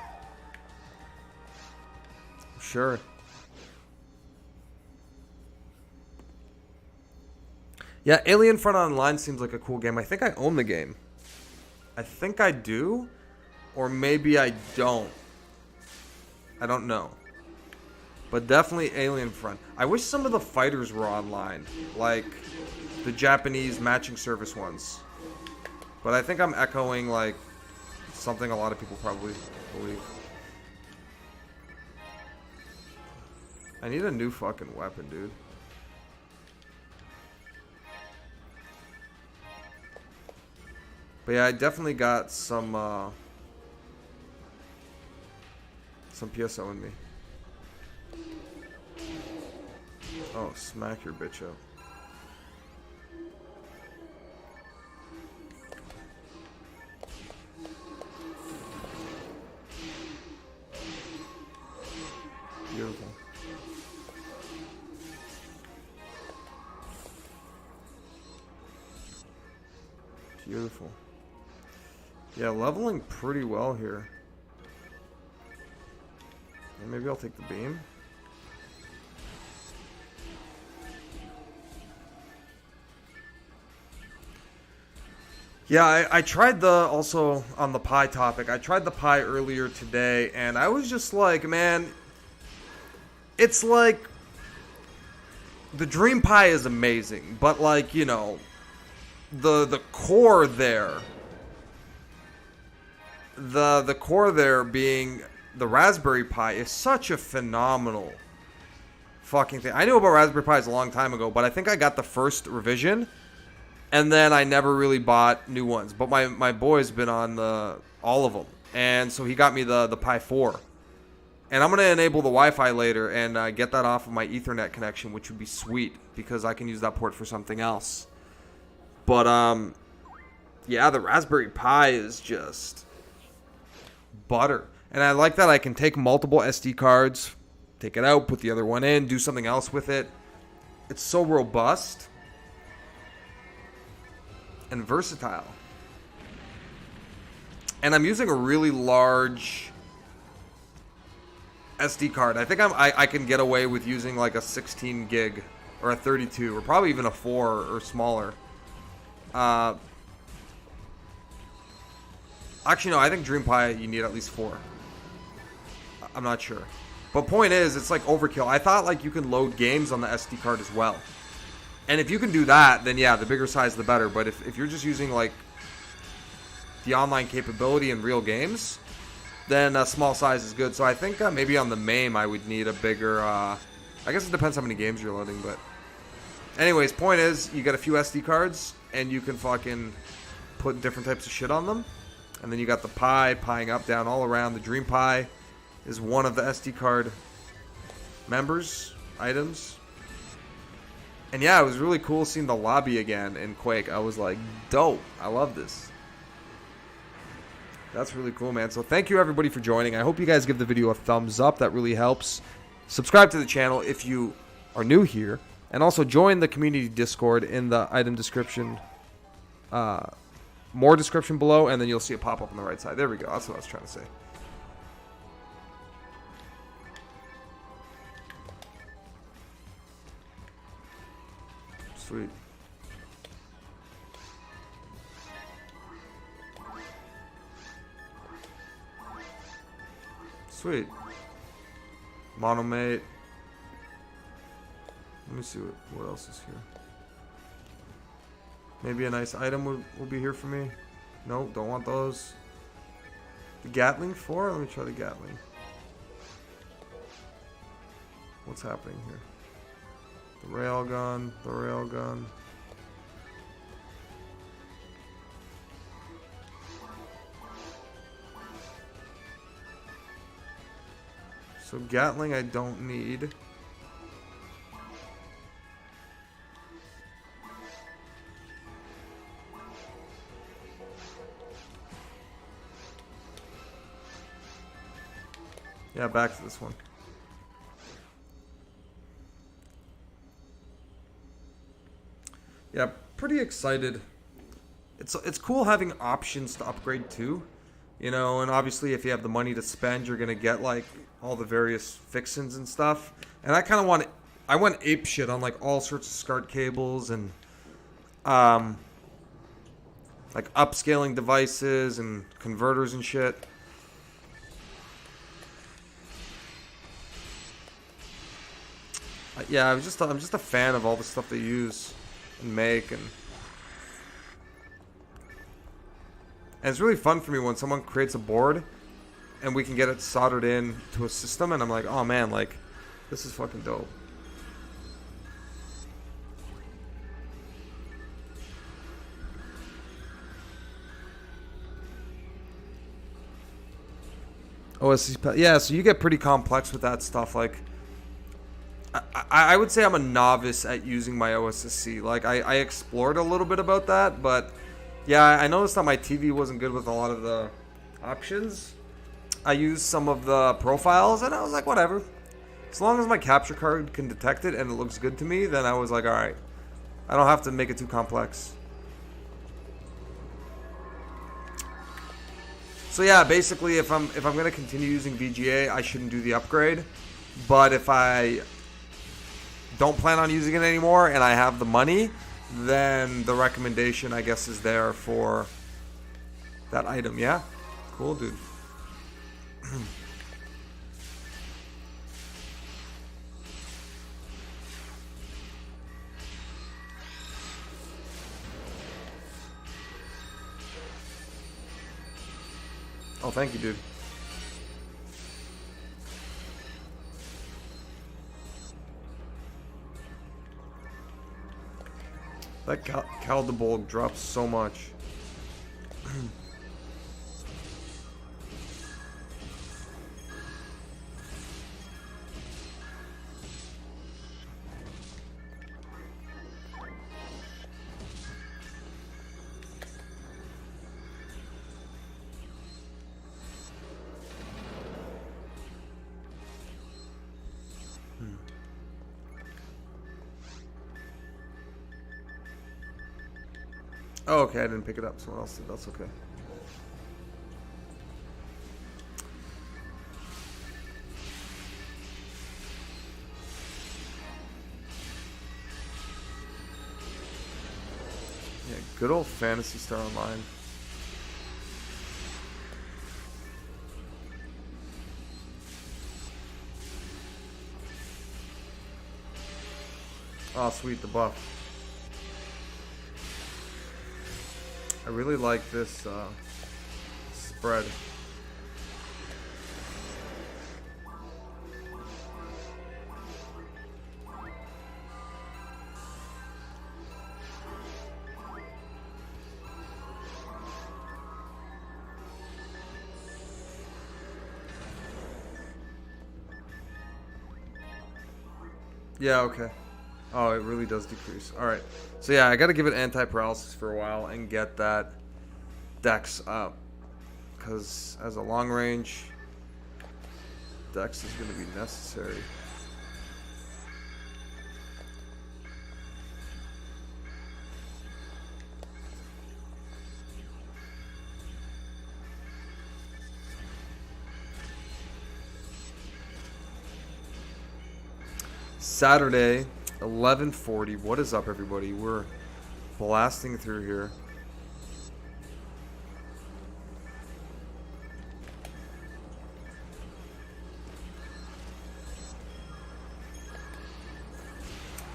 I'm sure. Yeah, Alien Front Online seems like a cool game. I think I own the game. I think I do, or maybe I don't. I don't know. But definitely Alien Front. I wish some of the fighters were online, like the Japanese matching service ones. But I think I'm echoing like something a lot of people probably believe. I need a new fucking weapon, dude. But yeah, I definitely got some PSO in me. Oh, smack your bitch up. Beautiful. Beautiful. Yeah, leveling pretty well here. And maybe I'll take the beam. Yeah, I tried the, also on the pie topic, I tried the pie earlier today, and I was just like, man, it's like, the dream pie is amazing, but like, you know, the core there, the core there being the Raspberry Pi is such a phenomenal fucking thing. I knew about Raspberry Pis a long time ago, but I think I got the first revision, and then I never really bought new ones. But my boy's been on all of them, and so he got me the Pi 4. And I'm going to enable the Wi-Fi later and get that off of my Ethernet connection, which would be sweet, because I can use that port for something else. But, yeah, the Raspberry Pi is just butter. And I like that I can take multiple SD cards, take it out, put the other one in, do something else with it. It's so robust and versatile. And I'm using a really large SD card. I think I can get away with using like a 16 gig or a 32 or probably even a 4 or smaller. Actually, no, I think Dream Pi you need at least 4. I'm not sure. But point is, it's like overkill. I thought like you can load games on the SD card as well. And if you can do that, then yeah, the bigger size the better. But if you're just using like the online capability in real games, then a small size is good. So I think maybe on the MAME I would need a bigger, I guess it depends how many games you're loading, but anyways, point is, you get a few SD cards, and you can fucking put different types of shit on them. And then you got the Pi, pieing up, down, all around. The Dream Pi is one of the SD card items. And yeah, it was really cool seeing the lobby again in Quake. I was like, dope. I love this. That's really cool, man. So thank you, everybody, for joining. I hope you guys give the video a thumbs up. That really helps. Subscribe to the channel if you are new here. And also join the community Discord in the item description. More description below, and then you'll see it pop up on the right side. There we go. That's what I was trying to say. Sweet. Sweet. Monomate. Let me see what else is here. Maybe a nice item will be here for me. Nope, don't want those. The Gatling 4? Let me try the Gatling. What's happening here? The railgun, the railgun. So Gatling I don't need. Yeah, back to this one. Yeah, pretty excited it's cool having options to upgrade too, you know. And obviously, if you have the money to spend, you're gonna get like all the various fixins and stuff. And I went ape shit on like all sorts of SCART cables and like upscaling devices and converters and shit. Yeah, I'm just a fan of all the stuff they use and make, and it's really fun for me when someone creates a board and we can get it soldered in to a system, and I'm like, oh man, like this is fucking dope. OSC, yeah, so you get pretty complex with that stuff. Like, I would say I'm a novice at using my OSSC. Like, I explored a little bit about that, but yeah, I noticed that my TV wasn't good with a lot of the options. I used some of the profiles, and I was like, whatever. As long as my capture card can detect it and it looks good to me, then I was like, alright. I don't have to make it too complex. So yeah, basically, if I'm gonna continue using VGA, I shouldn't do the upgrade. But if I don't plan on using it anymore and I have the money, then the recommendation, I guess, is there for that item. Yeah, cool, dude. Oh, thank you, dude. That Caldebol drops so much. Oh, okay, I didn't pick it up. Someone else did. That's okay. Yeah, good old Phantasy Star Online. Oh, sweet, the buff. I really like this spread. Yeah, okay. Oh, it really does decrease. Alright. So yeah, I gotta give it anti-paralysis for a while and get that dex up. Because as a long range, dex is gonna be necessary. Saturday, 11:40. What is up, everybody? We're blasting through here.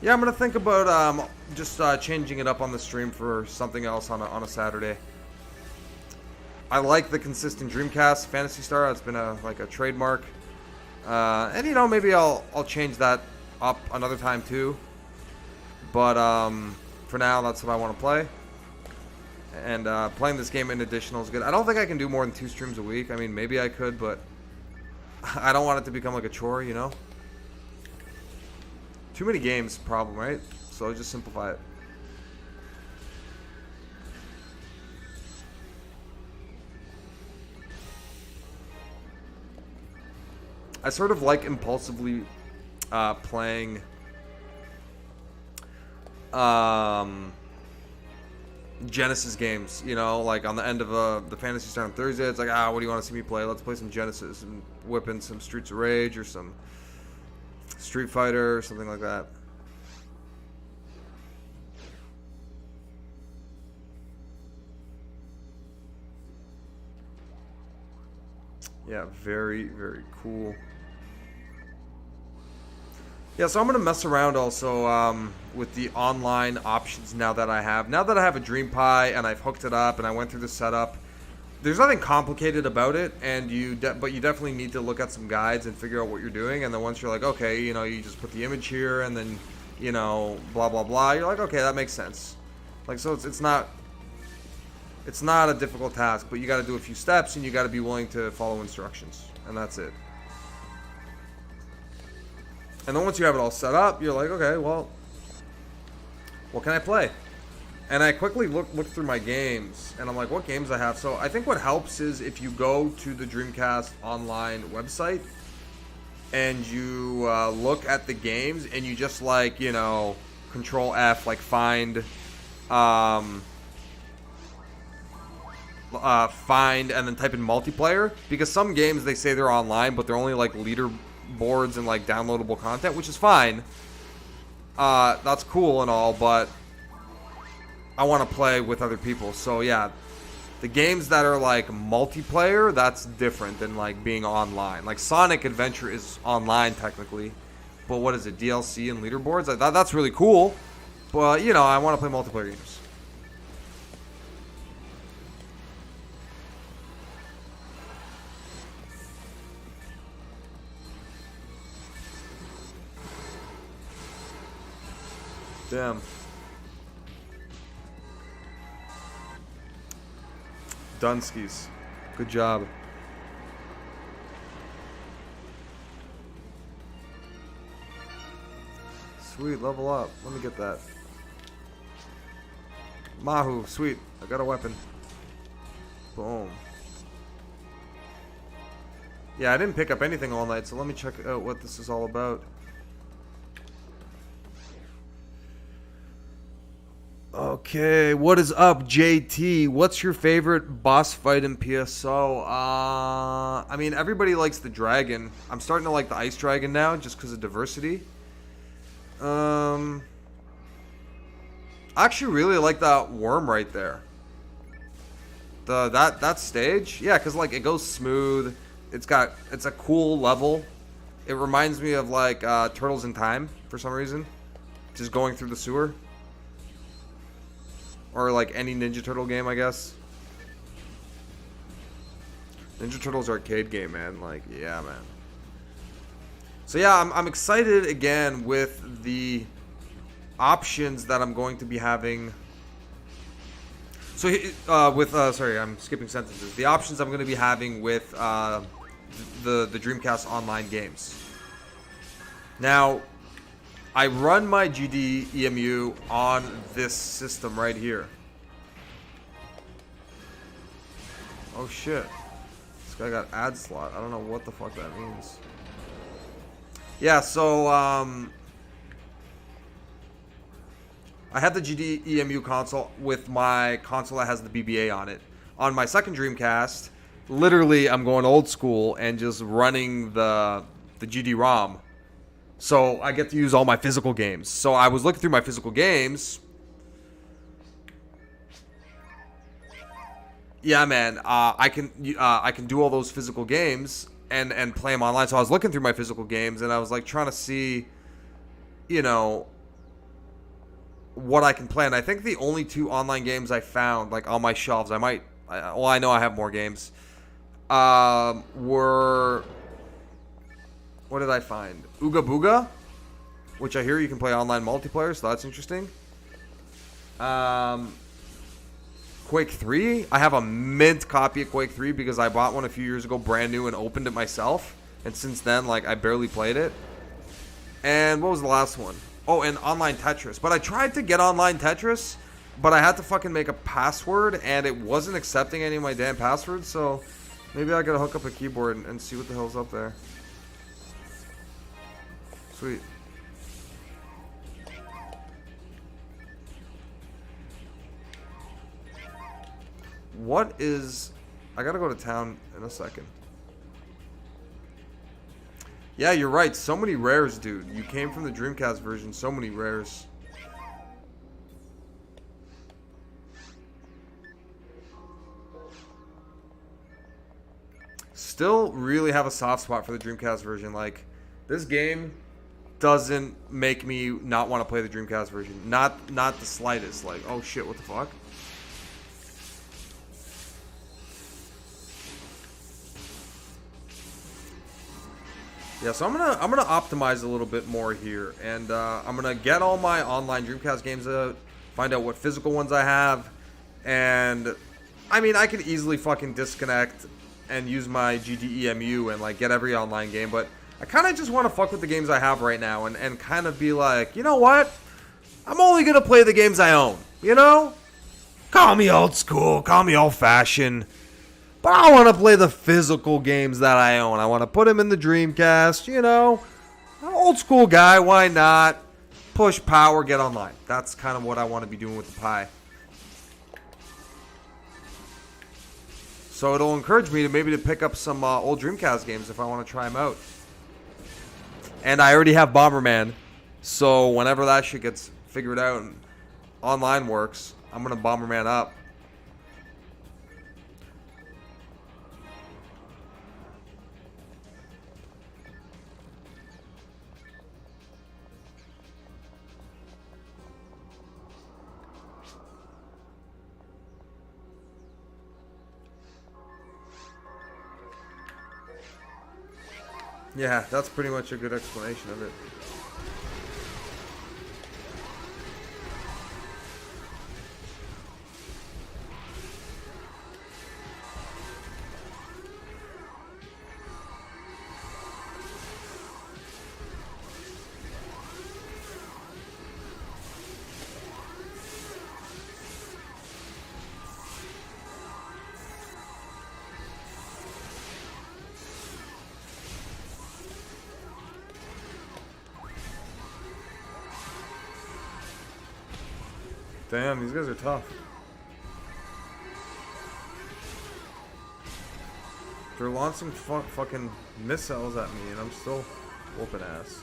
Yeah, I'm gonna think about just changing it up on the stream for something else on a Saturday. I like the consistent Dreamcast Phantasy Star. It's been like a trademark, and you know, maybe I'll change that up another time too, but for now that's what I want to play, and playing this game in additional is good. I don't think I can do more than 2 streams a week. I mean, maybe I could, but I don't want it to become like a chore, you know. Too many games, problem, right? So just simplify it. I sort of like impulsively playing Genesis games, you know, like on the end of the Phantasy Star on Thursday, it's like, what do you want to see me play? Let's play some Genesis and whip in some Streets of Rage or some Street Fighter or something like that. Yeah, very, very cool. Yeah, so I'm going to mess around also with the online options now that I have. Now that I have a Dream Pi and I've hooked it up and I went through the setup, there's nothing complicated about it, and but you definitely need to look at some guides and figure out what you're doing. And then once you're like, okay, you know, you just put the image here and then, you know, blah, blah, blah. You're like, okay, that makes sense. Like, so it's not a difficult task, but you got to do a few steps and you got to be willing to follow instructions, and that's it. And then once you have it all set up, you're like, okay, well, what can I play? And I quickly look through my games, and I'm like, what games I have? So I think what helps is if you go to the Dreamcast online website and you look at the games and you just like, you know, Control F, like find, find and then type in multiplayer, because some games they say they're online, but they're only like leaderboards and like downloadable content, which is fine. That's cool and all, but I want to play with other people. So yeah, the games that are like multiplayer, that's different than like being online. Like Sonic Adventure is online technically, but what is it, DLC and leaderboards? That's really cool, but you know, I want to play multiplayer games. Damn. Dunskies. Good job. Sweet, level up. Let me get that. Mahu, sweet. I got a weapon. Boom. Yeah, I didn't pick up anything all night, so let me check out what this is all about. Okay, what is up, JT? What's your favorite boss fight in PSO? I mean, everybody likes the dragon. I'm starting to like the ice dragon now, just because of diversity. I actually really like that worm right there. That stage, yeah, because like it goes smooth. It's a cool level. It reminds me of like Turtles in Time for some reason, just going through the sewer. Or like any Ninja Turtle game, I guess. Ninja Turtles arcade game, man. Like, yeah, man. So yeah, I'm excited again with the options that I'm going to be having. So sorry, I'm skipping sentences. The options I'm going to be having with the Dreamcast online games. Now, I run my GDEMU on this system right here. Oh shit. This guy got ad slot. I don't know what the fuck that means. Yeah, so I had the GDEMU console with my console that has the BBA on it. On my second Dreamcast, literally I'm going old school and just running the GD-ROM. So I get to use all my physical games. So I was looking through my physical games. Yeah, man. I can do all those physical games and play them online. So I was looking through my physical games and I was like trying to see, you know, what I can play. And I think the only two online games I found like on my shelves, I know I have more games. Were, what did I find? Ooga Booga, which I hear you can play online multiplayer, so that's interesting. Quake 3. I have a mint copy of Quake 3 because I bought one a few years ago brand new and opened it myself. And since then, like, I barely played it. And what was the last one? Oh, and online Tetris. But I tried to get online Tetris, but I had to fucking make a password, and it wasn't accepting any of my damn passwords, so maybe I gotta hook up a keyboard and see what the hell's up there. Sweet. What is... I gotta go to town in a second. Yeah, you're right. So many rares, dude. You came from the Dreamcast version. So many rares. Still really have a soft spot for the Dreamcast version. Like, this game doesn't make me not want to play the Dreamcast version. Not the slightest. Like, oh shit, what the fuck? Yeah, so I'm gonna optimize a little bit more here, and I'm gonna get all my online Dreamcast games out, find out what physical ones I have, and I mean I could easily fucking disconnect and use my GDEMU and like get every online game, but I kind of just want to fuck with the games I have right now and kind of be like, you know what? I'm only gonna play the games I own, you know? Call me old school, call me old fashioned. But I want to play the physical games that I own. I want to put them in the Dreamcast, you know. I'm an old school guy, why not? Push power, get online. That's kind of what I want to be doing with the Pi. So it'll encourage me to maybe to pick up some old Dreamcast games if I want to try them out. And I already have Bomberman. So whenever that shit gets figured out and online works, I'm going to Bomberman up. Yeah, that's pretty much a good explanation of it. Damn, these guys are tough. They're launching fucking missiles at me, and I'm still whooping ass.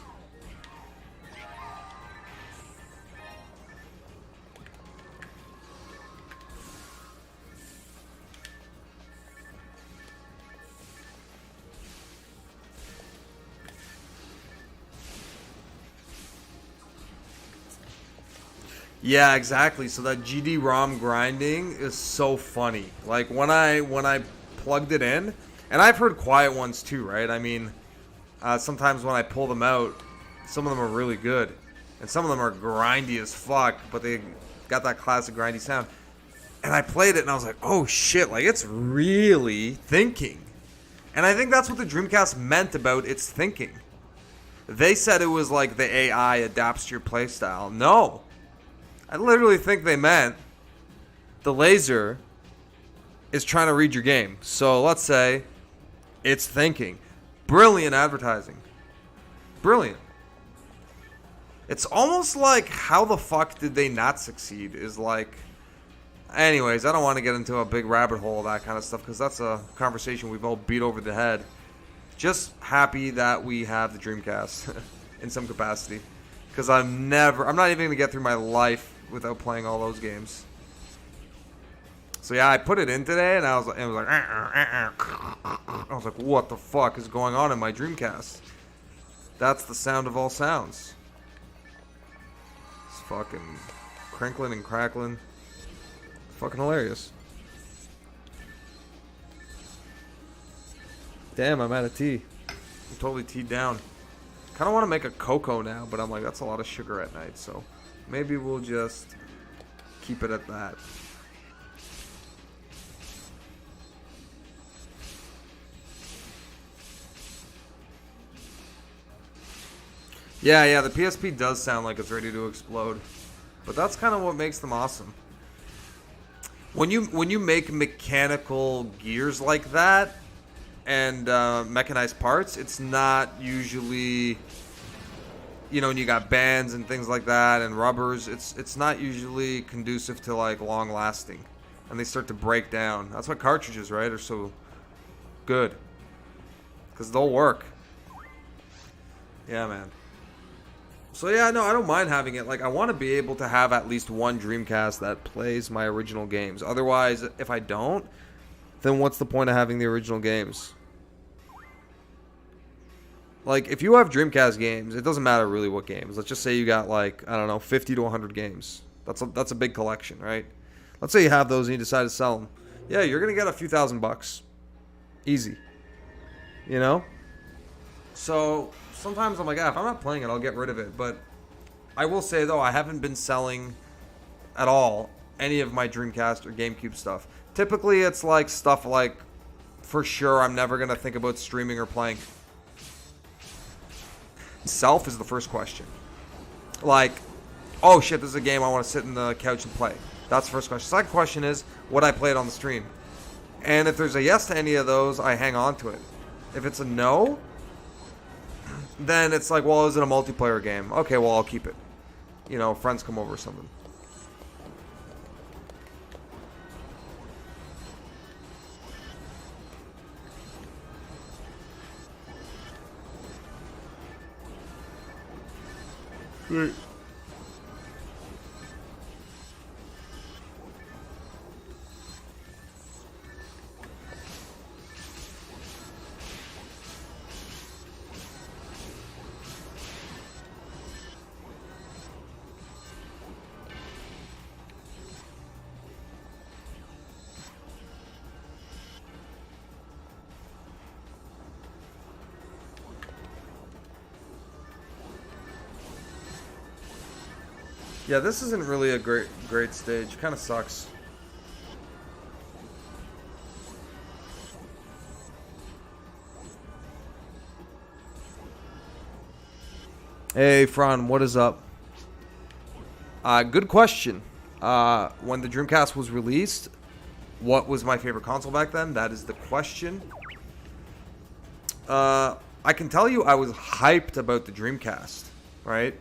Yeah, exactly. So that GD-ROM grinding is so funny. Like when I plugged it in, and I've heard quiet ones too, right? I mean, sometimes when I pull them out, some of them are really good, and some of them are grindy as fuck, but they got that classic grindy sound. And I played it, and I was like, oh shit, like it's really thinking. And I think that's what the Dreamcast meant about its thinking. They said it was like the AI adapts to your playstyle. No. I literally think they meant the laser is trying to read your game. So let's say it's thinking. Brilliant advertising. Brilliant. It's almost like how the fuck did they not succeed is like... Anyways, I don't want to get into a big rabbit hole of that kind of stuff because that's a conversation we've all beat over the head. Just happy that we have the Dreamcast in some capacity. Because I'm not even going to get through my life without playing all those games. So yeah, I put it in today, and it was like, I was like, what the fuck is going on in my Dreamcast? That's the sound of all sounds. It's fucking crinkling and crackling. Fucking hilarious. Damn, I'm out of tea. I'm totally teed down. Kind of want to make a cocoa now, but I'm like, that's a lot of sugar at night, so maybe we'll just keep it at that. Yeah, the PSP does sound like it's ready to explode, but that's kind of what makes them awesome. When you make mechanical gears like that and mechanized parts, it's not usually, you know, when you got bands and things like that and rubbers, it's not usually conducive to like long lasting. and they start to break down. That's why cartridges, right, are so good, because they'll work. Yeah, man. So yeah, no, I don't mind having it. Like, I want to be able to have at least one Dreamcast that plays my original games. Otherwise, if I don't, then what's the point of having the original games? Like, if you have Dreamcast games, it doesn't matter really what games. Let's just say you got, like, I don't know, 50 to 100 games. That's a big collection, right? Let's say you have those and you decide to sell them. Yeah, you're going to get a few $1,000. Easy. You know? So sometimes I'm like, if I'm not playing it, I'll get rid of it. But I will say, though, I haven't been selling at all any of my Dreamcast or GameCube stuff. Typically, it's like stuff like, for sure, I'm never going to think about streaming or playing. Self is the first question. Like, oh shit, this is a game I want to sit in the couch and play. That's the first question. Second question is, would I play it on the stream? And if there's a yes to any of those, I hang on to it. If it's a no, then it's like, well, is it a multiplayer game? Okay, well, I'll keep it. You know, friends come over or something. Right. Yeah, this isn't really a great stage. Kind of sucks. Hey, Fran, what is up? Good question. When the Dreamcast was released, what was my favorite console back then? That is the question. I can tell you I was hyped about the Dreamcast, right?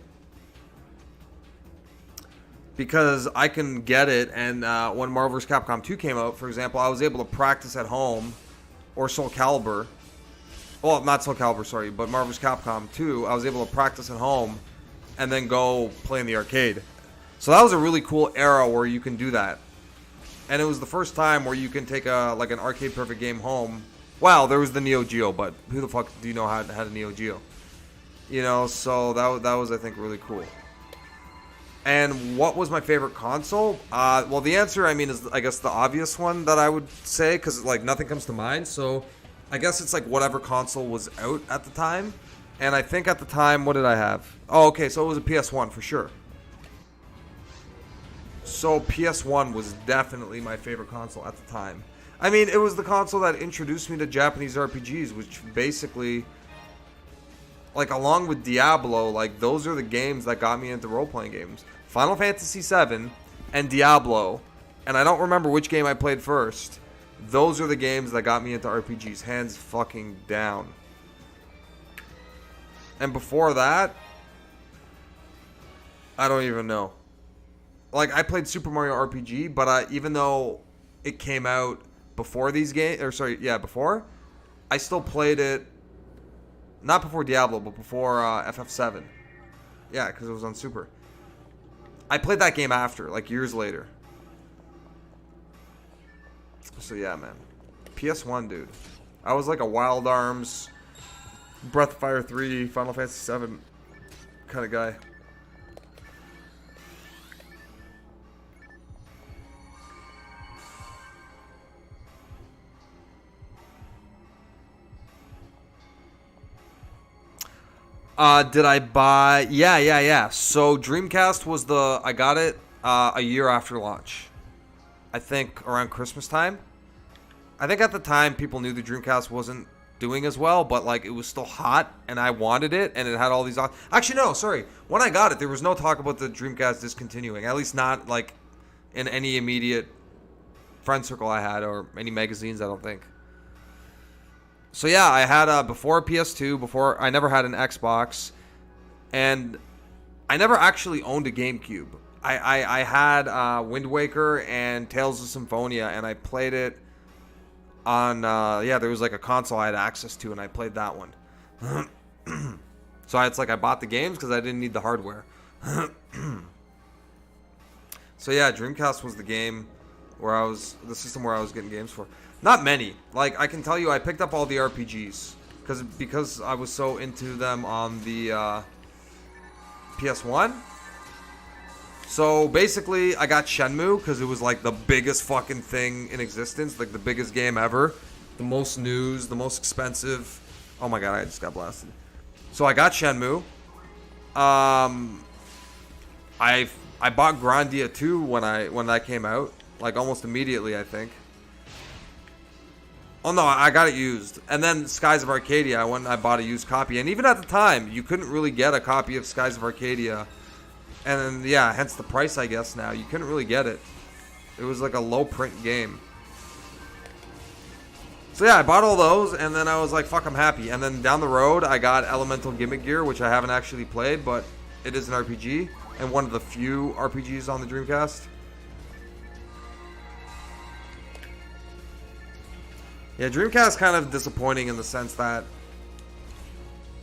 Because I can get it, and when Marvel vs. Capcom 2 came out, for example, I was able to practice at home, or Soul Calibur. Well, not Soul Calibur, sorry, but Marvel vs. Capcom 2, I was able to practice at home, and then go play in the arcade. So that was a really cool era where you can do that. And it was the first time where you can take like an arcade perfect game home. Wow, there was the Neo Geo, but who the fuck do you know had a Neo Geo? You know, so that was, I think, really cool. And what was my favorite console? Well, the answer, I mean, is, I guess, the obvious one that I would say, because, like, nothing comes to mind. So I guess it's, like, whatever console was out at the time. And I think at the time, what did I have? Oh, okay, so it was a PS1 for sure. So PS1 was definitely my favorite console at the time. I mean, it was the console that introduced me to Japanese RPGs, which basically, like, along with Diablo, like, those are the games that got me into role-playing games. Final Fantasy VII and Diablo, and I don't remember which game I played first. Those are the games that got me into RPGs, hands fucking down. And before that, I don't even know. Like, I played Super Mario RPG, but even though it came out before these games, or sorry, yeah, before, I still played it, not before Diablo, but before FF7. Yeah, because it was on Super. I played that game after, like, years later. So, yeah, man. PS1, dude. I was like a Wild Arms, Breath of Fire 3, Final Fantasy 7 kind of guy. Did I buy? Yeah. So Dreamcast was I got it a year after launch. I think around Christmas time. I think at the time people knew the Dreamcast wasn't doing as well, but like it was still hot and I wanted it and it had all these. Actually, no, sorry. When I got it, there was no talk about the Dreamcast discontinuing. At least not like in any immediate friend circle I had or any magazines, I don't think. So yeah, I had before PS2, before I never had an Xbox, and I never actually owned a GameCube. I had Wind Waker and Tales of Symphonia, and I played it on yeah, there was like a console I had access to, and I played that one. So it's like I bought the games because I didn't need the hardware. So yeah, Dreamcast was the system where I was getting games for. Not many. Like, I can tell you, I picked up all the RPGs because I was so into them on the PS1. So basically, I got Shenmue because it was like the biggest fucking thing in existence, like the biggest game ever, the most news, the most expensive. Oh my god, I just got blasted. So I got Shenmue. I bought Grandia 2 when that came out, like almost immediately, I think. Oh no, I got it used. And then Skies of Arcadia, I went and I bought a used copy. And even at the time, you couldn't really get a copy of Skies of Arcadia. And then, yeah, hence the price, I guess, now. You couldn't really get it. It was like a low print game. So yeah, I bought all those, and then I was like, fuck, I'm happy. And then down the road, I got Elemental Gimmick Gear, which I haven't actually played, but it is an RPG. And one of the few RPGs on the Dreamcast. Yeah, Dreamcast kind of disappointing in the sense that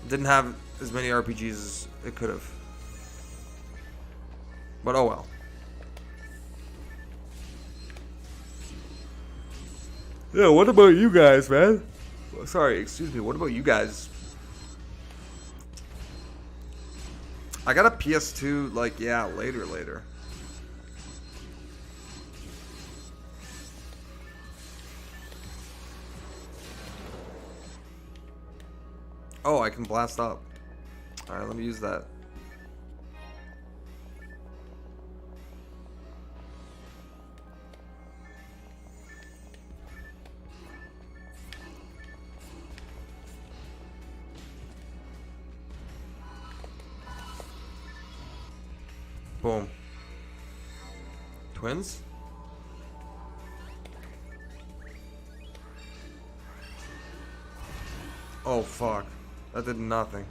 it didn't have as many RPGs as it could have. But oh well. Yeah, what about you guys, man? Sorry, excuse me. What about you guys? I got a PS2, like, yeah, later. Oh, I can blast up. Alright, let me use that. Boom. Twins? Oh, fuck. That did nothing.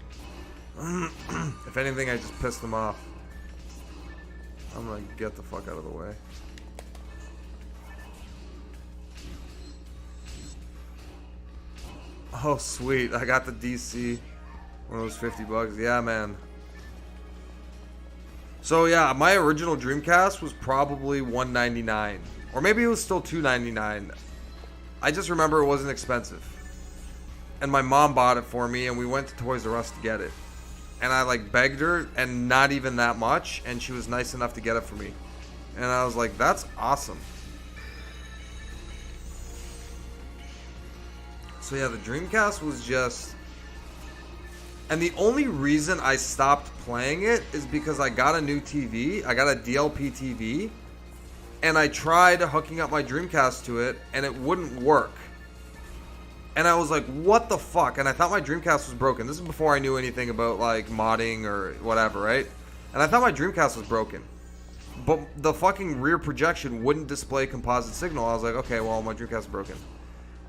If anything, I just pissed them off. I'm gonna get the fuck out of the way. Oh, sweet. I got the DC. One of those $50. Yeah, man. So yeah, my original Dreamcast was probably $199, or maybe it was still $299. I just remember it wasn't expensive, and my mom bought it for me, and we went to Toys R Us to get it, and I like begged her, and not even that much, and she was nice enough to get it for me, and I was like, that's awesome. So yeah, the Dreamcast was just... And the only reason I stopped playing it is because I got a new TV. I got a DLP TV. And I tried hooking up my Dreamcast to it, and it wouldn't work. And I was like, what the fuck? And I thought my Dreamcast was broken. This is before I knew anything about, like, modding or whatever, right? And I thought my Dreamcast was broken. But the fucking rear projection wouldn't display composite signal. I was like, okay, well, my Dreamcast is broken.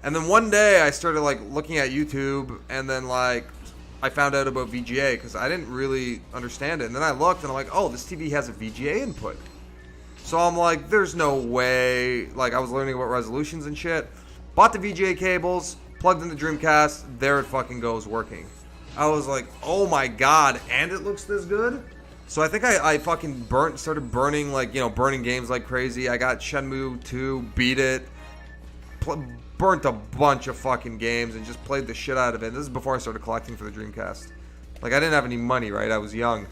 And then one day, I started, like, looking at YouTube, and then, like... I found out about VGA because I didn't really understand it. And then I looked and I'm like, oh, this TV has a VGA input. So I'm like, there's no way. Like, I was learning about resolutions and shit. Bought the VGA cables, plugged in the Dreamcast, there it fucking goes working. I was like, oh my god, and it looks this good? So I think I fucking started burning, like, you know, burning games like crazy. I got Shenmue 2, beat it, burnt a bunch of fucking games and just played the shit out of it. This is before I started collecting for the Dreamcast. Like, I didn't have any money, right? I was young.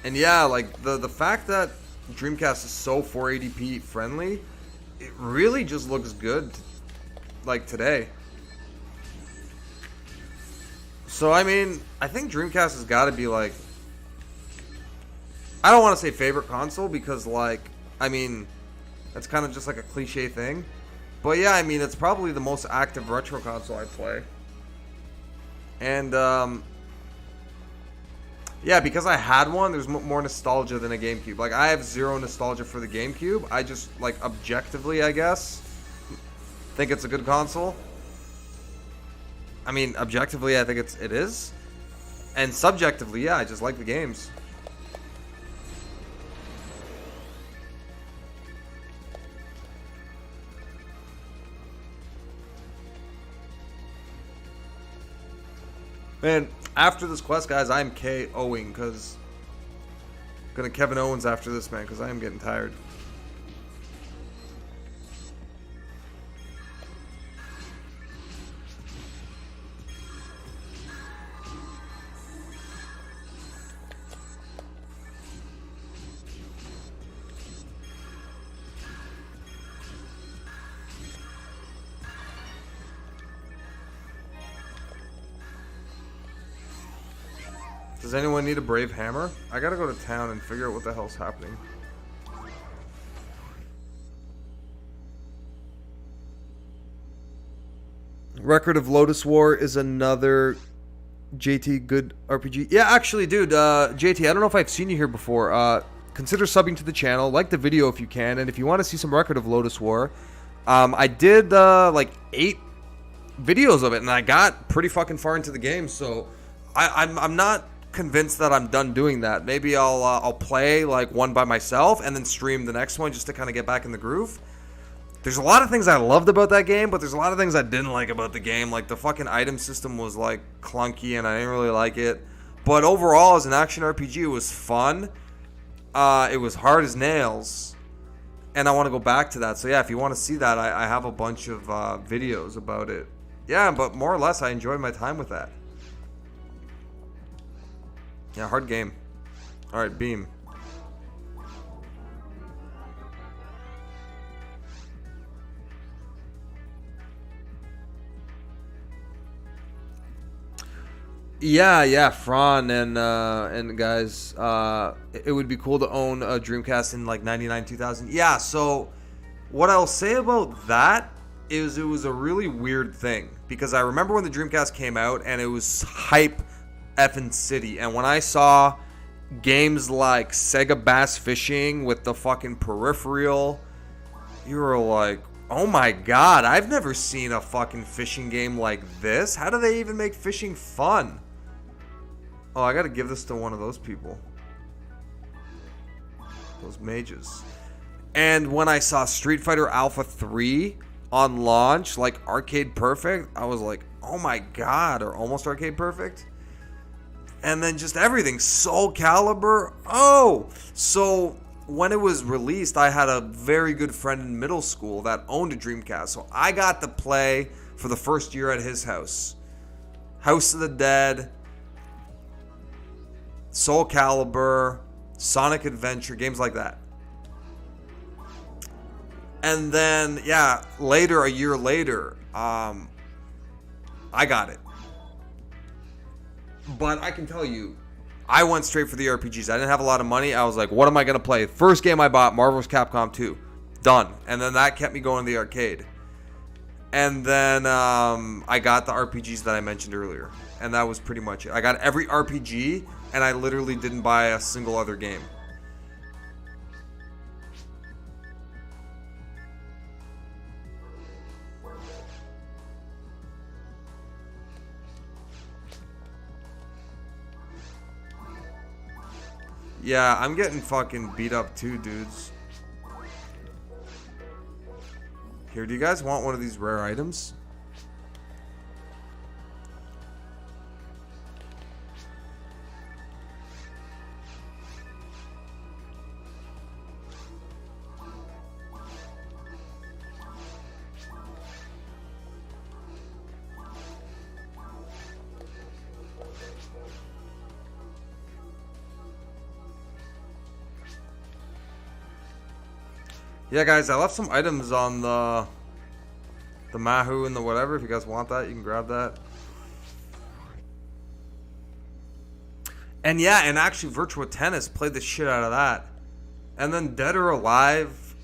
And yeah, like, the fact that Dreamcast is so 480p friendly, it really just looks good, like, today. So, I mean, I think Dreamcast has got to be, like... I don't want to say favorite console because, like, I mean, that's kind of just like a cliche thing. But yeah, I mean, it's probably the most active retro console I play. And, yeah, because I had one, there's more nostalgia than a GameCube. Like, I have zero nostalgia for the GameCube. I just, like, objectively, I guess, think it's a good console. I mean, objectively, I think it is. And subjectively, yeah, I just like the games. Man, after this quest, guys, I'm KOing because I'm gonna Kevin Owens after this, man, because I am getting tired. Does anyone need a brave hammer? I gotta go to town and figure out what the hell's happening. Record of Lotus War is another JT good RPG. Yeah, actually, dude, JT, I don't know if I've seen you here before. Consider subbing to the channel. Like the video if you can. And if you want to see some Record of Lotus War, I did like 8 videos of it, and I got pretty fucking far into the game. So I'm not convinced that I'm done doing that. Maybe I'll play like one by myself and then stream the next one just to kind of get back in the groove. There's a lot of things I loved about that game, but there's a lot of things I didn't like about the game. Like the fucking item system was like clunky and I didn't really like it. But overall, as an action RPG, it was fun. It was hard as nails. And I want to go back to that. So yeah, if you want to see that, I have a bunch of videos about it. Yeah, but more or less, I enjoyed my time with that. Yeah, hard game. Alright, beam. Yeah, Fran and guys, it would be cool to own a Dreamcast in like 99, 2000. Yeah, so what I'll say about that is it was a really weird thing because I remember when the Dreamcast came out and it was hype effing city, and when I saw games like Sega Bass Fishing with the fucking peripheral, you were like, oh my god, I've never seen a fucking fishing game like this. How do they even make fishing fun? Oh, I gotta give this to one of those people. Those mages. And when I saw Street Fighter Alpha 3 on launch, like Arcade Perfect, I was like, oh my god, or almost Arcade Perfect. And then just everything. Soul Calibur. Oh! So when it was released, I had a very good friend in middle school that owned a Dreamcast. So I got to play for the first year at his house. House of the Dead, Soul Calibur, Sonic Adventure, games like that. And then, yeah, later, a year later, I got it. But I can tell you, I went straight for the RPGs. I didn't have a lot of money. I was like, what am I going to play? First game I bought, Marvel's Capcom 2. Done. And then that kept me going to the arcade. And then I got the RPGs that I mentioned earlier. And that was pretty much it. I got every RPG, and I literally didn't buy a single other game. Yeah, I'm getting fucking beat up too, dudes. Here, do you guys want one of these rare items? Yeah, guys, I left some items on the Mahou and the whatever. If you guys want that, you can grab that. And yeah, and actually Virtua Tennis played the shit out of that. And then Dead or Alive.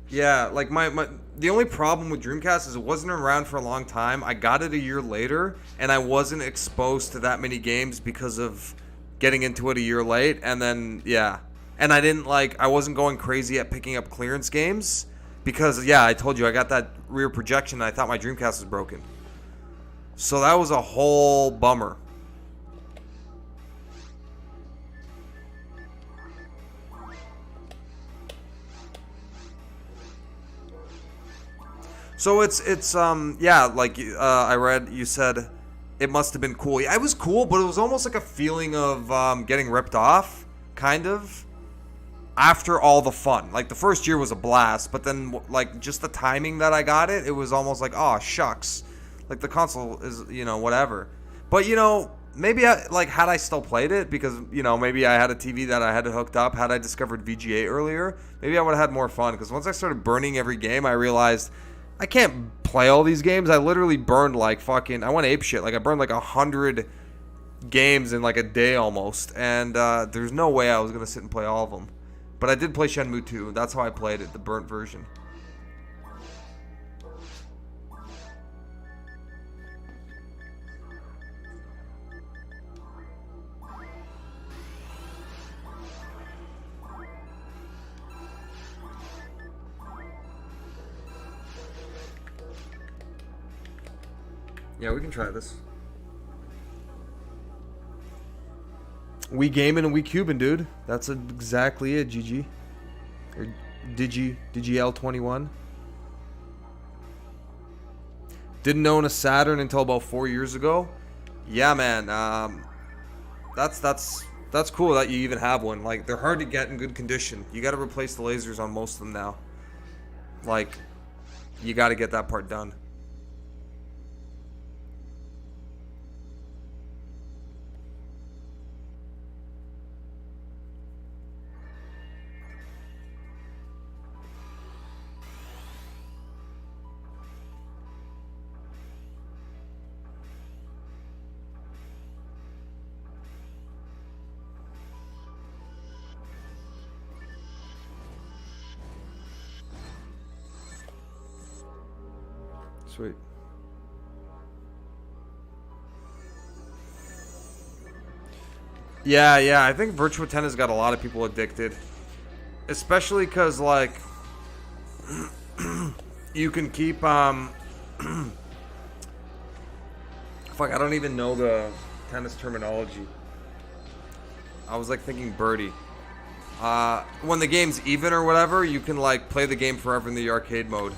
Yeah, like the only problem with Dreamcast is it wasn't around for a long time. I got it a year later, and I wasn't exposed to that many games because of getting into it a year late. And then, yeah. And I wasn't going crazy at picking up clearance games because, yeah, I told you, I got that rear projection and I thought my Dreamcast was broken. So that was a whole bummer. So it's yeah, like I read you said it must have been cool. Yeah, it was cool, but it was almost like a feeling of getting ripped off, kind of. After all the fun, like the first year was a blast, but then like just the timing that I got it, it was almost like, oh shucks, like the console is, you know, whatever. But you know, maybe I, like, had I still played it, because you know, maybe I had a TV that I had it hooked up, had I discovered VGA earlier, maybe I would have had more fun. Because once I started burning every game, I realized I can't play all these games. I literally burned like fucking, I went ape shit. Like I burned like 100 games in like a day almost, and there's no way I was gonna sit and play all of them. But I did play Shenmue 2. That's how I played it, the burnt version. Yeah, we can try this. We gaming and we cubing, dude. That's exactly it, GG. Or DGL21. Didn't own a Saturn until about 4 years ago. Yeah, man. That's cool that you even have one. Like, they're hard to get in good condition. You got to replace the lasers on most of them now. Like, you got to get that part done. Sweet. Yeah, I think Virtua Tennis got a lot of people addicted. Especially because, like, you can keep, fuck, I don't even know the tennis terminology. I was, like, thinking birdie. When the game's even or whatever, you can, like, play the game forever in the arcade mode.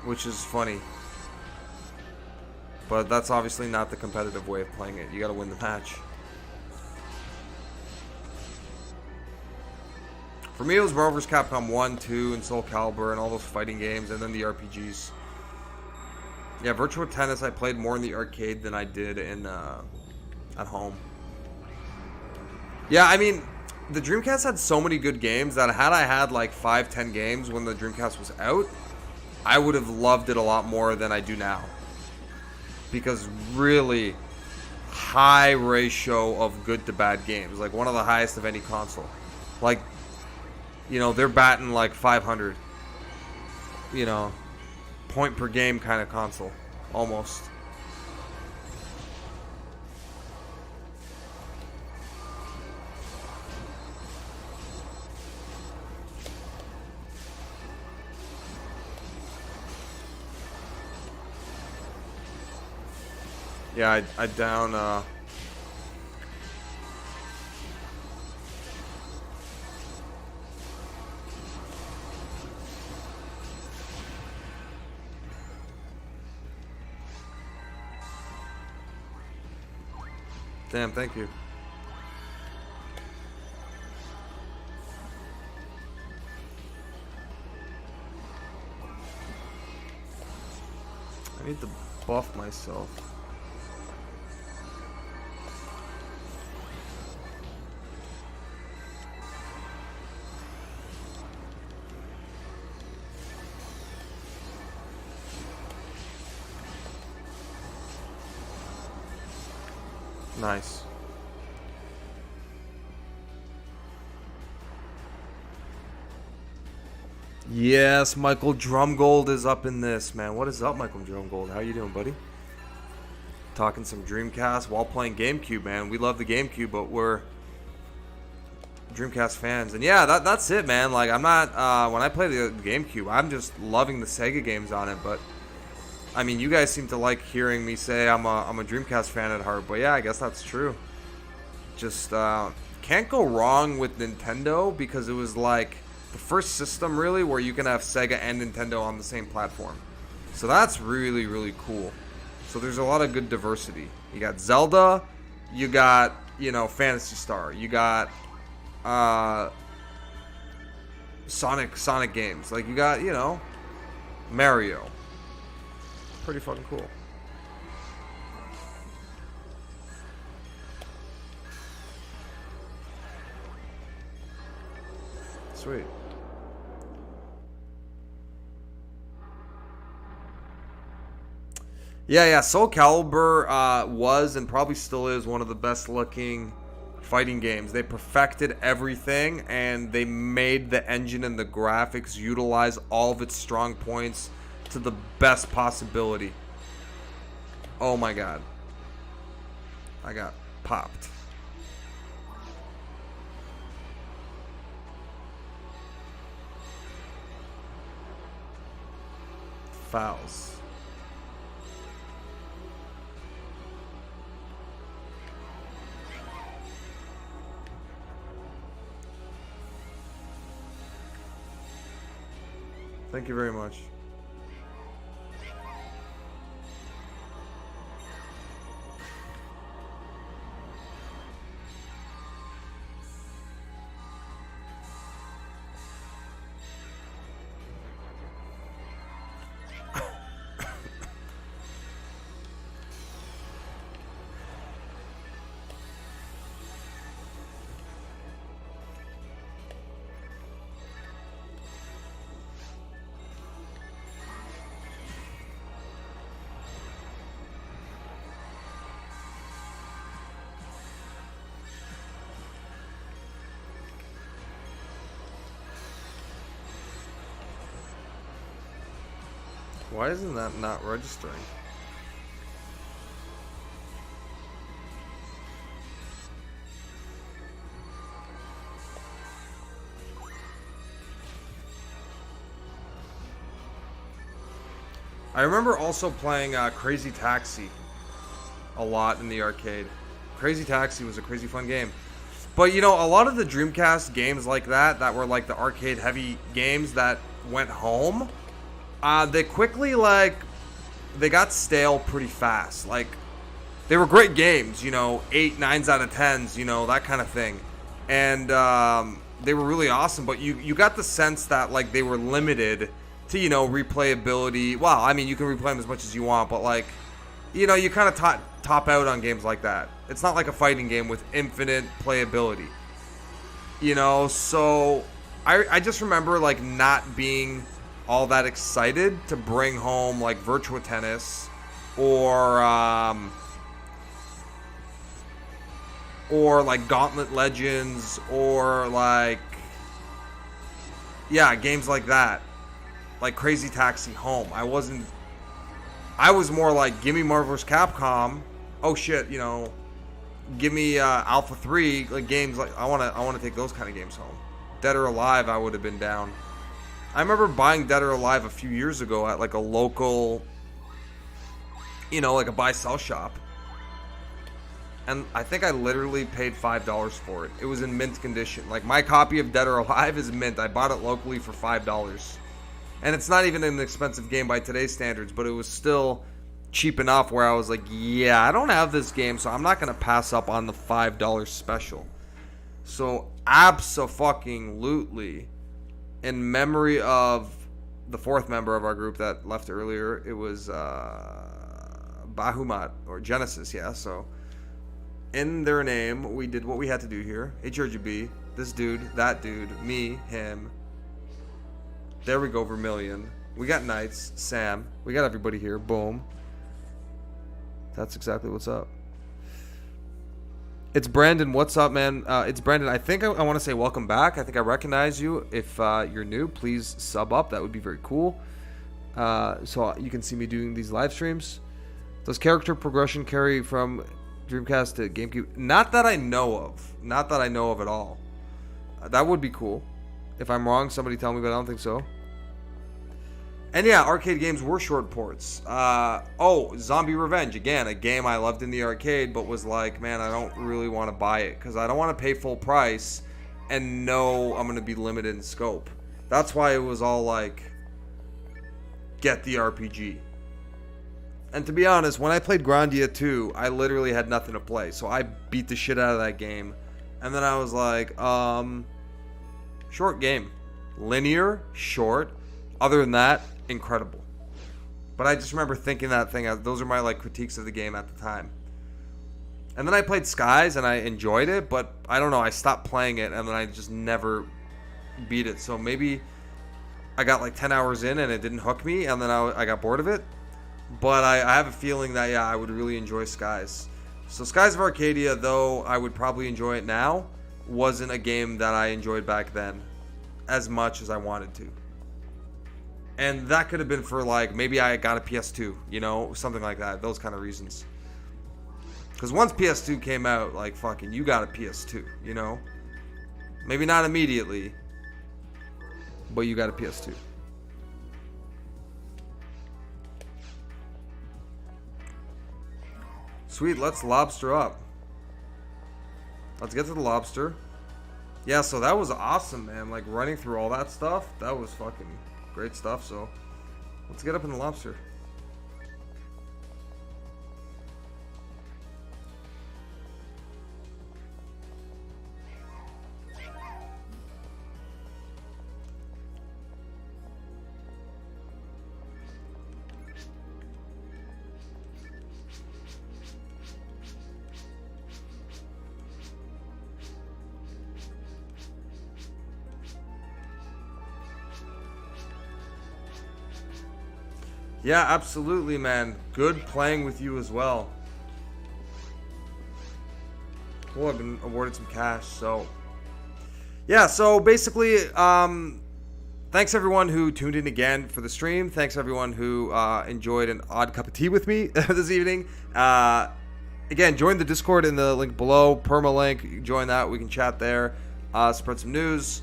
Which is funny. But that's obviously not the competitive way of playing it. You gotta win the match. For me, it was Marvel vs. Capcom 1, 2, and Soul Calibur, and all those fighting games, and then the RPGs. Yeah, Virtua Tennis I played more in the arcade than I did in at home. Yeah, I mean, the Dreamcast had so many good games that had I had like 5-10 games when the Dreamcast was out, I would have loved it a lot more than I do now. Because really high ratio of good to bad games. Like one of the highest of any console. Like, you know, they're batting like 500. You know, point per game kind of console. Almost. Yeah, I down, Damn, thank you. I need to buff myself. Nice. Yes, Michael Drumgold is up in this, man. What is up, Michael Drumgold? How you doing, buddy? Talking some Dreamcast while playing GameCube, man. We love the GameCube, but we're Dreamcast fans. And yeah, that's it, man. Like, I'm not, when I play the GameCube, I'm just loving the Sega games on it, but I mean, you guys seem to like hearing me say I'm a Dreamcast fan at heart, but yeah, I guess that's true. Just can't go wrong with Nintendo because it was like the first system really where you can have Sega and Nintendo on the same platform. So that's really, really cool. So there's a lot of good diversity. You got Zelda, you got, you know, Phantasy Star, you got Sonic games. Like, you got, you know, Mario. Pretty fucking cool. Sweet. Yeah, Soul Calibur was and probably still is one of the best looking fighting games. They perfected everything, and they made the engine and the graphics utilize all of its strong points to the best possibility. Oh my god. I got popped. Fouls. Thank you very much. Why isn't that not registering? I remember also playing Crazy Taxi a lot in the arcade. Crazy Taxi was a crazy fun game. But, you know, a lot of the Dreamcast games like that were like the arcade heavy games that went home, they quickly, like, they got stale pretty fast. Like, they were great games, you know, 8, 9s out of 10s, you know, that kind of thing. And they were really awesome, but you got the sense that, like, they were limited to, you know, replayability. Well, I mean, you can replay them as much as you want, but, like, you know, you kind of top out on games like that. It's not like a fighting game with infinite playability. You know, so I just remember, like, not being all that excited to bring home, like, Virtua Tennis or like Gauntlet Legends or like, yeah, games like that, like Crazy Taxi home. I was more like, give me Marvel vs. Capcom. Oh shit, you know, give me Alpha 3, like games like I want to take those kind of games home. Dead or Alive, I would have been down. I remember buying Dead or Alive a few years ago at like a local, you know, like a buy-sell shop. And I think I literally paid $5 for it. It was in mint condition. Like, my copy of Dead or Alive is mint. I bought it locally for $5. And it's not even an expensive game by today's standards, but it was still cheap enough where I was like, yeah, I don't have this game, so I'm not going to pass up on the $5 special. So, abso-fucking-lutely, in memory of the fourth member of our group that left earlier, it was Bahamut, or Genesis, yeah. So, in their name, we did what we had to do here. HDrgb, this dude, that dude, me, him. There we go, Vermilion. We got Knights, Sam. We got everybody here. Boom. That's exactly what's up. It's Brandon. What's up, man? It's Brandon. I think I want to say welcome back. I think I recognize you. If you're new, please sub up. That would be very cool. So you can see me doing these live streams. Does character progression carry from Dreamcast to GameCube? Not that I know of. Not that I know of at all. That would be cool. If I'm wrong, somebody tell me, but I don't think so. And yeah, arcade games were short ports. Zombie Revenge. Again, a game I loved in the arcade, but was like, man, I don't really want to buy it because I don't want to pay full price and know I'm going to be limited in scope. That's why it was all like, get the RPG. And to be honest, when I played Grandia 2, I literally had nothing to play. So I beat the shit out of that game. And then I was like, short game. Linear, short. Other than that, incredible. But I just remember thinking that thing. Those are my like critiques of the game at the time. And then I played Skies and I enjoyed it, but I don't know. I stopped playing it and then I just never beat it. So maybe I got like 10 hours in and it didn't hook me, and then I got bored of it. But I have a feeling that, yeah, I would really enjoy Skies. So Skies of Arcadia, though I would probably enjoy it now, wasn't a game that I enjoyed back then as much as I wanted to. And that could have been for, like, maybe I got a PS2, you know, something like that. Those kind of reasons. Because once PS2 came out, like, fucking, you got a PS2, you know? Maybe not immediately, but you got a PS2. Sweet, let's lobster up. Let's get to the lobster. Yeah, so that was awesome, man. Like, running through all that stuff, that was fucking great stuff. So let's get up in the lobster. Yeah, absolutely, man. Good playing with you as well. Cool, I've been awarded some cash, so... Yeah, so basically, thanks everyone who tuned in again for the stream. Thanks everyone who enjoyed an odd cup of tea with me this evening. Again, join the Discord in the link below, permalink. Join that, we can chat there, spread some news.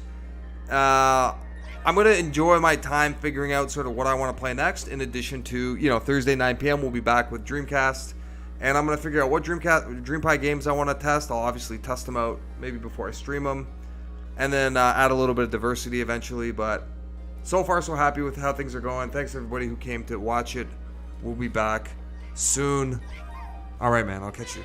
I'm going to enjoy my time figuring out sort of what I want to play next, in addition to, you know, Thursday 9 p.m. we'll be back with Dreamcast, and I'm going to figure out what Dreampie games I want to test. I'll obviously test them out maybe before I stream them, and then add a little bit of diversity eventually. But so far so happy with how things are going. Thanks everybody who came to watch it. We'll be back soon. All right, man, I'll catch you.